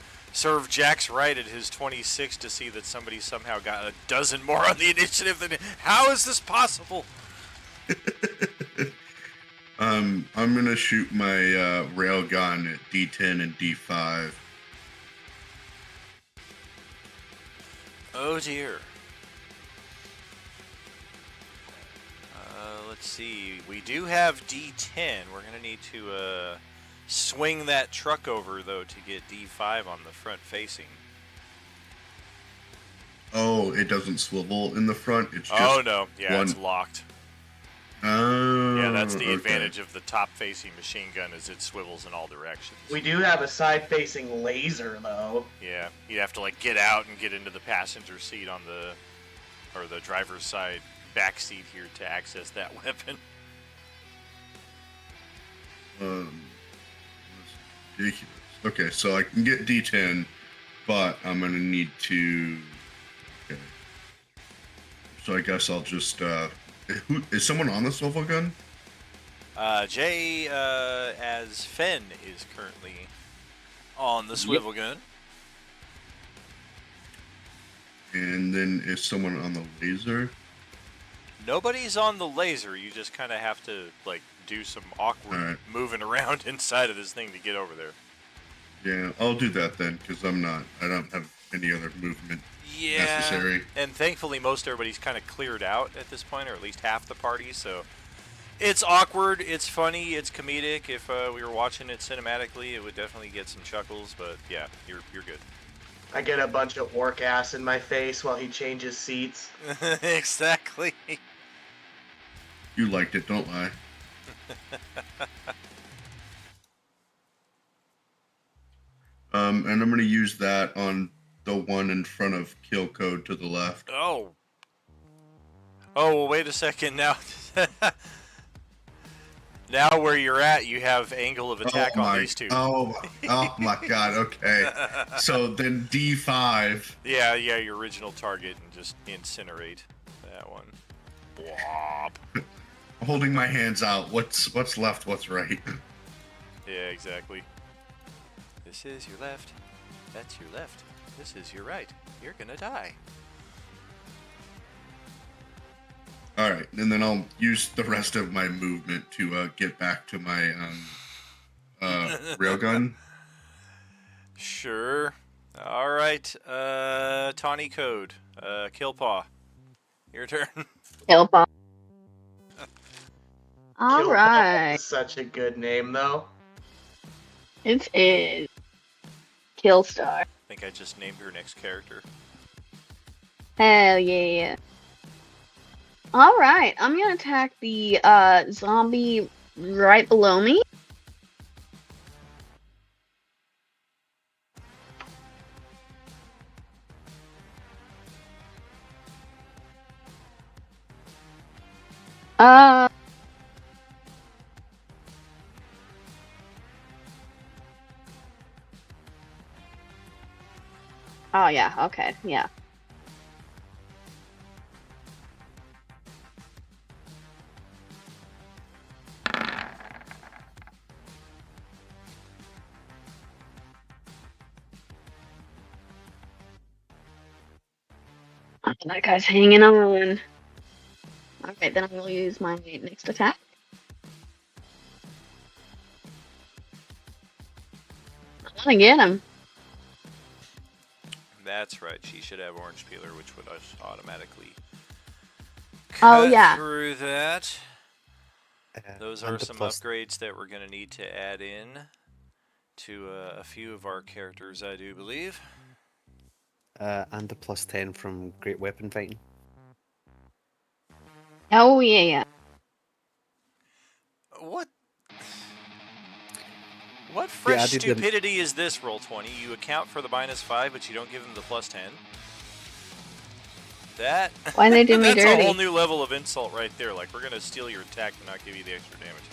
Speaker 2: Jax right at his 26 to see that somebody somehow got a dozen more on the initiative than him. How is this possible?
Speaker 5: I'm gonna shoot my railgun at D10 and D5.
Speaker 2: Oh dear. Let's see. We do have D10. We're gonna need to swing that truck over though to get D5 on the front facing.
Speaker 5: Oh, it doesn't swivel in the front. It's just
Speaker 2: Oh no, yeah,
Speaker 5: one...
Speaker 2: it's locked.
Speaker 5: Oh,
Speaker 2: Yeah, that's the
Speaker 5: okay.
Speaker 2: advantage of the top-facing machine gun is it swivels in all directions.
Speaker 4: We do have a side-facing laser, though.
Speaker 2: Yeah, you'd have to like get out and get into the passenger seat on the, or the driver's side back seat here to access that weapon.
Speaker 5: Ridiculous. Okay, so I can get D10, but I'm gonna need to. Okay. So I guess I'll just. Who is someone on the swivel gun?
Speaker 2: Jay, as Fen, is currently on the swivel gun.
Speaker 5: And then is someone on the laser?
Speaker 2: Nobody's on the laser. You just kind of have to like do some awkward moving around inside of this thing to get over there.
Speaker 5: Yeah, I'll do that then, because I don't have any other movement necessary.
Speaker 2: And thankfully most everybody's kind of cleared out at this point, or at least half the party, so it's awkward, it's funny, it's comedic. If we were watching it cinematically, it would definitely get some chuckles, but yeah, you're good.
Speaker 4: I get a bunch of orc ass in my face while he changes seats.
Speaker 2: Exactly.
Speaker 5: You liked it, don't lie. And I'm going to use that on the one in front of kill code to the left.
Speaker 2: Oh. Oh, well, wait a second now. Now where you're at, you have angle of attack on these two.
Speaker 5: Oh my god, okay. So then D5.
Speaker 2: Yeah, your original target, and just incinerate that one. Whop.
Speaker 5: Holding my hands out. What's left, what's right?
Speaker 2: Yeah, exactly. This is your left. That's your left. This is your right. You're gonna die.
Speaker 5: All right, and then I'll use the rest of my movement to get back to my railgun.
Speaker 2: Sure. All right. Tawny Code. Killpaw. Your turn.
Speaker 7: Killpaw. All
Speaker 4: Killpaw
Speaker 7: right.
Speaker 4: is such a good name, though.
Speaker 7: It is Killstar.
Speaker 2: I think I just named her next character.
Speaker 7: Hell yeah. All right, I'm gonna attack the zombie right below me. Oh yeah, okay, yeah. That guy's hanging on. Alright, then I will use my next attack. I'm gonna get him.
Speaker 2: That's right. She should have Orange Peeler, which would automatically
Speaker 7: Oh,
Speaker 2: cut
Speaker 7: yeah.
Speaker 2: through that. Those are
Speaker 6: and the
Speaker 2: some
Speaker 6: plus-
Speaker 2: upgrades that we're going to need to add in to a few of our characters, I do believe.
Speaker 6: And the plus 10 from Great Weapon Fighting.
Speaker 7: Oh yeah.
Speaker 2: What fresh
Speaker 6: added them-
Speaker 2: stupidity is this, Roll20? You account for the -5, but you don't give them the +10? That
Speaker 7: Why they do me
Speaker 2: that's
Speaker 7: dirty?
Speaker 2: a whole new level of insult right there. Like, we're gonna steal your attack and not give you the extra damage.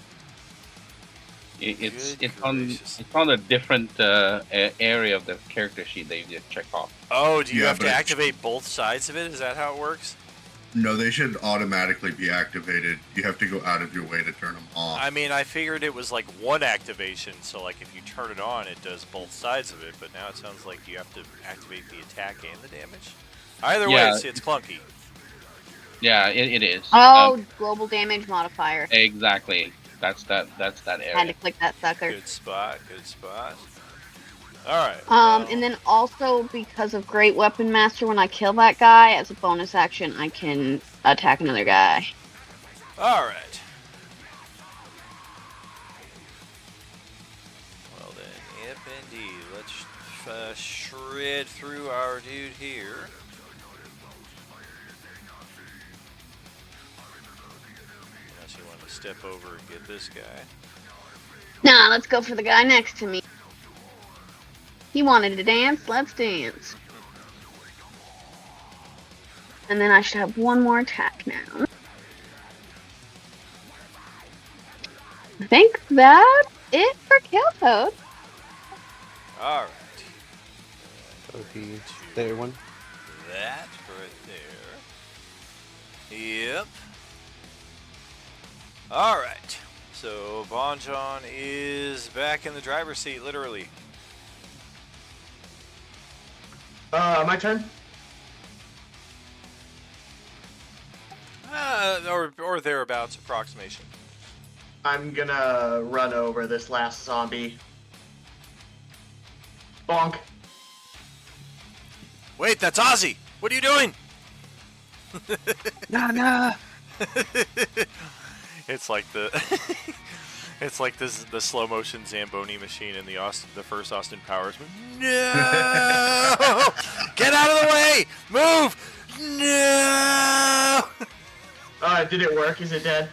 Speaker 8: It's
Speaker 2: Good
Speaker 8: on
Speaker 2: gracious.
Speaker 8: it's on a different area of the character sheet that you just check off.
Speaker 2: Oh, do you
Speaker 5: Yeah,
Speaker 2: have to
Speaker 5: but-
Speaker 2: activate both sides of it? Is that how it works?
Speaker 5: No, they should automatically be activated. You have to go out of your way to turn them off.
Speaker 2: I mean, I figured it was like one activation, so like if you turn it on, it does both sides of it. But now it sounds like you have to activate the attack and the damage. Either way,
Speaker 8: Yeah.
Speaker 2: it's clunky.
Speaker 8: Yeah, it is.
Speaker 7: Oh, global damage modifier.
Speaker 8: Exactly. That's that
Speaker 7: Had to
Speaker 8: area.
Speaker 7: click that sucker.
Speaker 2: Good spot. Good spot. All right.
Speaker 7: And then also because of Great Weapon Master, when I kill that guy, as a bonus action, I can attack another guy.
Speaker 2: All right. Well then, yep, indeed. Let's shred through our dude here. Unless you want to step over and get this guy.
Speaker 7: Nah, let's go for the guy next to me. He wanted to dance, let's dance. And then I should have one more attack now. I think that's it for Kill Code.
Speaker 2: All right.
Speaker 6: So there one.
Speaker 2: That right there. Yep. All right. So Bonjon is back in the driver's seat, literally.
Speaker 4: My turn.
Speaker 2: Or thereabouts, approximation.
Speaker 4: I'm gonna run over this last zombie. Bonk.
Speaker 2: Wait, that's Ozzy. What are you doing?
Speaker 6: Nah.
Speaker 2: It's like the it's like the slow motion Zamboni machine in the first Austin Powers movie. No! Get out of the way! Move! No!
Speaker 4: Did it work? Is it dead?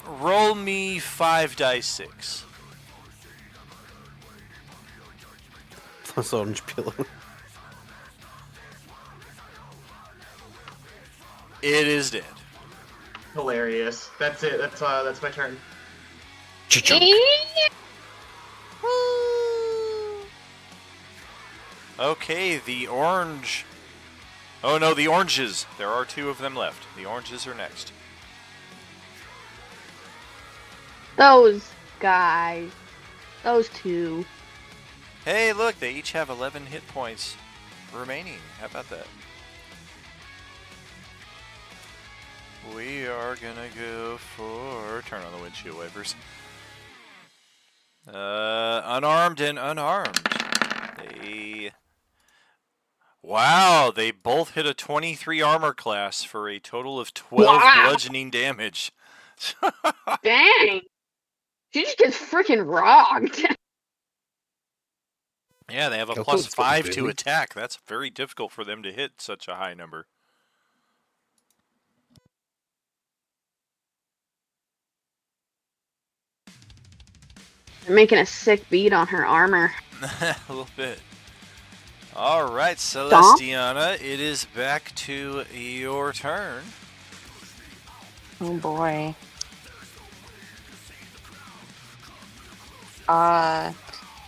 Speaker 2: Roll me 5 dice 6.
Speaker 6: Plus orange pillow.
Speaker 2: It is dead.
Speaker 4: Hilarious. That's it. That's my turn.
Speaker 2: Okay, the orange. Oh no, the oranges. There are 2 of them left. The oranges are next.
Speaker 7: Those guys. Those two.
Speaker 2: Hey, look, they each have 11 hit points remaining. How about that? we are gonna go for turn on the windshield wipers. Unarmed and unarmed. Wow, they both hit a 23 armor class for a total of 12
Speaker 7: Wow.
Speaker 2: bludgeoning damage.
Speaker 7: Dang. She just gets freaking rocked.
Speaker 2: Yeah, they have a
Speaker 6: Kelto's
Speaker 2: plus
Speaker 6: got
Speaker 2: 5 to
Speaker 6: really-
Speaker 2: attack. That's very difficult for them to hit such a high number.
Speaker 7: They're making a sick beat on her armor.
Speaker 2: A little bit. All right, Celestiana, it is back to your turn.
Speaker 9: Oh boy.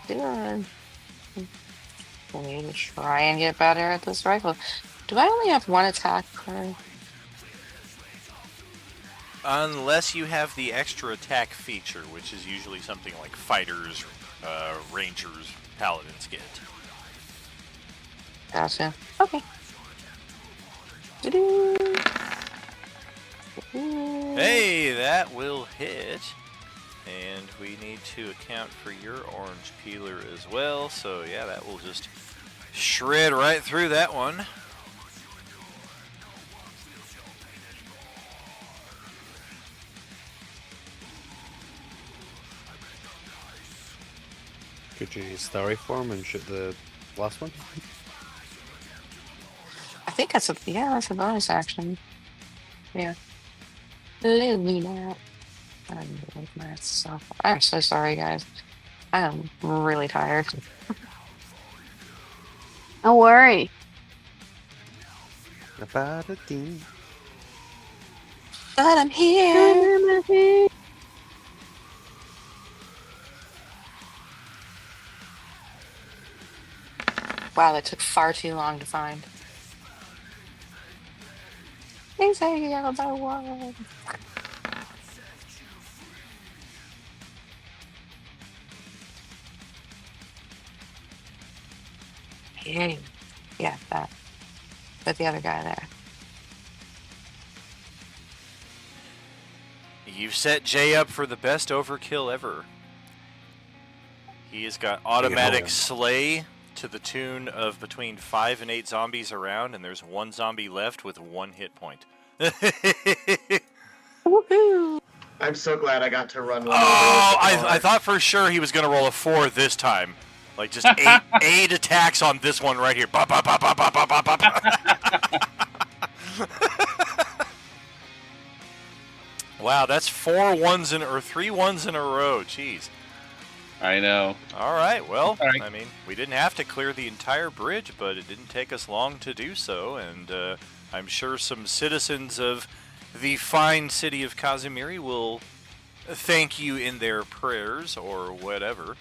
Speaker 9: Good. Let me try and get better at this rifle. Do I only have one attack per?
Speaker 2: Unless you have the extra attack feature, which is usually something like fighters, rangers, paladins get.
Speaker 9: Gotcha. Okay. Doo-doo.
Speaker 2: Hey, that will hit. And we need to account for your orange peeler as well. So yeah, that will just shred right through that one.
Speaker 6: Could you use Starry Form and shoot the last one?
Speaker 9: I think that's that's a bonus action. Yeah. Lumina. I'm so sorry, guys. I am really tired.
Speaker 7: Don't worry.
Speaker 6: About a thing.
Speaker 9: But I'm here. Wow, that took far too long to find. Please say you got about one. Hey, yeah, that. But the other guy there.
Speaker 2: You've set Jay up for the best overkill ever. He has got automatic
Speaker 6: Yeah.
Speaker 2: slay to the tune of between 5 and 8 zombies around, and there's one zombie left with 1 hit point.
Speaker 9: Woohoo!
Speaker 4: I'm so glad I got to run one.
Speaker 2: Oh,
Speaker 4: over with the
Speaker 2: I thought for sure he was going to roll a 4 this time. Like just 8 attacks on this one right here. Ba, ba, ba, ba, ba, ba, ba, ba, ba. Wow, that's 3 ones in a row. Jeez.
Speaker 8: I know.
Speaker 2: All right, well,
Speaker 8: All right.
Speaker 2: I mean, we didn't have to clear the entire bridge, but it didn't take us long to do so, and I'm sure some citizens of the fine city of Kazumiri will thank you in their prayers or whatever.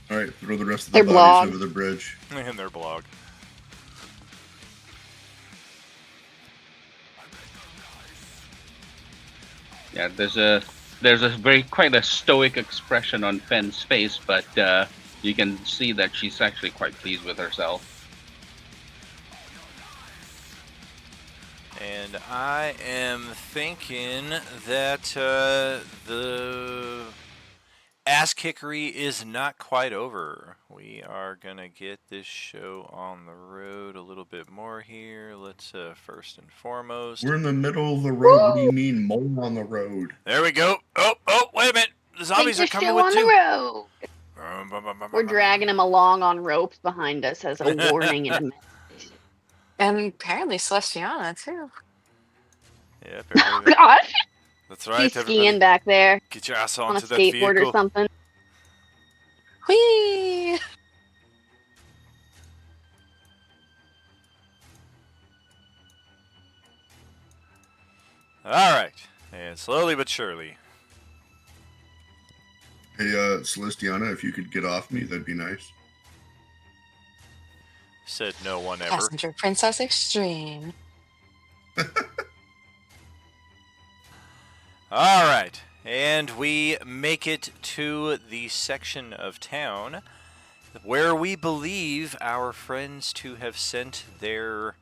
Speaker 5: All right, throw the rest of
Speaker 7: Their
Speaker 5: the
Speaker 7: blog.
Speaker 5: bodies over the bridge.
Speaker 2: In their blog.
Speaker 8: Yeah, there's a quite a stoic expression on Fenn's face, but you can see that she's actually quite pleased with herself.
Speaker 2: And I am thinking that the ass kickery is not quite over. We are going to get this show on the road a little bit more here. Let's first and foremost.
Speaker 5: We're in the middle of the road. What do you mean, more on the road?
Speaker 2: There we go. Oh, wait a minute. The zombies are
Speaker 7: Take the
Speaker 2: coming
Speaker 7: show
Speaker 2: with
Speaker 7: on
Speaker 2: two.
Speaker 7: the road. We're dragging him along on ropes behind us as a warning and
Speaker 9: And apparently Celestiana, too.
Speaker 2: Yep,
Speaker 7: oh
Speaker 2: everybody-
Speaker 7: gosh,
Speaker 2: that's right.
Speaker 7: he's
Speaker 2: Everybody,
Speaker 7: skiing back there
Speaker 2: get your ass
Speaker 7: on a
Speaker 2: onto that
Speaker 7: skateboard
Speaker 2: vehicle.
Speaker 7: or something.
Speaker 9: Whee!
Speaker 2: All right, and slowly but surely.
Speaker 5: Hey, Celestiana, if you could get off me, that'd be nice.
Speaker 2: Said no one ever.
Speaker 9: Passenger Princess Extreme.
Speaker 2: All right, and we make it to the section of town where we believe our friends to have sent their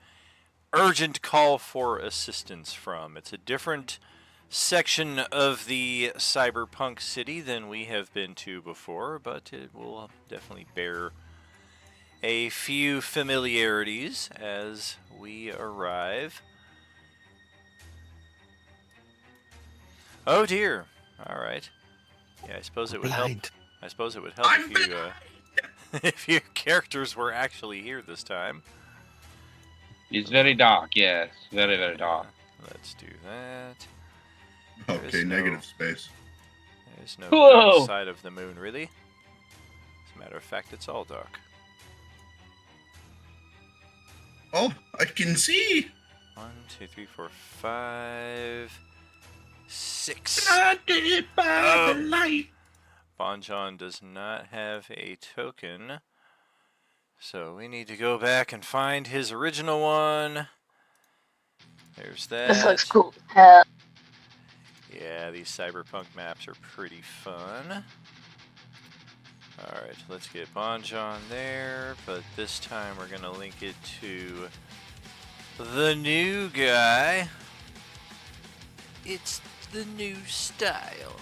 Speaker 2: urgent call for assistance from. It's a different section of the cyberpunk city than we have been to before, but it will definitely bear a few familiarities as we arrive. Oh dear. All right. Yeah, I suppose it would help. I suppose it would help if you if your characters were actually here this time.
Speaker 8: It's very dark, yes. Very, very dark.
Speaker 2: Let's do that.
Speaker 5: Okay, negative space.
Speaker 2: There's no
Speaker 8: Whoa!
Speaker 2: dark side of the moon, really. As a matter of fact, it's all dark.
Speaker 5: Oh, I can see.
Speaker 2: 1, 2, 3, 4, 5, 6.
Speaker 5: Blinded by the light.
Speaker 2: Bonjon does not have a token, so we need to go back and find his original one. There's that.
Speaker 7: This looks cool. Hell.
Speaker 2: Yeah, these cyberpunk maps are pretty fun. Alright, let's get Bonjon there, but this time we're gonna link it to the new guy. It's the new style.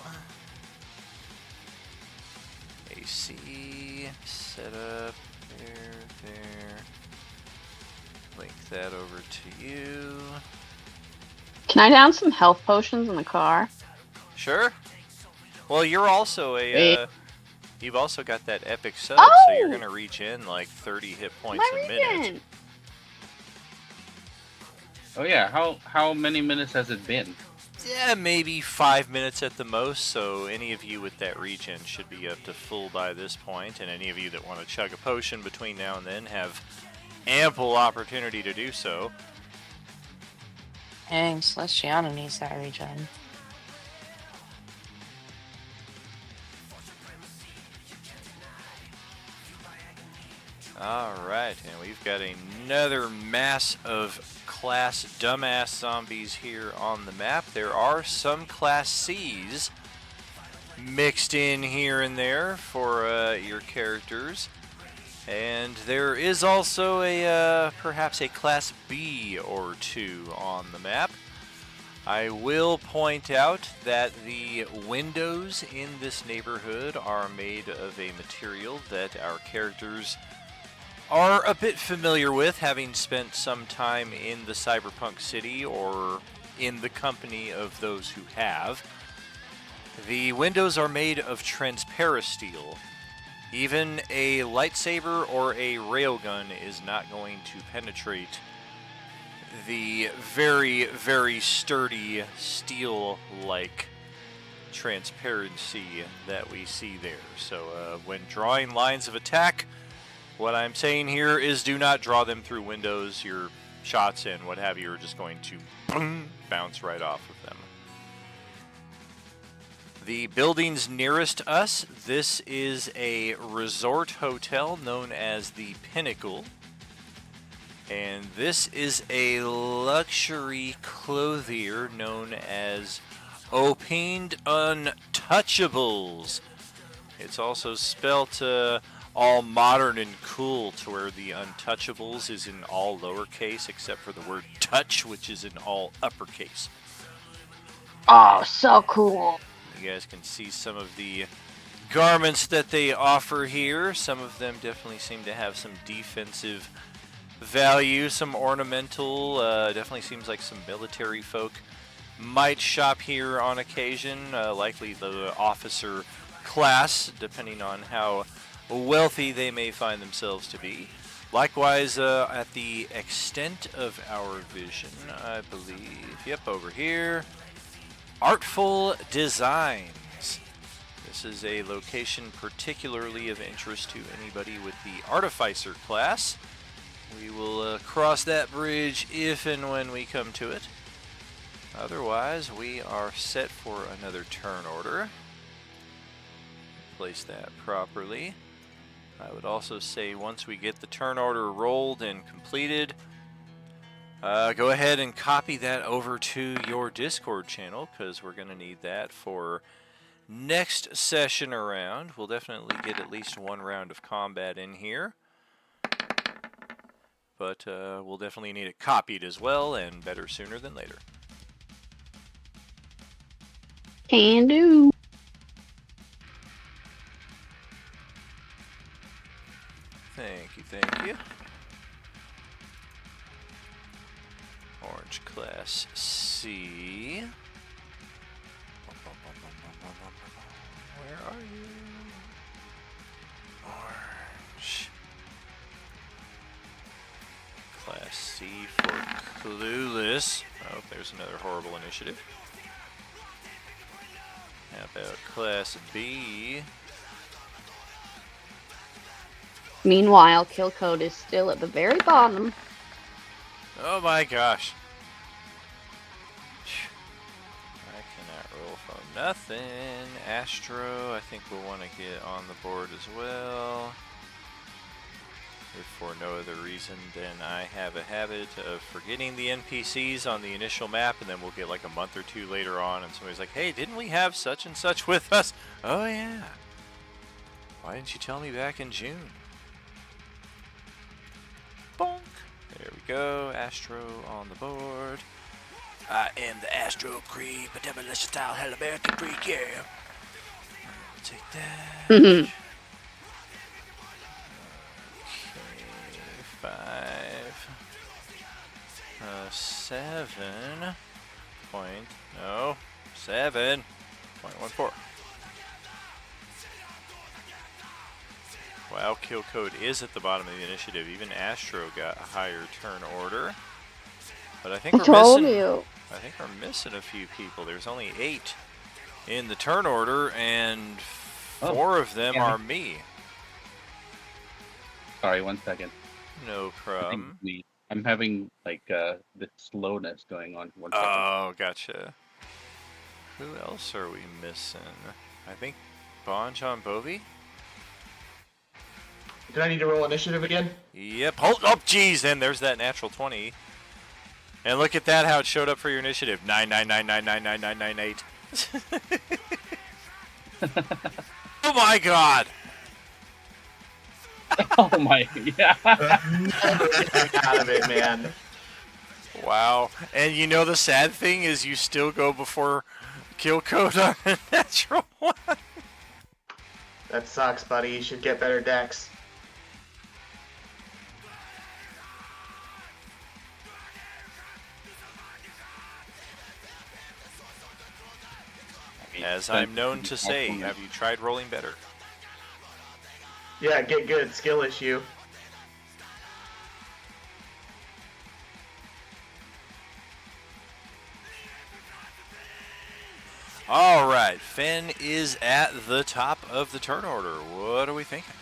Speaker 2: AC, setup, there. Link that over to you.
Speaker 7: Can I down some health potions in the car?
Speaker 2: Sure. Well, you're also
Speaker 7: Wait.
Speaker 2: you've also got that epic setup, so you're
Speaker 7: Oh!
Speaker 2: gonna reach in like 30 hit points
Speaker 7: My
Speaker 2: a minute.
Speaker 7: regen!
Speaker 8: Oh yeah, how many minutes has it been?
Speaker 2: Yeah, maybe 5 minutes at the most, so any of you with that regen should be up to full by this point, and any of you that want to chug a potion between now and then have ample opportunity to do so.
Speaker 9: Dang, Celestiano needs that regen.
Speaker 2: Alright, and we've got another mass of Class Dumbass Zombies here on the map. There are some Class Cs mixed in here and there for your characters. And there is also a perhaps a Class B or two on the map. I will point out that the windows in this neighborhood are made of a material that our characters are a bit familiar with, having spent some time in the cyberpunk city or in the company of those who have. The windows are made of transparasteel. Even a lightsaber or a railgun is not going to penetrate the very, very sturdy steel-like transparency that we see there. So when drawing lines of attack, what I'm saying here is do not draw them through windows. Your shots and what have you are just going to boom, bounce right off of them. The buildings nearest us, this is a resort hotel known as the Pinnacle. And this is a luxury clothier known as Opined Untouchables. It's also spelt all modern and cool, to where the Untouchables is in all lowercase except for the word touch, which is in all uppercase.
Speaker 7: Oh, so cool.
Speaker 2: You guys can see some of the garments that they offer here. Some of them definitely seem to have some defensive value, some ornamental. Definitely seems like some military folk might shop here on occasion. Likely the officer class, depending on how wealthy they may find themselves to be. Likewise, at the extent of our vision, I believe, yep, over here, Artful Designs. This is a location particularly of interest to anybody with the Artificer class. We will cross that bridge if and when we come to it. Otherwise, we are set for another turn order. Place that properly. I would also say once we get the turn order rolled and completed, go ahead and copy that over to your Discord channel, because we're going to need that for next session around. We'll definitely get at least one round of combat in here. but we'll definitely need it copied as well, and better sooner than later.
Speaker 7: Can do.
Speaker 2: Thank you, thank you. Orange Class C. Where are you? Orange. Class C for Clueless. Oh, there's another horrible initiative. How about Class B?
Speaker 7: Meanwhile, kill code is still at the very bottom.
Speaker 2: Oh my gosh. I cannot roll for nothing. Astro, I think we'll want to get on the board as well. If for no other reason than I have a habit of forgetting the NPCs on the initial map, and then we'll get like a month or two later on and somebody's like, hey, didn't we have such and such with us? Oh yeah. Why didn't you tell me back in June? Bonk. There we go. Astro on the board. I am the Astro Creep, a demolition style Hell American Creep, yeah. I'll take that. Okay, 5. 7. Point. No. 7.14. Wow, kill code is at the bottom of the initiative. Even Astro got a higher turn order. But I think I think we're missing a few people. There's only 8 in the turn order, and 4 of them are me.
Speaker 8: Sorry, 1 second.
Speaker 2: No problem.
Speaker 8: I'm having like this slowness going on. 1 second.
Speaker 2: Oh, gotcha. Who else are we missing? I think Bon John Bovi?
Speaker 4: Did I need to roll initiative again?
Speaker 2: Yep. Hold up, geez. And there's that natural 20. And look at that, how it showed up for your initiative. 999999998. Oh my god.
Speaker 8: Oh my, yeah.
Speaker 4: Never get out of it, man.
Speaker 2: Wow. And you know the sad thing is you still go before kill code on a natural 1.
Speaker 4: That sucks, buddy. You should get better decks.
Speaker 2: As I'm known to say, have you tried rolling better?
Speaker 4: Yeah, get good. Skill issue.
Speaker 2: All right, Finn is at the top of the turn order. What are we thinking?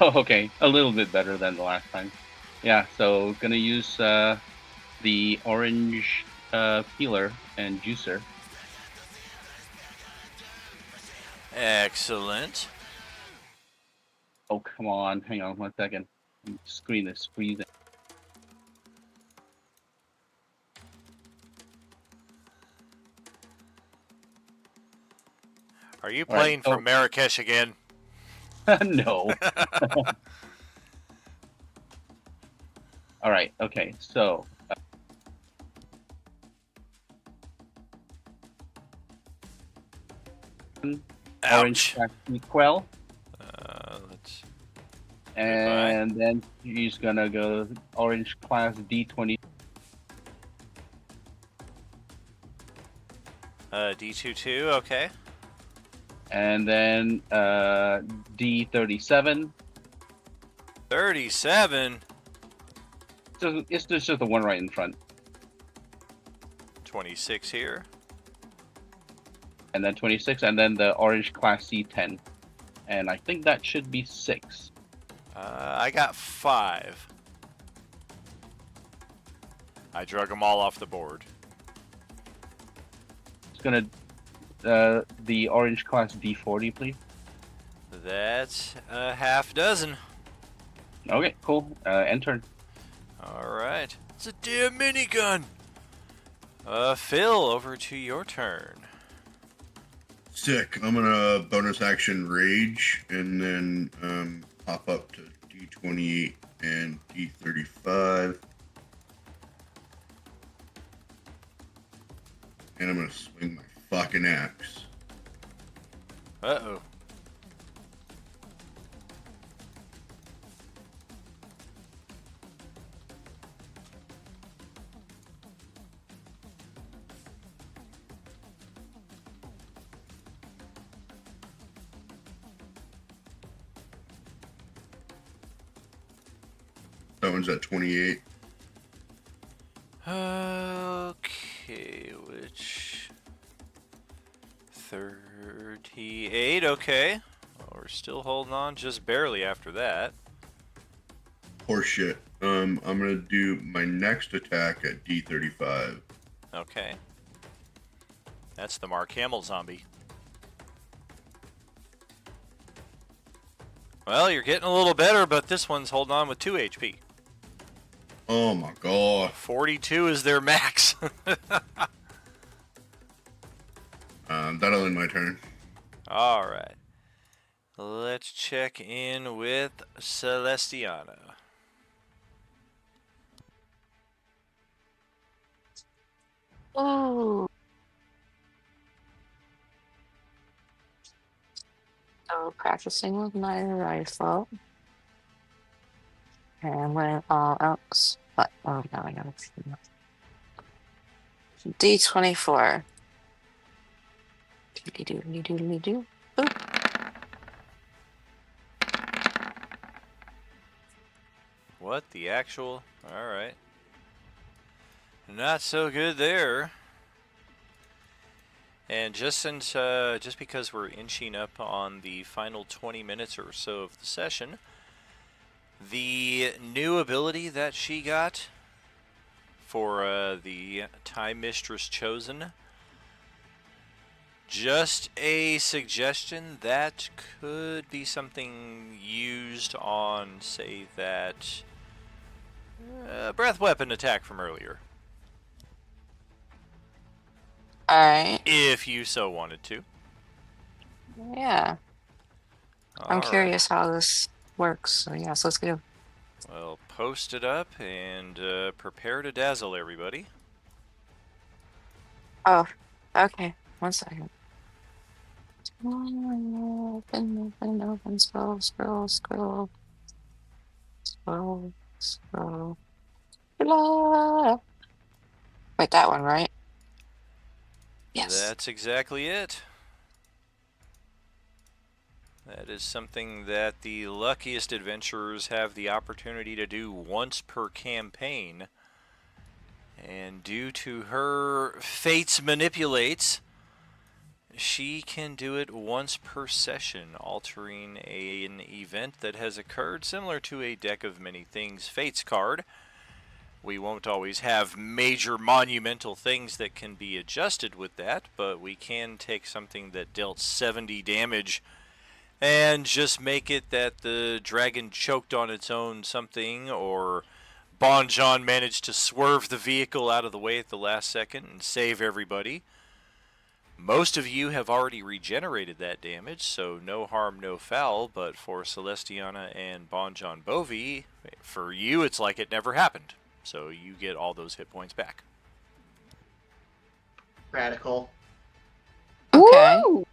Speaker 8: Oh, okay. A little bit better than the last time. Yeah, so gonna use the orange peeler and juicer.
Speaker 2: Excellent.
Speaker 8: Oh, come on. Hang on 1 second. Screen is freezing.
Speaker 2: Are you playing from Marrakesh again?
Speaker 8: No. All right. Okay. So. Orange Quell.
Speaker 2: Let's.
Speaker 8: And then he's gonna go orange class D20.
Speaker 2: D22. Okay.
Speaker 8: And then D37.
Speaker 2: 37.
Speaker 8: So it's just the one right in front.
Speaker 2: 26 here.
Speaker 8: And then 26, and then the orange class C10. And I think that should be 6.
Speaker 2: I got 5. I drug them all off the board.
Speaker 8: It's gonna the orange class D40, please.
Speaker 2: That's a half dozen.
Speaker 8: Okay, cool. End turn.
Speaker 2: All right. It's a damn minigun. Phil, over to your turn.
Speaker 5: Sick. I'm gonna bonus action rage and then pop up to D28 and D35. And I'm gonna swing my fucking axe.
Speaker 2: Uh-oh.
Speaker 5: That one's at 28.
Speaker 2: Okay, which 38, okay. Well, we're still holding on just barely after that.
Speaker 5: Horseshit. I'm gonna do my next attack at D35.
Speaker 2: Okay. That's the Mark Hamill zombie. Well, you're getting a little better, but this one's holding on with 2 HP.
Speaker 5: Oh my god.
Speaker 2: 42 is their max.
Speaker 5: That'll end my turn.
Speaker 2: Alright. Let's check in with Celestiana.
Speaker 9: Oh. So practicing with my rifle. And when all else, but oh no, I gotta see. D24. Doodly-doo.
Speaker 2: What the actual? Alright. Not so good there. And just because we're inching up on the final 20 minutes or so of the session, the new ability that she got for the Time Mistress Chosen, just a suggestion that could be something used on, say, that breath weapon attack from earlier.
Speaker 9: Alright.
Speaker 2: If you so wanted to.
Speaker 9: Yeah. I'm
Speaker 2: Alright.
Speaker 9: curious how this works. So yeah, so let's go.
Speaker 2: Well, post it up and prepare to dazzle everybody.
Speaker 9: Oh, okay. 1 second. Open, scroll. Blah. Wait, that one, right? Yes.
Speaker 2: That's exactly it. That is something that the luckiest adventurers have the opportunity to do once per campaign. And due to her fates manipulates, she can do it once per session, altering an event that has occurred, similar to a Deck of Many Things Fates card. We won't always have major monumental things that can be adjusted with that, but we can take something that dealt 70 damage and just make it that the dragon choked on its own something, or Bon Jon managed to swerve the vehicle out of the way at the last second and save everybody. Most of you have already regenerated that damage, so no harm, no foul, but for Celestiana and Bon Jon Bovi, for you it's like it never happened. So you get all those hit points back.
Speaker 4: Radical.
Speaker 9: Okay.
Speaker 7: Woo!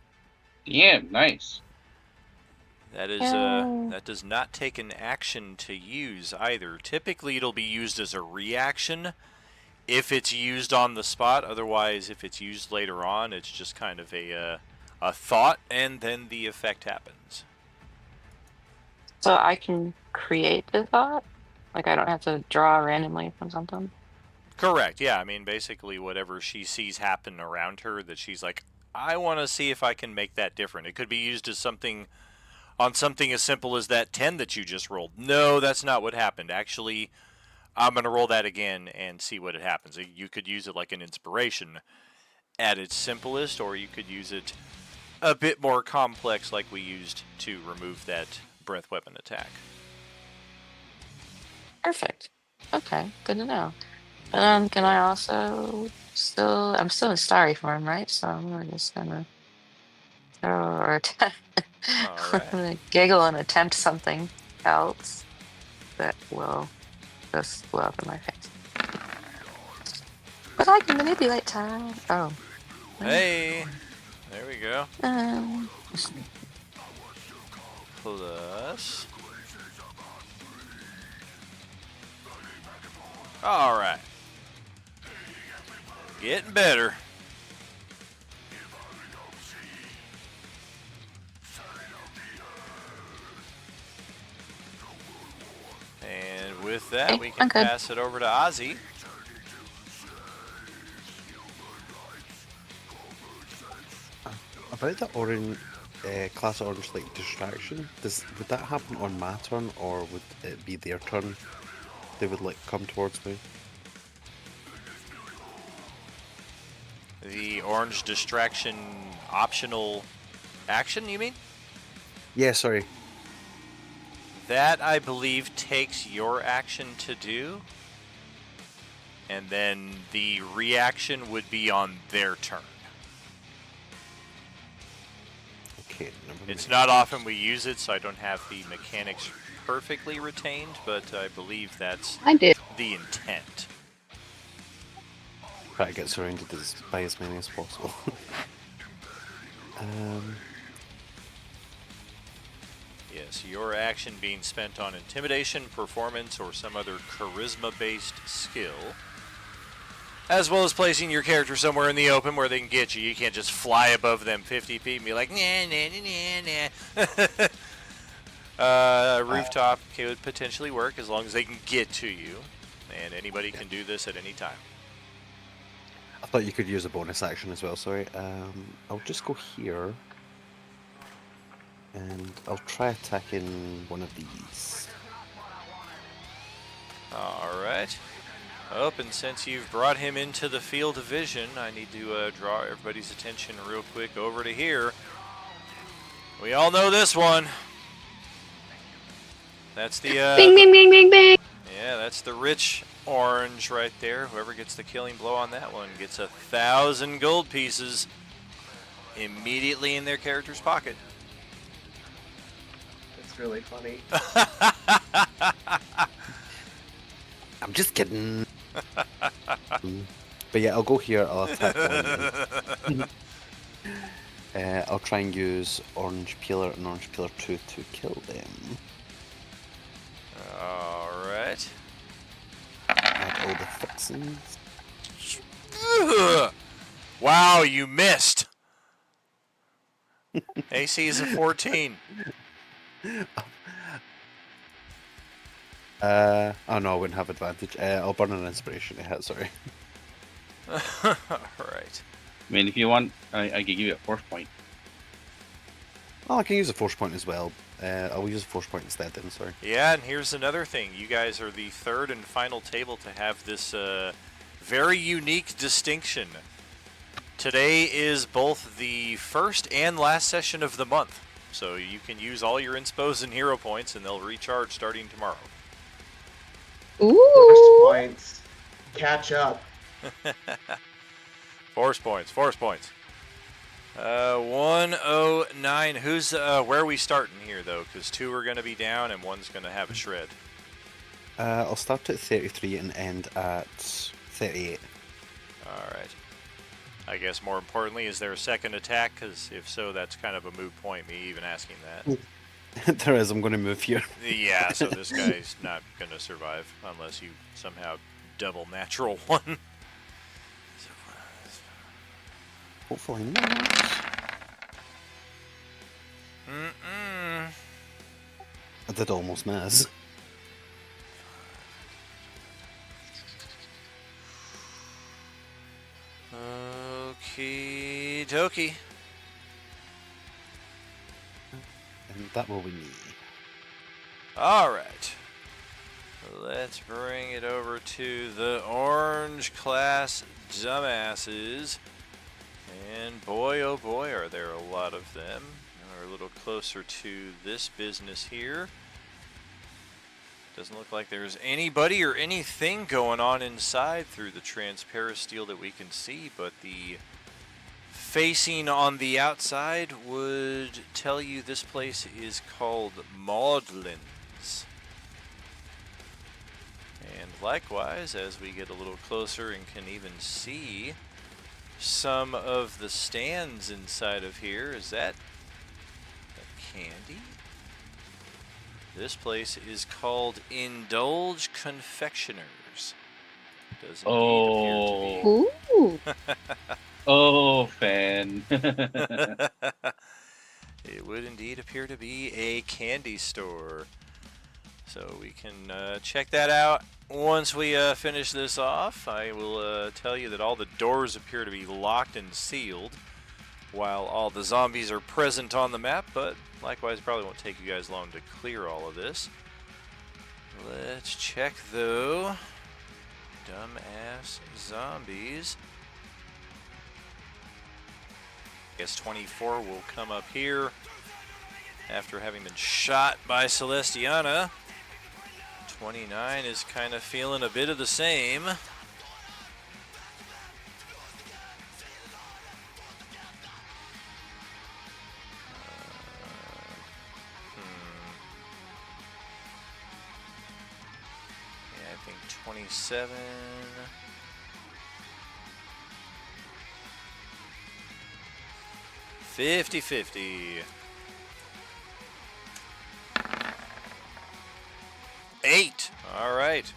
Speaker 8: Damn, nice.
Speaker 2: That is that does not take an action to use either. Typically it'll be used as a reaction if it's used on the spot. Otherwise, if it's used later on, it's just kind of a thought, and then the effect happens.
Speaker 9: So I can create the thought? Like I don't have to draw randomly from something?
Speaker 2: Correct, yeah. I mean, basically whatever she sees happen around her that she's like, I want to see if I can make that different. It could be used as something on something as simple as that 10 that you just rolled. No, that's not what happened. Actually, I'm going to roll that again and see what it happens. You could use it like an inspiration at its simplest, or you could use it a bit more complex like we used to remove that breath weapon attack.
Speaker 9: Perfect. Okay, good to know. Can I also I'm still in starry form, right? So I'm just gonna Or
Speaker 2: All right.
Speaker 9: giggle and attempt something else that will just blow up in my face. But I can manipulate time. Oh.
Speaker 2: Hey, there we go.
Speaker 9: Um,
Speaker 2: Plus. All right. Getting better. And with that,
Speaker 9: Okay,
Speaker 2: we
Speaker 9: I'm
Speaker 2: can
Speaker 9: good.
Speaker 2: pass it over to Ozzy.
Speaker 6: About the orange class orange like distraction, would that happen on my turn or would it be their turn? They would like come towards me.
Speaker 2: The orange distraction optional action, you mean?
Speaker 6: Yeah, sorry.
Speaker 2: That, I believe, takes your action to do. And then the reaction would be on their turn.
Speaker 6: Okay, never
Speaker 2: It's
Speaker 6: mind.
Speaker 2: not often we use it, so I don't have the mechanics perfectly retained, but I believe that's
Speaker 7: I do.
Speaker 2: the intent.
Speaker 6: Try to get surrounded by as many as possible.
Speaker 2: Yes, your action being spent on intimidation, performance, or some other charisma-based skill. As well as placing your character somewhere in the open where they can get you. You can't just fly above them 50 feet and be like, nah, nah, nah, nah, nah. Rooftop could potentially work as long as they can get to you. And anybody can do this at any time.
Speaker 6: I thought you could use a bonus action as well, sorry. I'll just go here. And I'll try attacking one of these.
Speaker 2: Alright. Oh, and since you've brought him into the field of vision, I need to draw everybody's attention real quick over to here. We all know this one. That's the
Speaker 7: Bing, bing, bing, bing, bing.
Speaker 2: yeah, that's the rich orange right there. Whoever gets the killing blow on that one gets 1,000 gold pieces immediately in their character's pocket.
Speaker 4: It's really funny.
Speaker 6: I'm just kidding. But yeah, I'll go here. I'll attack one. I'll try and use Orange Peeler and Orange Peeler 2 to kill them.
Speaker 2: Alright.
Speaker 6: Add all the fixings.
Speaker 2: Wow, you missed. AC is a 14.
Speaker 6: Oh no, I wouldn't have advantage. I'll burn an inspiration to hit, sorry.
Speaker 2: Alright.
Speaker 8: I mean, if you want, I can give you a force point.
Speaker 6: Oh, I can use a force point as well. I'll use a force point instead then, sorry.
Speaker 2: Yeah, and here's another thing. You guys are the third and final table to have this very unique distinction. Today is both the first and last session of the month. So you can use all your inspos and hero points and they'll recharge starting tomorrow.
Speaker 4: Force
Speaker 7: Ooh.
Speaker 4: points. Catch up.
Speaker 2: Force points, force points. 109. Who's where are we starting here though? Because 2 are going to be down and 1's going to have a shred.
Speaker 6: I'll start at 33 and end at 38.
Speaker 2: All right. I guess more importantly, is there a second attack? Because if so, that's kind of a moot point, me even asking that.
Speaker 6: There is, I'm going to move here.
Speaker 2: Yeah, so this guy's not going to survive unless you somehow double natural 1.
Speaker 6: Hopefully not. I did almost miss.
Speaker 2: Okie dokie.
Speaker 6: And that will be me.
Speaker 2: Alright. Let's bring it over to the orange class dumbasses. And boy, oh boy, are there a lot of them. We're a little closer to this business here. Doesn't look like there's anybody or anything going on inside through the transparent steel that we can see, but the facing on the outside would tell you this place is called Maudlin's. And likewise, as we get a little closer and can even see some of the stands inside of here, is that a candy? This place is called Indulge Confectioners. Does indeed appear
Speaker 7: Ooh.
Speaker 2: to be.
Speaker 8: Oh, fan.
Speaker 2: It would indeed appear to be a candy store. So we can check that out. Once we finish this off, I will tell you that all the doors appear to be locked and sealed, while all the zombies are present on the map, but likewise probably won't take you guys long to clear all of this. Let's check though. Dumbass zombies. I guess 24 will come up here after having been shot by Celestiana. 29 is kind of feeling a bit of the same. Yeah, I think 27. 50-50. 8. All right.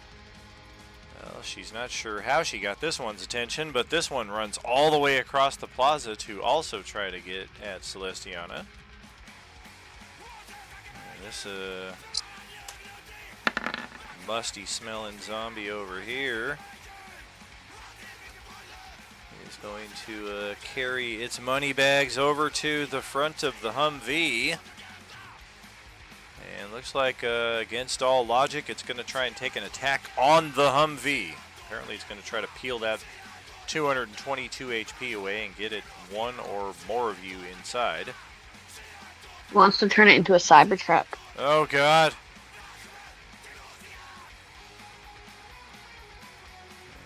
Speaker 2: Well, she's not sure how she got this one's attention, but this one runs all the way across the plaza to also try to get at Celestiana. And this musty smelling zombie over here is going to carry its money bags over to the front of the Humvee. And looks like against all logic, it's going to try and take an attack on the Humvee. Apparently it's going to try to peel that 222 HP away and get it one or more of you inside.
Speaker 7: Wants to turn it into a Cybertruck.
Speaker 2: Oh, God.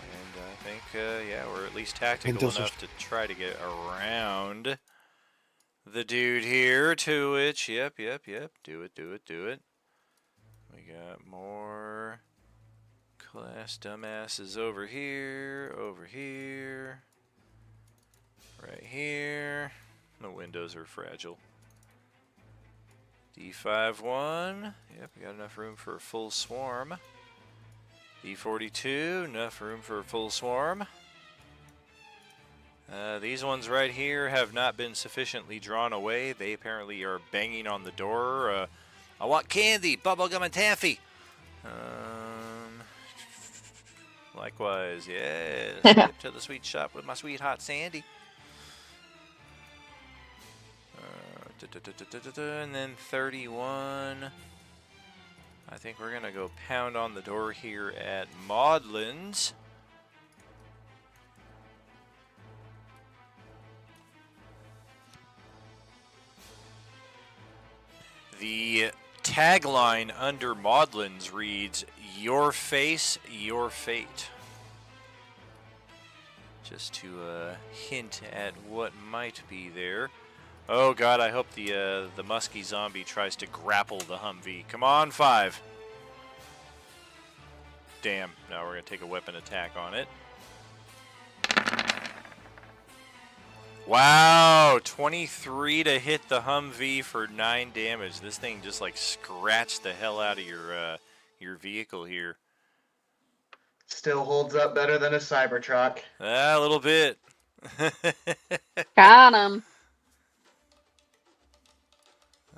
Speaker 2: And I think, yeah, we're at least tactical enough to try to get around the dude here, to which, yep. Do it. We got more class dumbasses over here, right here. The windows are fragile. D51, yep, we got enough room for a full swarm. D42, enough room for a full swarm. These ones right here have not been sufficiently drawn away. They apparently are banging on the door. I want candy, bubblegum, and taffy. Likewise, yes. Skip to the sweet shop with my sweetheart Sandy. And then 31. I think we're going to go pound on the door here at Maudlin's. The tagline under Maudlin's reads, "Your face, your fate." Just to hint at what might be there. Oh God, I hope the musky zombie tries to grapple the Humvee. Come on, 5. Damn, now we're going to take a weapon attack on it. Wow, 23 to hit the Humvee for 9 damage. This thing just like scratched the hell out of your vehicle here.
Speaker 4: Still holds up better than a Cybertruck.
Speaker 2: A little bit.
Speaker 7: Got him.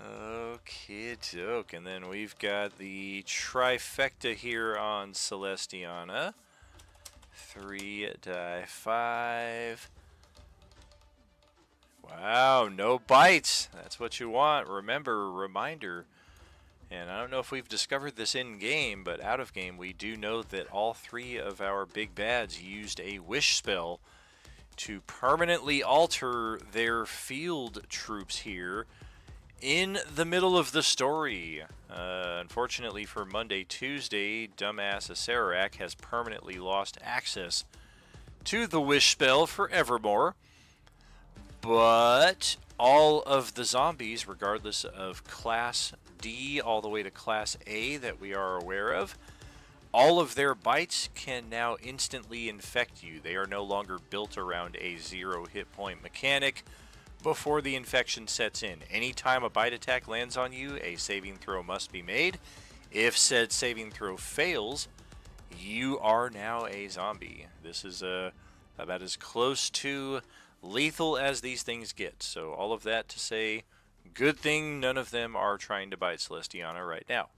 Speaker 2: Okay, doke. And then we've got the trifecta here on Celestiana. 3 die 5. Wow, no bites. That's what you want. Remember, reminder, and I don't know if we've discovered this in-game, but out of game, we do know that all 3 of our big bads used a wish spell to permanently alter their field troops here in the middle of the story. Unfortunately for Monday, Tuesday, dumbass Acererak has permanently lost access to the wish spell forevermore. But all of the zombies, regardless of Class D all the way to Class A that we are aware of, all of their bites can now instantly infect you. They are no longer built around a 0 hit point mechanic before the infection sets in. Anytime a bite attack lands on you, a saving throw must be made. If said saving throw fails, you are now a zombie. This is about as close to lethal as these things get. So all of that to say, good thing none of them are trying to bite Celestiana right now.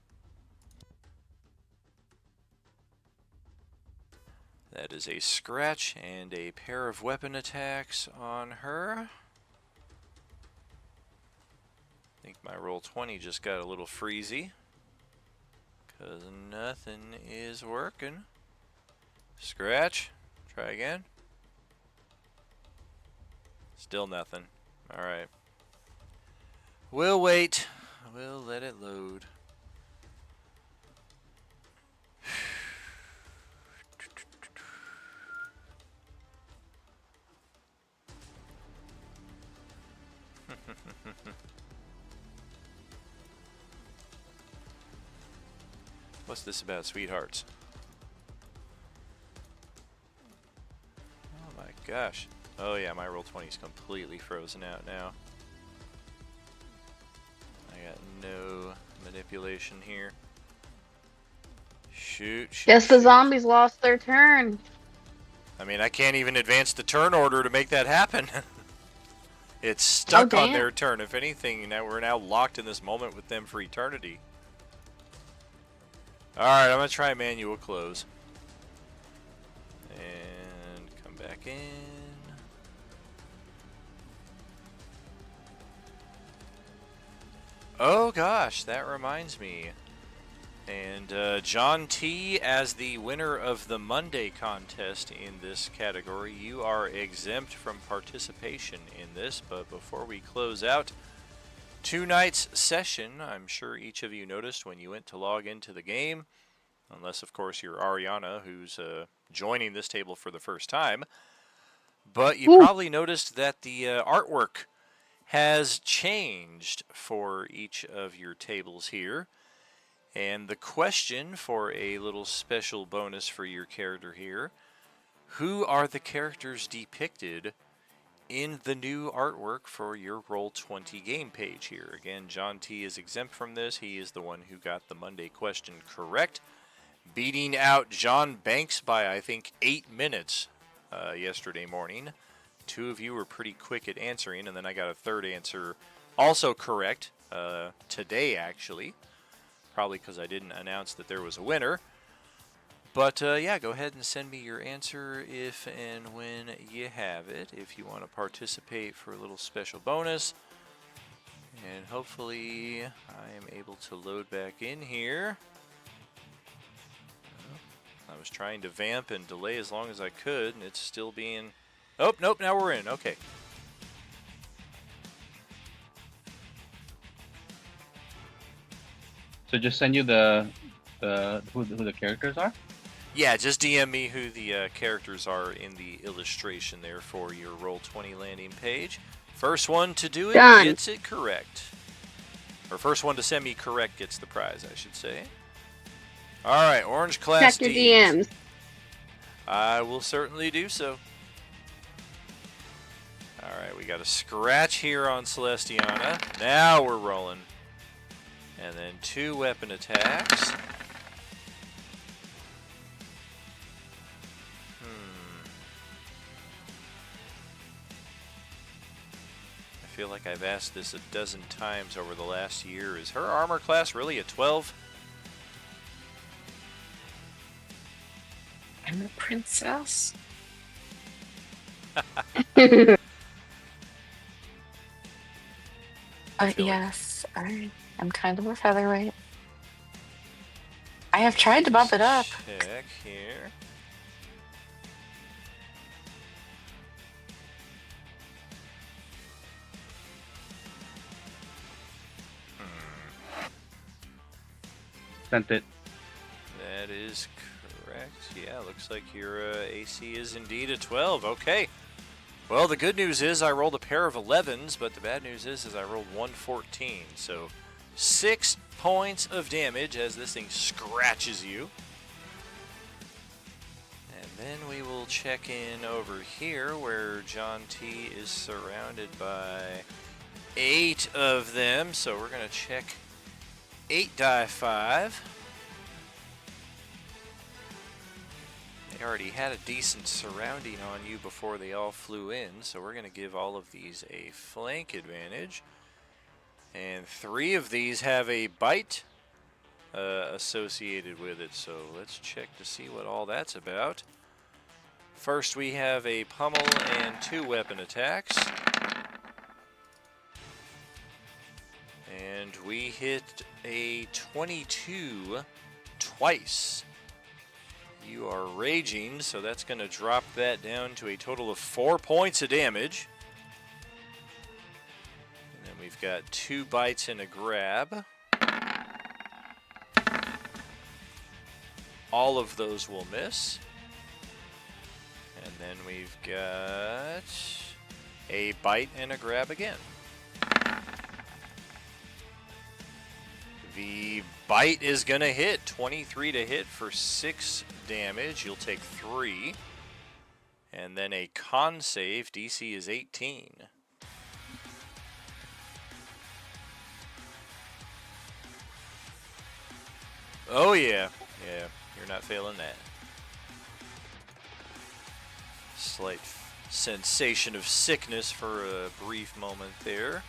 Speaker 2: That is a scratch and a pair of weapon attacks on her. I think my roll 20 just got a little freezy, because nothing is working. Scratch. Try again. Still nothing. Alright. We'll wait. We'll let it load. What's this about, sweethearts? Oh my gosh. Oh yeah, my roll 20 is completely frozen out now. I got no manipulation here. Shoot, shoot,
Speaker 7: Guess the
Speaker 2: shoot.
Speaker 7: zombies lost their turn.
Speaker 2: I mean, I can't even advance the turn order to make that happen. It's stuck on
Speaker 7: damn.
Speaker 2: their turn. If anything, now we're now locked in this moment with them for eternity. Alright, I'm going to try manual close. And come back in. Oh gosh, that reminds me. And John T, as the winner of the Monday contest in this category, you are exempt from participation in this. But before we close out tonight's session, I'm sure each of you noticed when you went to log into the game, unless of course you're Ariana, who's joining this table for the first time, but you probably noticed that the artwork has changed for each of your tables here. And the question for a little special bonus for your character here: who are the characters depicted in the new artwork for your Roll20 game page here? Again, John T is exempt from this. He is the one who got the Monday question correct, beating out John Banks by, I think, 8 minutes yesterday morning. Two of you were pretty quick at answering, and then I got a third answer also correct today, actually. Probably because I didn't announce that there was a winner. But yeah, go ahead and send me your answer if and when you have it, if you want to participate for a little special bonus. And hopefully I am able to load back in here. I was trying to vamp and delay as long as I could, and it's still being... Oh, nope, now we're in. Okay.
Speaker 8: So just send you the who the characters are?
Speaker 2: Yeah, just DM me who the characters are in the illustration there for your Roll20 landing page. First one to do it
Speaker 7: Done.
Speaker 2: gets it correct. Or first one to send me correct gets the prize, I should say. Alright, Orange Class
Speaker 7: Check your
Speaker 2: D.
Speaker 7: DMs.
Speaker 2: I will certainly do so. Alright, we got a scratch here on Celestiana. Now we're rolling. And then 2 weapon attacks. I feel like I've asked this a dozen times over the last year. Is her armor class really a 12?
Speaker 9: I'm a princess.
Speaker 2: feel
Speaker 9: Yes, I'm kind of a featherweight. I have tried to bump it up.
Speaker 2: Check here.
Speaker 8: Sent it.
Speaker 2: That is correct. Yeah, looks like your AC is indeed a 12. Okay. Well, the good news is I rolled a pair of 11s, but the bad news is I rolled 114. So 6 points of damage as this thing scratches you. And then we will check in over here where John T is surrounded by 8 of them. So we're going to check 8 die 5. They already had a decent surrounding on you before they all flew in, so we're going to give all of these a flank advantage. And 3 of these have a bite associated with it, so let's check to see what all that's about. First, we have a pummel and 2 weapon attacks. And we hit a 22 twice. You are raging, so that's going to drop that down to a total of 4 points of damage. And then we've got 2 bites and a grab. All of those will miss. And then we've got a bite and a grab again. The bite is going to hit. 23 to hit for 6 damage. You'll take 3. And then a con save. DC is 18. Oh, yeah. Yeah, you're not failing that. Slight sensation of sickness for a brief moment there.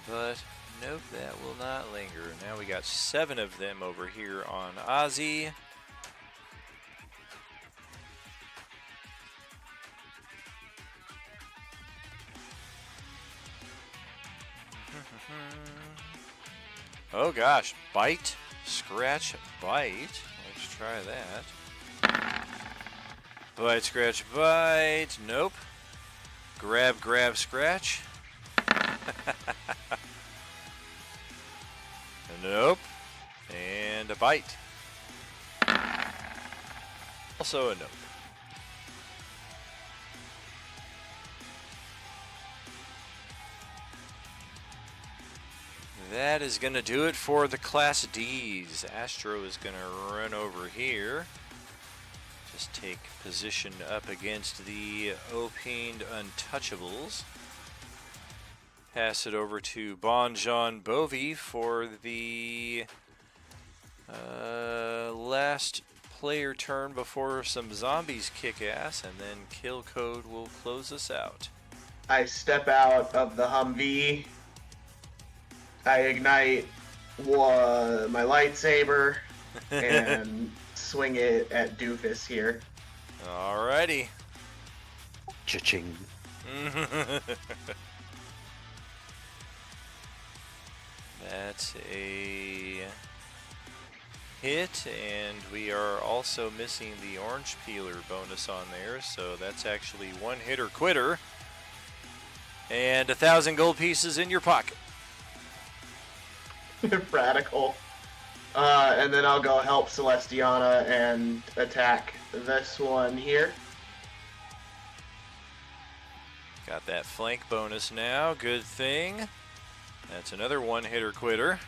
Speaker 2: But nope, that will not linger. Now we got 7 of them over here on Ozzy. Oh gosh, bite, scratch, bite. Let's try that. Bite, scratch, bite. Nope. Grab, grab, scratch. Nope. And a bite. Also a nope. That is going to do it for the Class Ds. Astro is going to run over here. Just take position up against the Opined Untouchables. Pass it over to Bonjon Bovie for the last player turn before some zombies kick ass, and then Kill Code will close us out.
Speaker 4: I step out of the Humvee. I ignite my lightsaber and swing it at Doofus here.
Speaker 2: Alrighty.
Speaker 6: Cha-ching.
Speaker 2: That's a hit, and we are also missing the orange peeler bonus on there, so that's actually one hitter quitter. And 1,000 gold pieces in your pocket.
Speaker 4: Radical. And then I'll go help Celestiana and attack this one here.
Speaker 2: Got that flank bonus now, good thing. That's another one hitter quitter.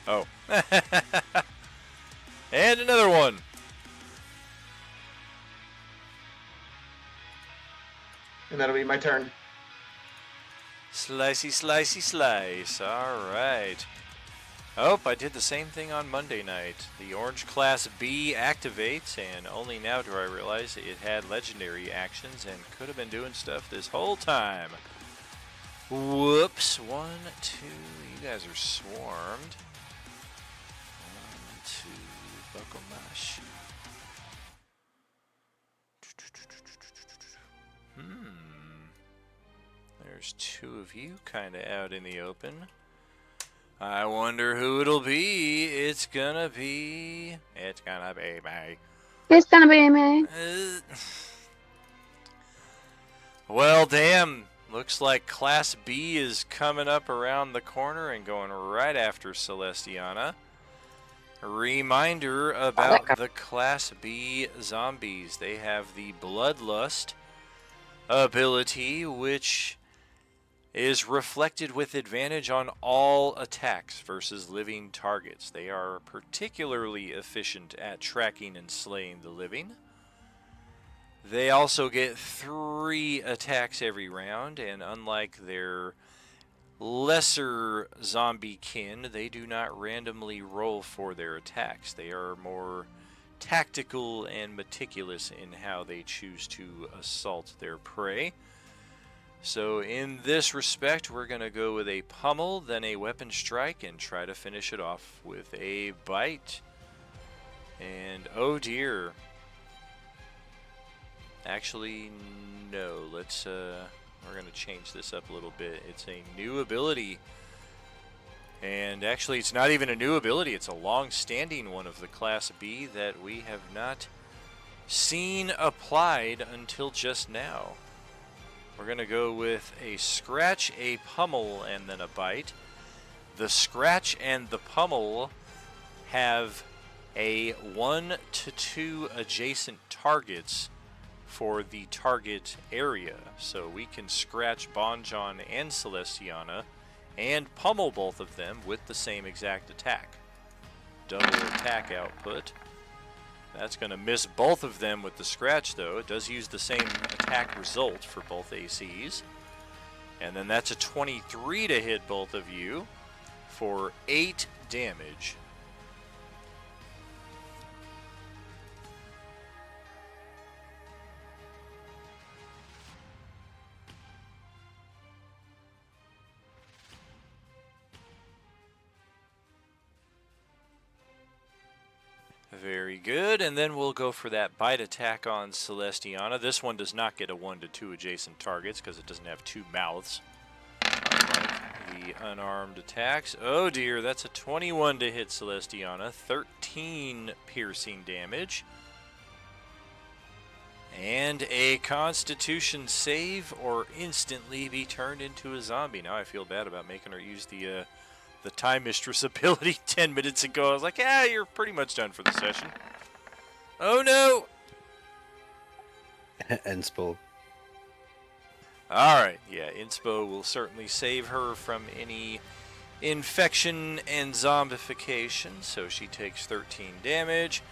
Speaker 2: Oh. And another one.
Speaker 4: And that'll be my turn.
Speaker 2: Slicey, slicey, slice. All right. Oh, I did the same thing on Monday night. The Orange Class B activates, and only now do I realize it had legendary actions and could have been doing stuff this whole time. Whoops. 1, 2. You guys are swarmed. 1, 2. Buckle mash. There's 2 of you kind of out in the open. I wonder who it'll be. It's gonna be me.
Speaker 7: It's gonna be me.
Speaker 2: Well, damn. Looks like Class B is coming up around the corner and going right after Celestiana. Reminder about the Class B zombies. They have the Bloodlust ability, which is reflected with advantage on all attacks versus living targets. They are particularly efficient at tracking and slaying the living. They also get 3 attacks every round, and unlike their lesser zombie kin, they do not randomly roll for their attacks. They are more tactical and meticulous in how they choose to assault their prey. So in this respect, we're going to go with a pummel, then a weapon strike, and try to finish it off with a bite. And oh dear. Actually, no. We're going to change this up a little bit. It's a new ability. And actually, it's not even a new ability. It's a long-standing one of the Class B that we have not seen applied until just now. We're going to go with a scratch, a pummel, and then a bite. The scratch and the pummel have a 1 to 2 adjacent targets for the target area. So we can scratch Bonjon and Celestiana and pummel both of them with the same exact attack. Double attack output. That's going to miss both of them with the scratch, though. It does use the same attack result for both ACs. And then that's a 23 to hit both of you for 8 damage. Very good, and then we'll go for that bite attack on Celestiana. This one does not get a 1 to 2 adjacent targets because it doesn't have 2 mouths, unlike the unarmed attacks. Oh dear, that's a 21 to hit Celestiana, 13 piercing damage. And a Constitution save or instantly be turned into a zombie. Now I feel bad about making her use the Time Mistress ability 10 minutes ago. I was like, you're pretty much done for the session. Oh no!
Speaker 6: Inspo.
Speaker 2: Alright, yeah, Inspo will certainly save her from any infection and zombification, so she takes 13 damage.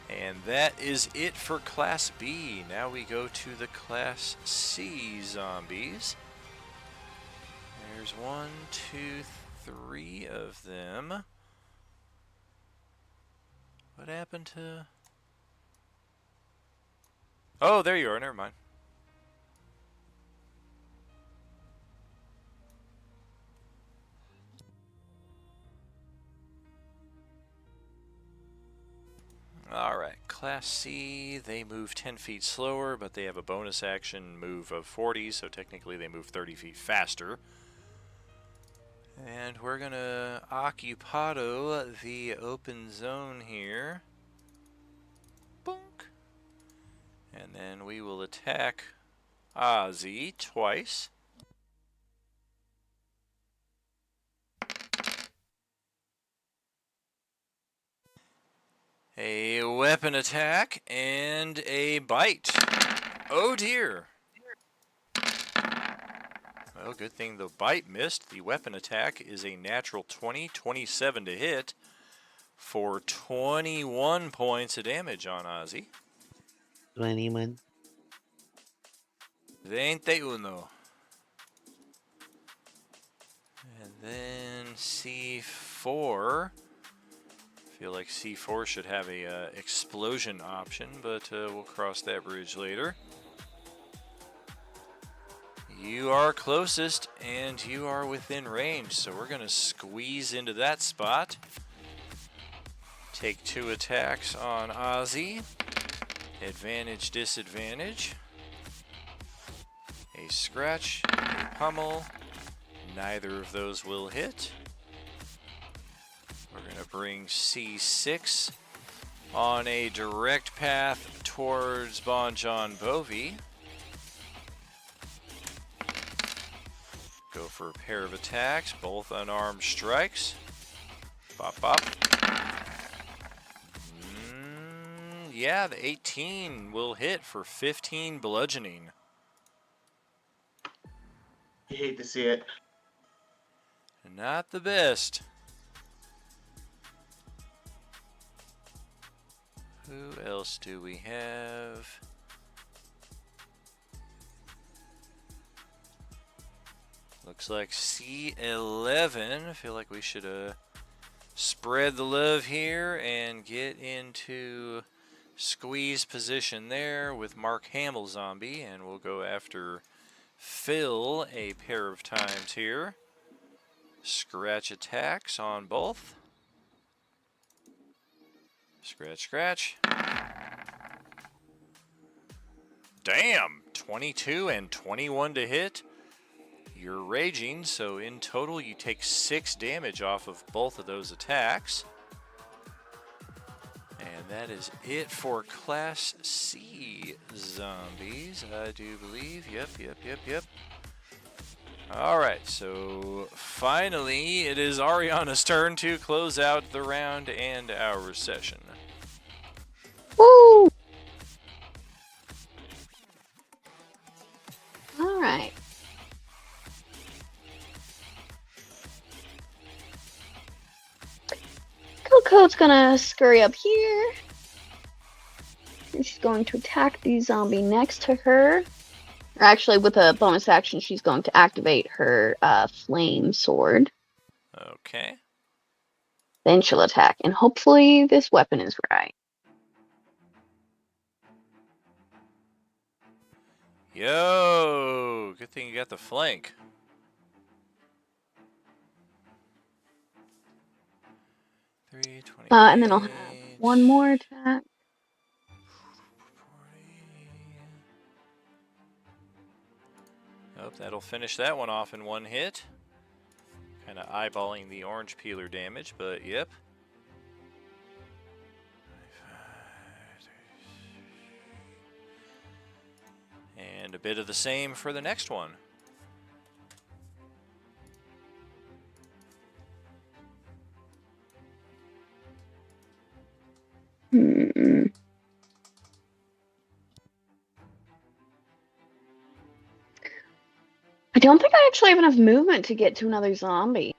Speaker 2: And that is it for Class B. Now we go to the Class C zombies. There's 1, 2, 3 of them. What happened to... Oh, there you are. Never mind. Alright, Class C, they move 10 feet slower, but they have a bonus action move of 40, so technically they move 30 feet faster. And we're going to occupado the open zone here. Boink. And then we will attack Ozzy twice. A weapon attack and a bite. Oh dear. Well, good thing the bite missed. The weapon attack is a natural 20, 27 to hit for 21 points of damage on Ozzy.
Speaker 6: 21.
Speaker 2: 21. And then C4. I feel like C4 should have a explosion option, but we'll cross that bridge later. You are closest, and you are within range, so we're going to squeeze into that spot. Take 2 attacks on Ozzy. Advantage, disadvantage. A scratch, a pummel. Neither of those will hit. We're going to bring C6 on a direct path towards Bonjon Bovi. Go for a pair of attacks, both unarmed strikes. Bop, bop. Yeah, the 18 will hit for 15 bludgeoning.
Speaker 4: You hate to see it.
Speaker 2: Not the best. Who else do we have? Looks like C11. I feel like we should spread the love here and get into squeeze position there with Mark Hamill zombie, and we'll go after Phil a pair of times here. Scratch attacks on both. Scratch, scratch. Damn! 22 and 21 to hit. You're raging, so in total you take 6 damage off of both of those attacks. And that is it for Class C zombies, I do believe. Yep. Alright, so finally it is Ariana's turn to close out the round and our session.
Speaker 7: Woo! Alright. Coco's gonna scurry up here. And she's going to attack the zombie next to her. Or actually, with a bonus action, she's going to activate her flame sword.
Speaker 2: Okay.
Speaker 7: Then she'll attack. And hopefully this weapon is right.
Speaker 2: Yo! Good thing you got the flank.
Speaker 7: And then I'll have one more attack.
Speaker 2: Oh, that'll finish that one off in one hit. Kind of eyeballing the orange peeler damage, but yep. And a bit of the same for the next one.
Speaker 7: I don't think I actually have enough movement to get to another zombie.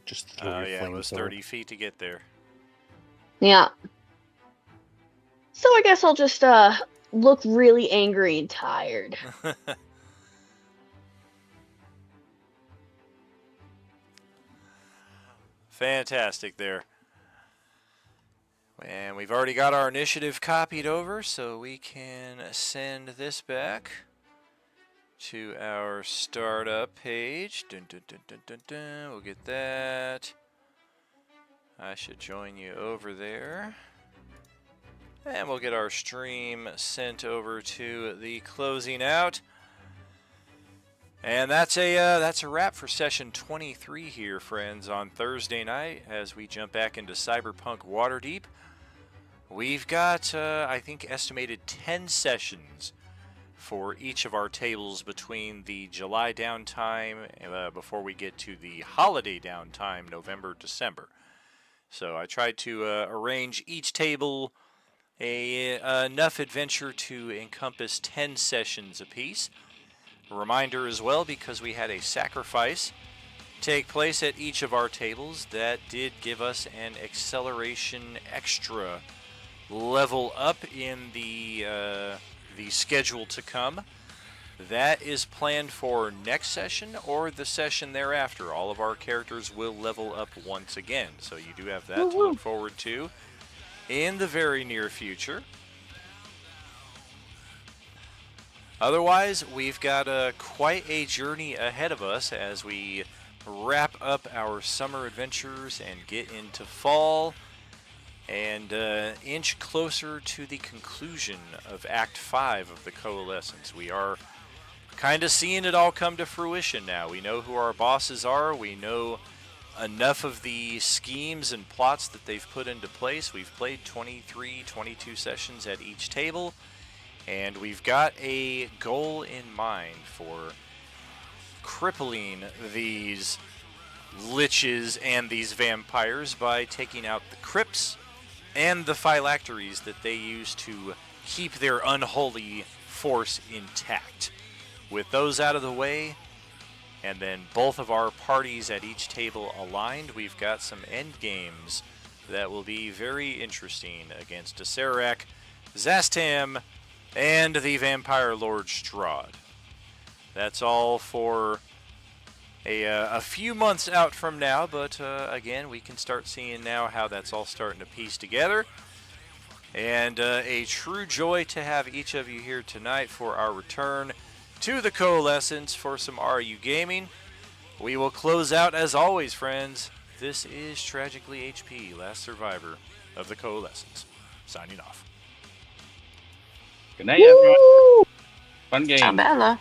Speaker 6: Just throw your
Speaker 2: Yeah, it was
Speaker 6: flamethrower.
Speaker 2: 30 feet to get there.
Speaker 7: Yeah. So I guess I'll just look really angry and tired.
Speaker 2: Fantastic there. And we've already got our initiative copied over, so we can send this back to our startup page. Dun, dun, dun, dun, dun, dun. We'll get that. I should join you over there. And we'll get our stream sent over to the closing out. And that's a wrap for session 23 here, friends, on Thursday night as we jump back into Cyberpunk Waterdeep. We've got, I think, estimated 10 sessions for each of our tables between the July downtime before we get to the holiday downtime, November, December. So I tried to arrange each table enough adventure to encompass 10 sessions apiece. A reminder as well, because we had a sacrifice take place at each of our tables, that did give us an acceleration extra level up in the schedule to come. That is planned for next session or the session thereafter. All of our characters will level up once again, so you do have that to look forward to in the very near future. Otherwise, we've got quite a journey ahead of us as we wrap up our summer adventures and get into fall and inch closer to the conclusion of Act 5 of the Coalescence. We are kind of seeing it all come to fruition now. We know who our bosses are. We know enough of the schemes and plots that they've put into place. We've played 23, 22 sessions at each table, and we've got a goal in mind for crippling these liches and these vampires by taking out the crypts and the phylacteries that they use to keep their unholy force intact. With those out of the way, and then both of our parties at each table aligned, we've got some end games that will be very interesting against Acererak, Zastam, and the Vampire Lord Strahd. That's all for a few months out from now, but again, we can start seeing now how that's all starting to piece together. And a true joy to have each of you here tonight for our return to the Coalescence for some RU Gaming. We will close out as always, friends. This is Tragically HP, last survivor of the Coalescence. Signing off.
Speaker 8: Good night, everyone. Fun game.
Speaker 9: Ciao, Bella.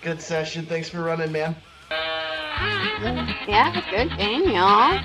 Speaker 4: Good session. Thanks for running, man.
Speaker 7: Yeah, good game, y'all.